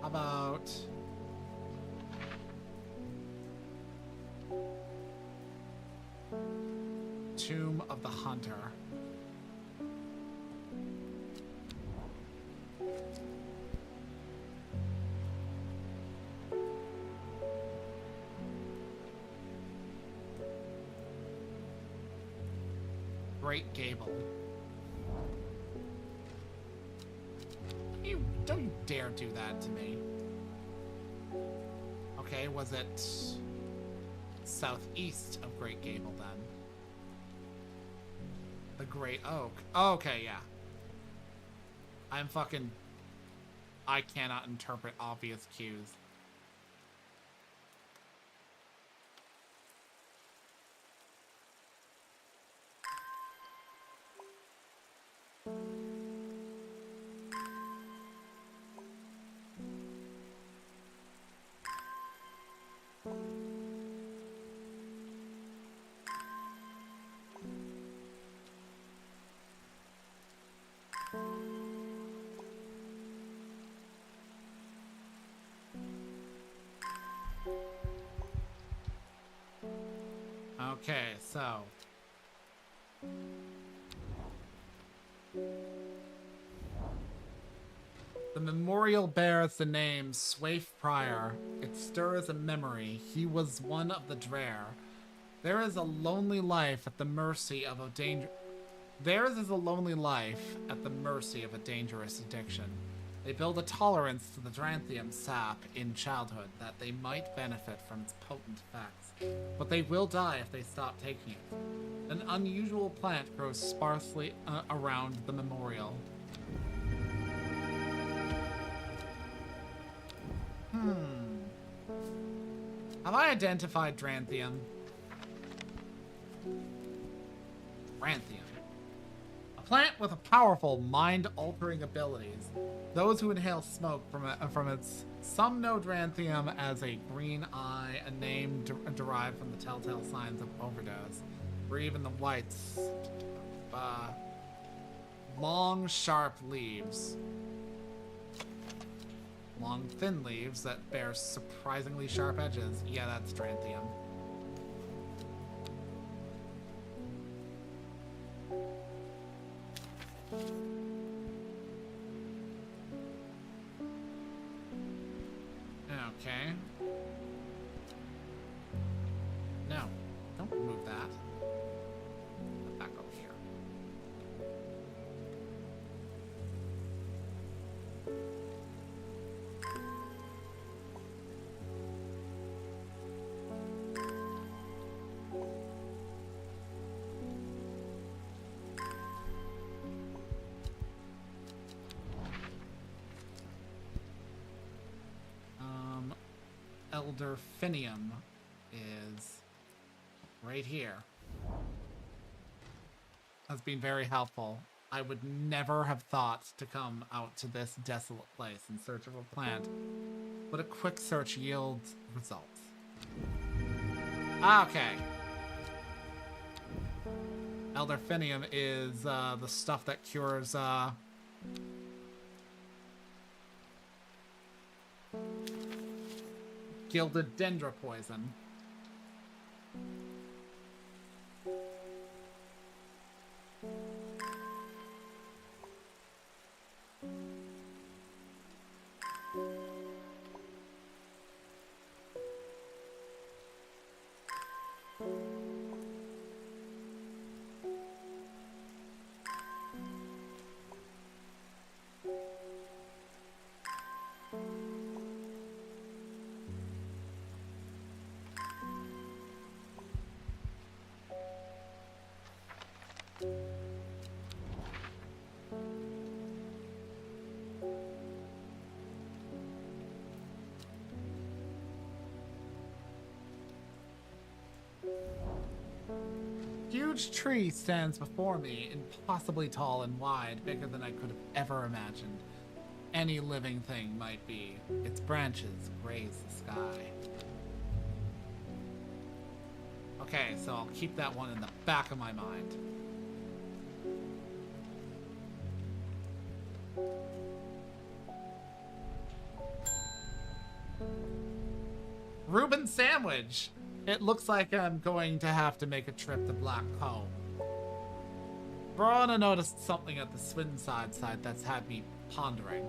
How about... Tomb of the Hunter. Great Gable. Don't you dare do that to me. Okay, was it southeast of Great Gable then? The Great Oak. Oh, okay, yeah. I cannot interpret obvious cues. Okay, so the memorial bears the name Swaif Prior. It stirs a memory. He was one of the Drare. There is a lonely life at the mercy of a Theirs is a lonely life at the mercy of a dangerous addiction. They build a tolerance to the Dranthium sap in childhood that they might benefit from its potent effects, but they will die if they stop taking it. An unusual plant grows sparsely around the memorial. Have I identified Dranthium? Dranthium. A plant with a powerful, mind-altering abilities. Those who inhale smoke from its... Some know Dranthium as a green eye, a name derived from the telltale signs of overdose, or even the whites. Long, sharp leaves. Long, thin leaves that bear surprisingly sharp edges. Yeah, that's Dranthium. Okay. No, don't move that. Put that over here. Elderfinium is right here. Has been very helpful. I would never have thought to come out to this desolate place in search of a plant, but a quick search yields results. Okay. Elderfinium is the stuff that cures gilded dendra poison. Huge tree stands before me, impossibly tall and wide, bigger than I could have ever imagined any living thing might be. Its branches graze the sky. Okay, so I'll keep that one in the back of my mind. Reuben sandwich! It looks like I'm going to have to make a trip to Black Cove. Brona noticed something at the Swinside side that's had me pondering.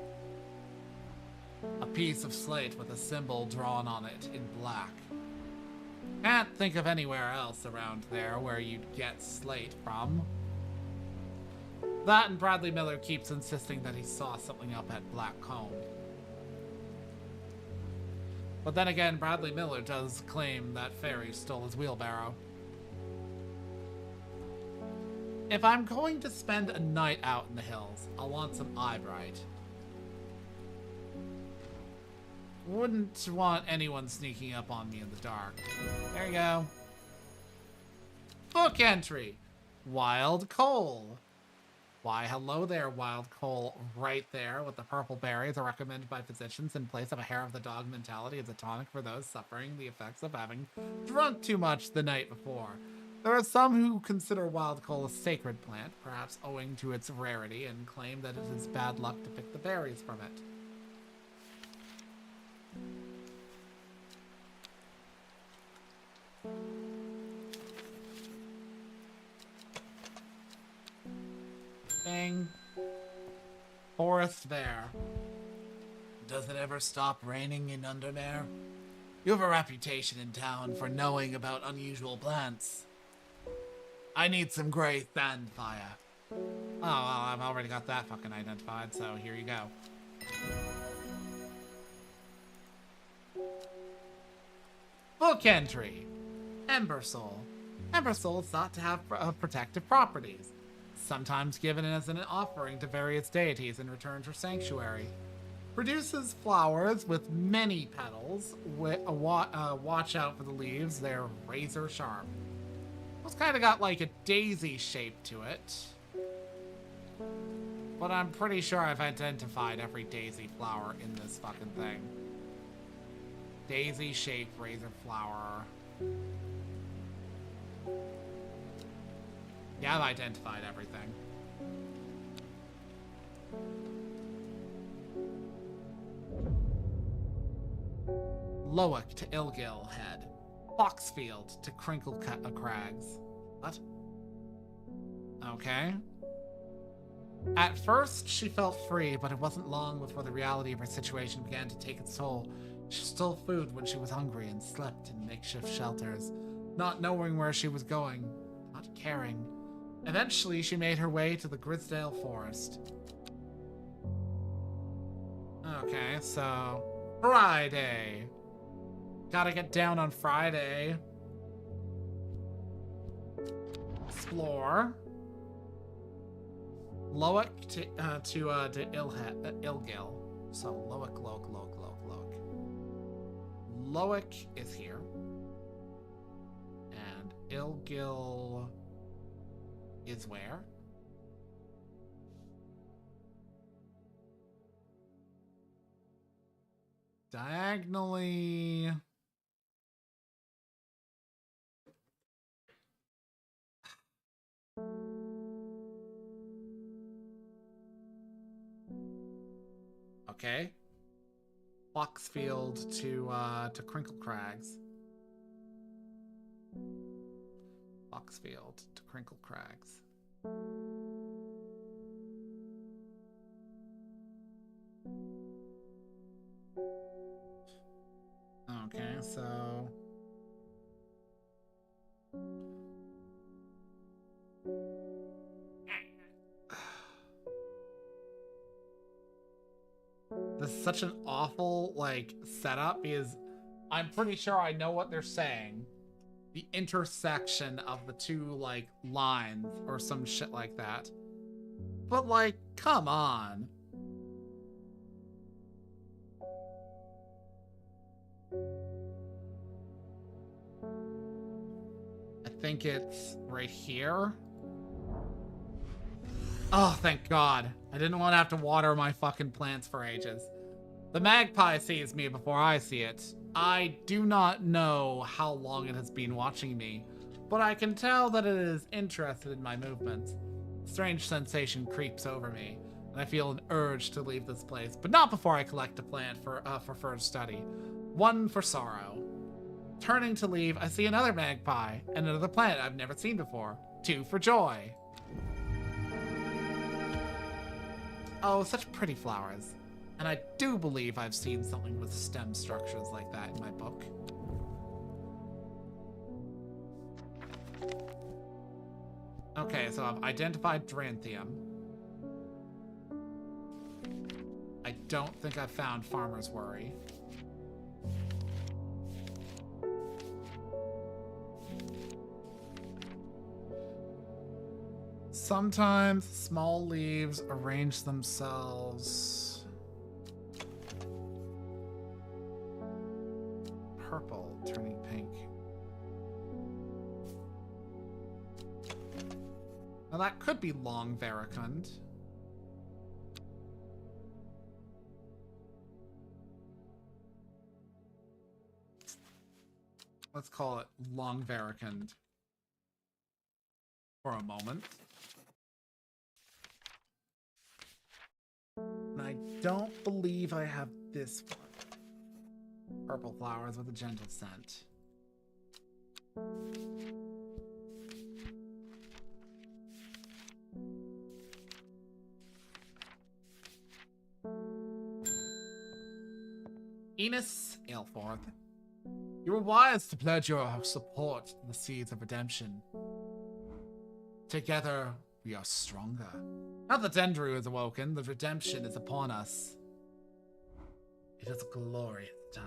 A piece of slate with a symbol drawn on it in black. Can't think of anywhere else around there where you'd get slate from. That and Bradley Miller keeps insisting that he saw something up at Black Comb. But then again, Bradley Miller does claim that Fairy stole his wheelbarrow. If I'm going to spend a night out in the hills, I'll want some eyebright. Wouldn't want anyone sneaking up on me in the dark. There you go. Book entry. Wild Coal. Why, hello there, Wild Coal. Right there with the purple berries are recommended by physicians in place of a hair of the dog mentality as a tonic for those suffering the effects of having drunk too much the night before. There are some who consider Wild Coal a sacred plant, perhaps owing to its rarity, and claim that it is bad luck to pick the berries from it. Bang. Forest there. Does it ever stop raining in Undermare? You have a reputation in town for knowing about unusual plants. I need some gray sandfire. Oh, well, I've already got that fucking identified, so here you go. Book entry. Ember Soul. Ember Soul is thought to have protective properties, sometimes given as an offering to various deities in return for sanctuary. Produces flowers with many petals. Watch out for the leaves, they're razor sharp. It's kind of got like a daisy shape to it. But I'm pretty sure I've identified every daisy flower in this fucking thing. Daisy shaped razor flower. Yeah, I've identified everything. Lowick to Ilgil Head. Foxfield to Crinkle Crags. What? Okay. At first, she felt free, but it wasn't long before the reality of her situation began to take its toll. She stole food when she was hungry and slept in makeshift shelters, not knowing where she was going, not caring. Eventually, she made her way to the Grisdale Forest. Okay, so Friday. Gotta get down on Friday. Explore. Lowick to Ilgil. So Lowick. Lowick is here. And Ilgil is where? Diagonally. Okay. Foxfield to Crinkle Crags. Foxfield to Crinkle Crags. Okay, so this is such an awful, like, setup because I'm pretty sure I know what they're saying. The intersection of the two, like, lines or some shit like that. But, like, come on. I think it's right here. Oh, thank God. I didn't want to have to water my fucking plants for ages. The magpie sees me before I see it. I do not know how long it has been watching me, but I can tell that it is interested in my movements. A strange sensation creeps over me, and I feel an urge to leave this place, but not before I collect a plant for further study. One for sorrow. Turning to leave, I see another magpie and another plant I've never seen before. Two for joy. Oh, such pretty flowers. And I do believe I've seen something with stem structures like that in my book. Okay, so I've identified Dranthium. I don't think I found Farmer's Worry. Sometimes small leaves arrange themselves. Purple turning pink. Now that could be long veracund. Let's call it long veracund for a moment. And I don't believe I have this one. Purple flowers with a gentle scent. Enos Ailforth, you were wise to pledge your support to the seeds of redemption. Together, we are stronger. Now that Dendru is awoken, the redemption is upon us. It is a glorious time.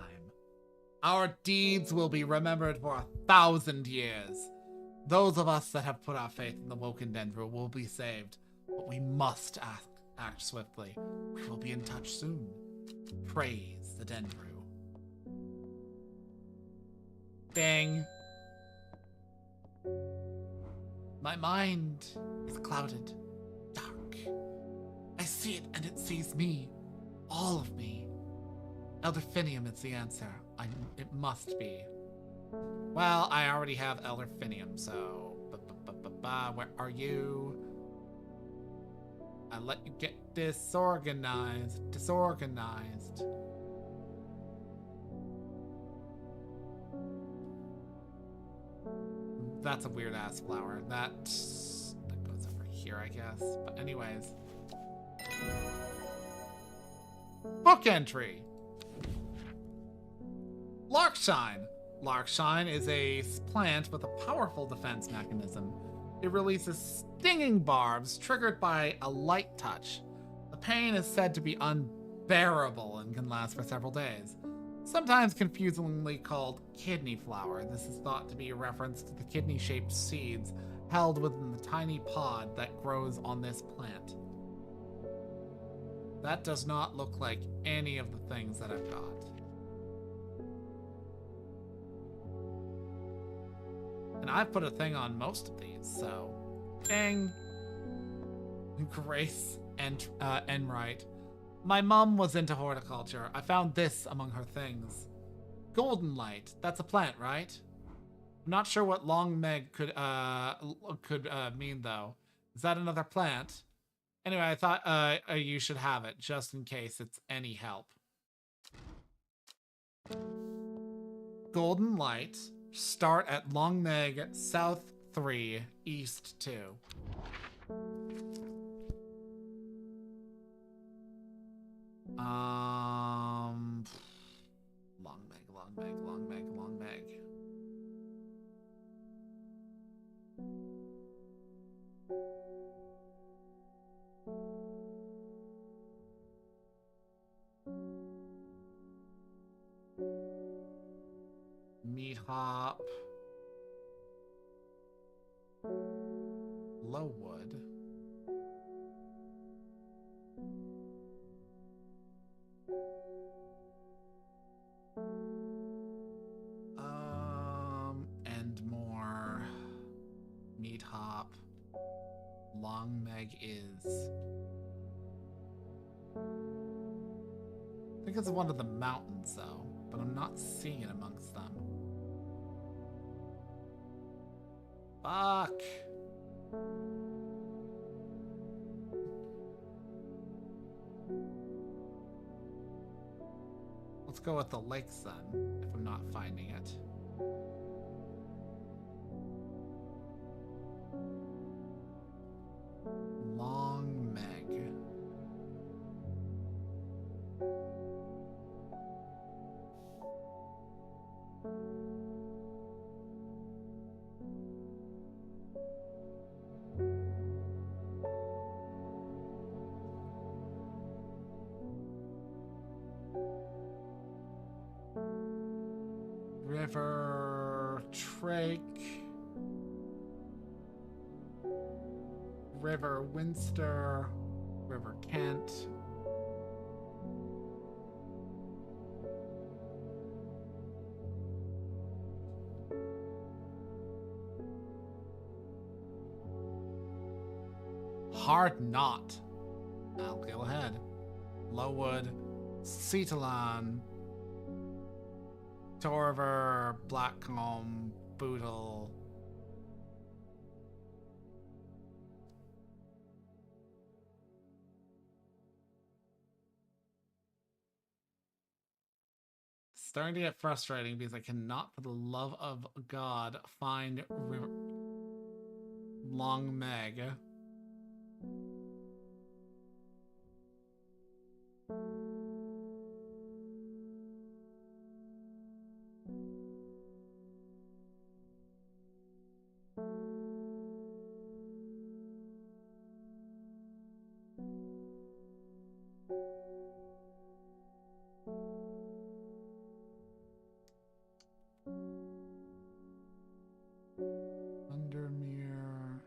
Our deeds will be remembered for 1,000 years. Those of us that have put our faith in the woken Dendru will be saved, but we must act swiftly. We will be in touch soon. Praise the Dendru. Bang. My mind is clouded, dark. I see it and it sees me. All of me. Elderfinium is the answer. It must be. Well, I already have Elderfinium, so... Where are you? I let you get disorganized. That's a weird ass flower. That goes over here, I guess. But anyways. Book entry. Larkshine. Larkshine is a plant with a powerful defense mechanism. It releases stinging barbs triggered by a light touch. The pain is said to be unbearable and can last for several days. Sometimes confusingly called kidney flower, this is thought to be a reference to the kidney-shaped seeds held within the tiny pod that grows on this plant. That does not look like any of the things that I've got. And I've put a thing on most of these, so... Dang. Grace and Enright. My mom was into horticulture. I found this among her things. Golden light. That's a plant, right? I'm not sure what long meg could mean, though. Is that another plant? Anyway, I thought you should have it, just in case it's any help. Golden light. Start at Long Meg, South 3, East 2. Long Meg. Meat hop. Lowwood. And more meat hop. Long Meg is. I think it's one of the mountains though, but I'm not seeing it amongst them. Fuck. Let's go with the lakes then, if I'm not finding it. Long Meg. River Trake. River Winster. River Kent. Hard Knot. I'll go ahead. Lowood, Cetalon, Torver, Blackcomb, Bootle. Starting to get frustrating because I cannot, for the love of God, find Long Meg. Undermere.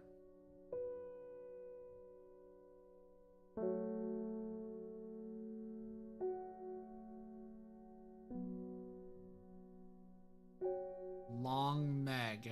Long Meg.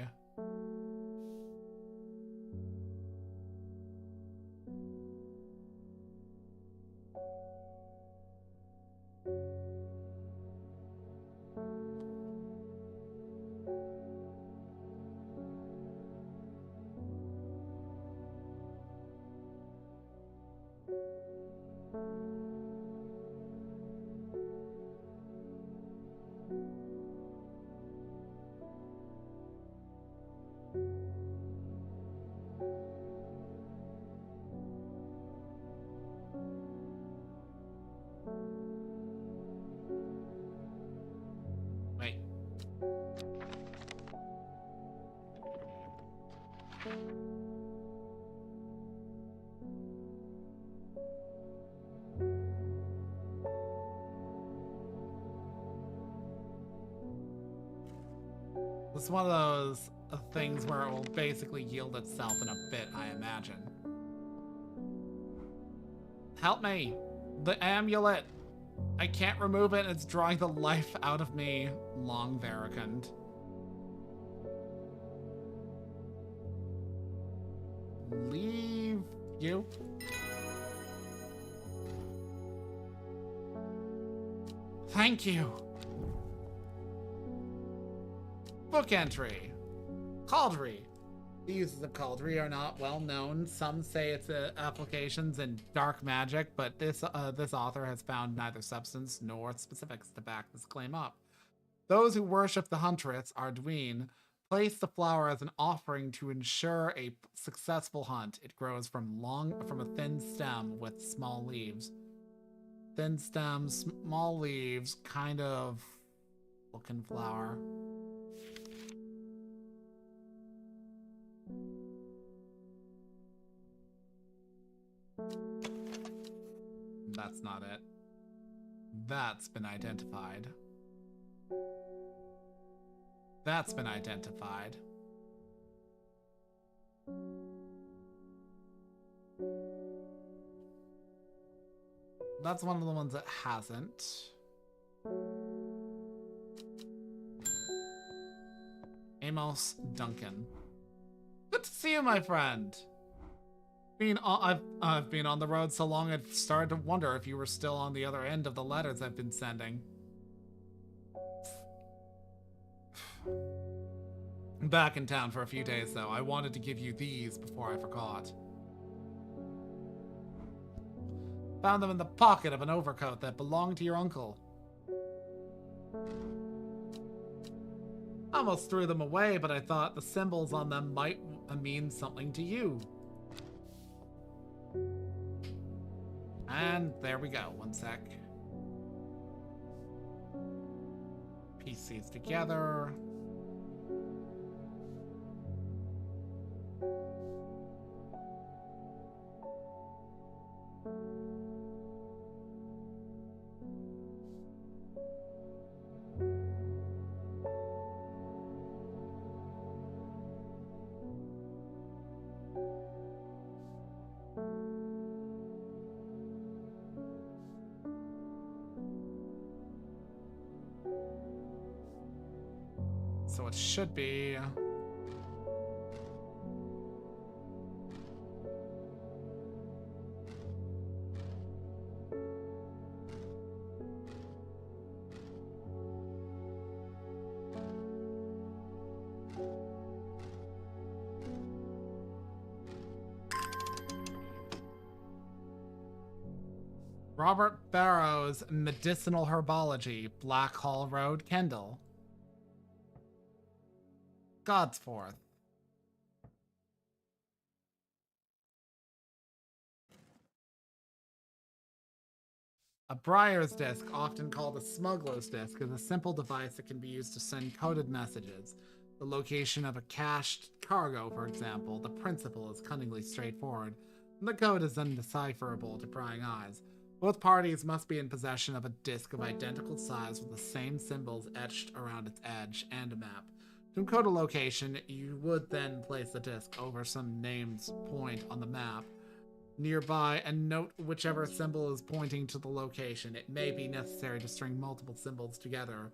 Wait. It's one of those things where it will basically yield itself in a bit, I imagine. Help me! The amulet! I can't remove it, it's drawing the life out of me. Long Varicant. Leave you. Thank you. Book entry. Cauldry. The uses of Cauldry are not well known. Some say its applications in dark magic, but this author has found neither substance nor specifics to back this claim up. Those who worship the huntress, Arduin, place the flower as an offering to ensure a successful hunt. It grows from a thin stem with small leaves. Thin stems, small leaves, kind of looking flower. That's not it. That's been identified. That's been identified. That's one of the ones that hasn't. Amos Duncan. Good to see you, my friend. I've been on the road so long I've started to wonder if you were still on the other end of the letters I've been sending. I'm back in town for a few days though. I wanted to give you these before I forgot. Found them in the pocket of an overcoat that belonged to your uncle. Almost threw them away, but I thought the symbols on them might mean something to you. And there we go. One sec. Piece these together. So it should be... Robert Barrow's Medicinal Herbology, Black Hall Road, Kendall. Godsforth. A Briar's Disc, often called a smuggler's disc, is a simple device that can be used to send coded messages. The location of a cached cargo, for example, the principle is cunningly straightforward, and the code is undecipherable to prying eyes. Both parties must be in possession of a disc of identical size with the same symbols etched around its edge and a map. To encode a location, you would then place the disc over some named point on the map nearby and note whichever symbol is pointing to the location. It may be necessary to string multiple symbols together,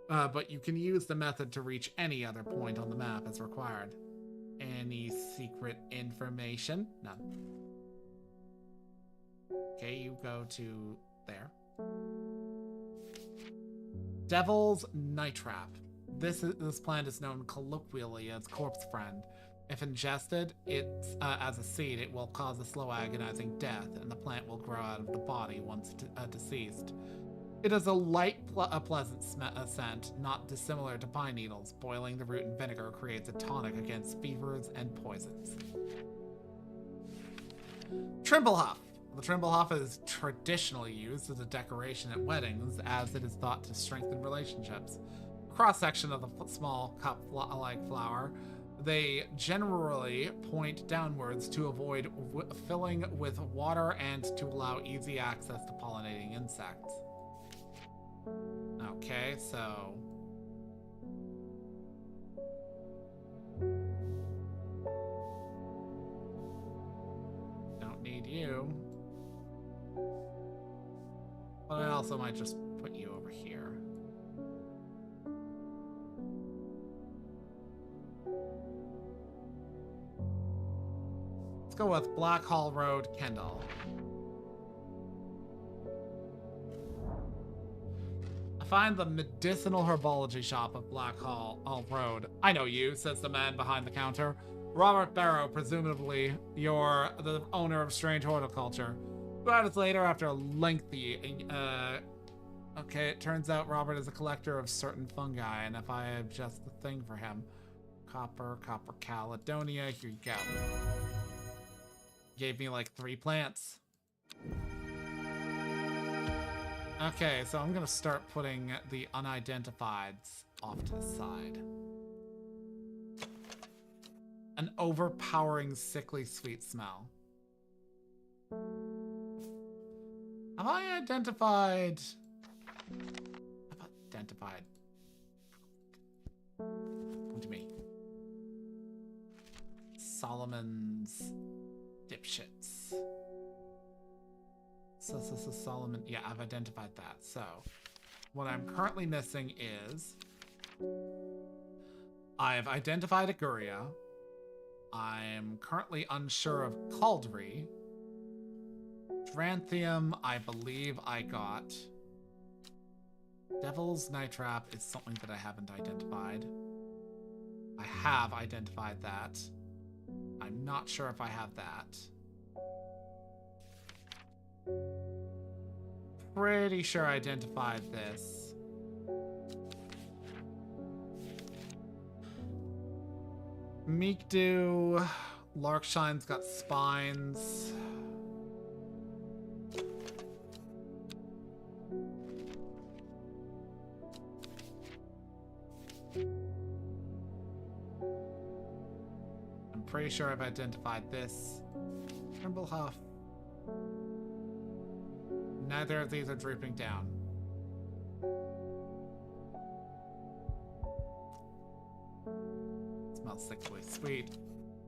but you can use the method to reach any other point on the map as required. Any secret information? None. Okay, you go to there. Devil's Nitrap. This plant is known colloquially as corpse friend. If ingested as a seed, it will cause a slow agonizing death, and the plant will grow out of the body once deceased. It has a light, pleasant scent, not dissimilar to pine needles. Boiling the root in vinegar creates a tonic against fevers and poisons. Trimblehuff. The Trimblehuff is traditionally used as a decoration at weddings, as it is thought to strengthen relationships. Cross-section of the small cup-like flower, they generally point downwards to avoid filling with water and to allow easy access to pollinating insects. Okay, so... don't need you. But I also might just put you over here. Let's go with Black Hall Road, Kendall. I find the medicinal herbology shop of Black Hall Road. I know you, says the man behind the counter. Robert Barrow, presumably you're the owner of Strange Horticulture. 2 hours later, after a lengthy... okay, it turns out Robert is a collector of certain fungi, and if I have just the thing for him. Copper Caledonia, here you go. Gave me like 3 plants. Okay, so I'm gonna start putting the unidentifieds off to the side. An overpowering, sickly sweet smell. Have I identified... Come to me. Solomon's dipshits. So Solomon... yeah, I've identified that. So, what I'm currently missing is... I've identified Aguria. I'm currently unsure of Cauldry. Dranthium, I believe I got. Devil's Nitrap is something that I haven't identified. I have identified that. I'm not sure if I have that. Pretty sure I identified this. Meekdew. Larkshine's got spines. I'm pretty sure I've identified this. Trimblehuff. Neither of these are drooping down. It smells sickly sweet.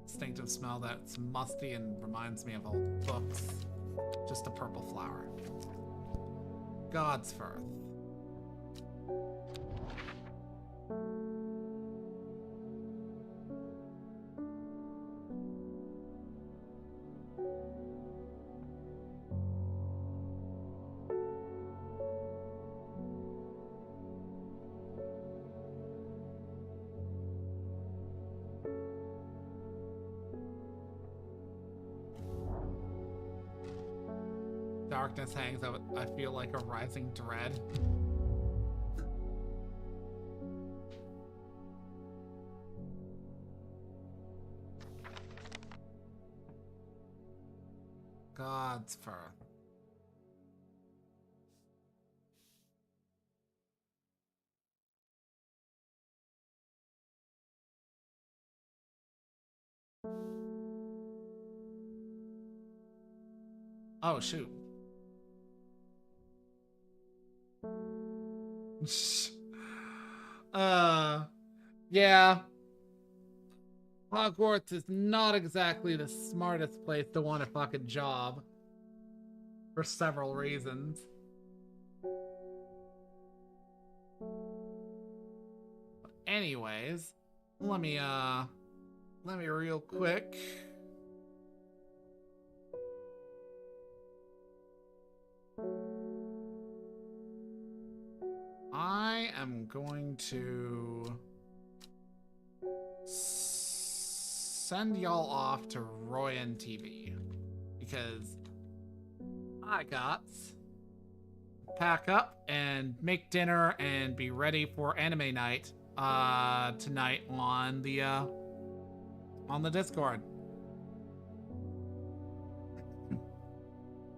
Distinctive smell that's musty and reminds me of old books. Just a purple flower. Godsforth. darkness hangs, I feel like a rising dread. God's fur. Oh, shoot. Yeah. Hogwarts is not exactly the smartest place to want a fucking job. For several reasons. But anyways, let me real quick. I am going to send y'all off to Royan TV because I got pack up and make dinner and be ready for anime night tonight on the Discord.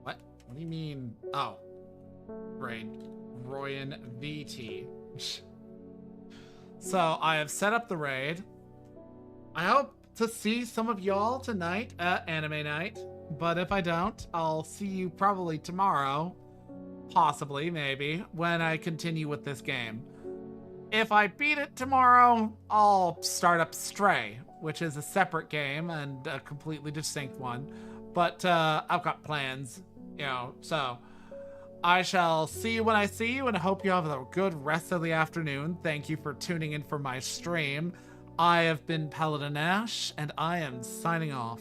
What do you mean? Oh, great. Royan VT. So I have set up the raid. I hope to see some of y'all tonight at anime night, but if I don't, I'll see you probably tomorrow, possibly, maybe, when I continue with this game. If I beat it tomorrow, I'll start up Stray, which is a separate game and a completely distinct one, but I've got plans, you know, so I shall see you when I see you, and I hope you have a good rest of the afternoon. Thank you for tuning in for my stream. I have been Paladin Ashe, and I am signing off.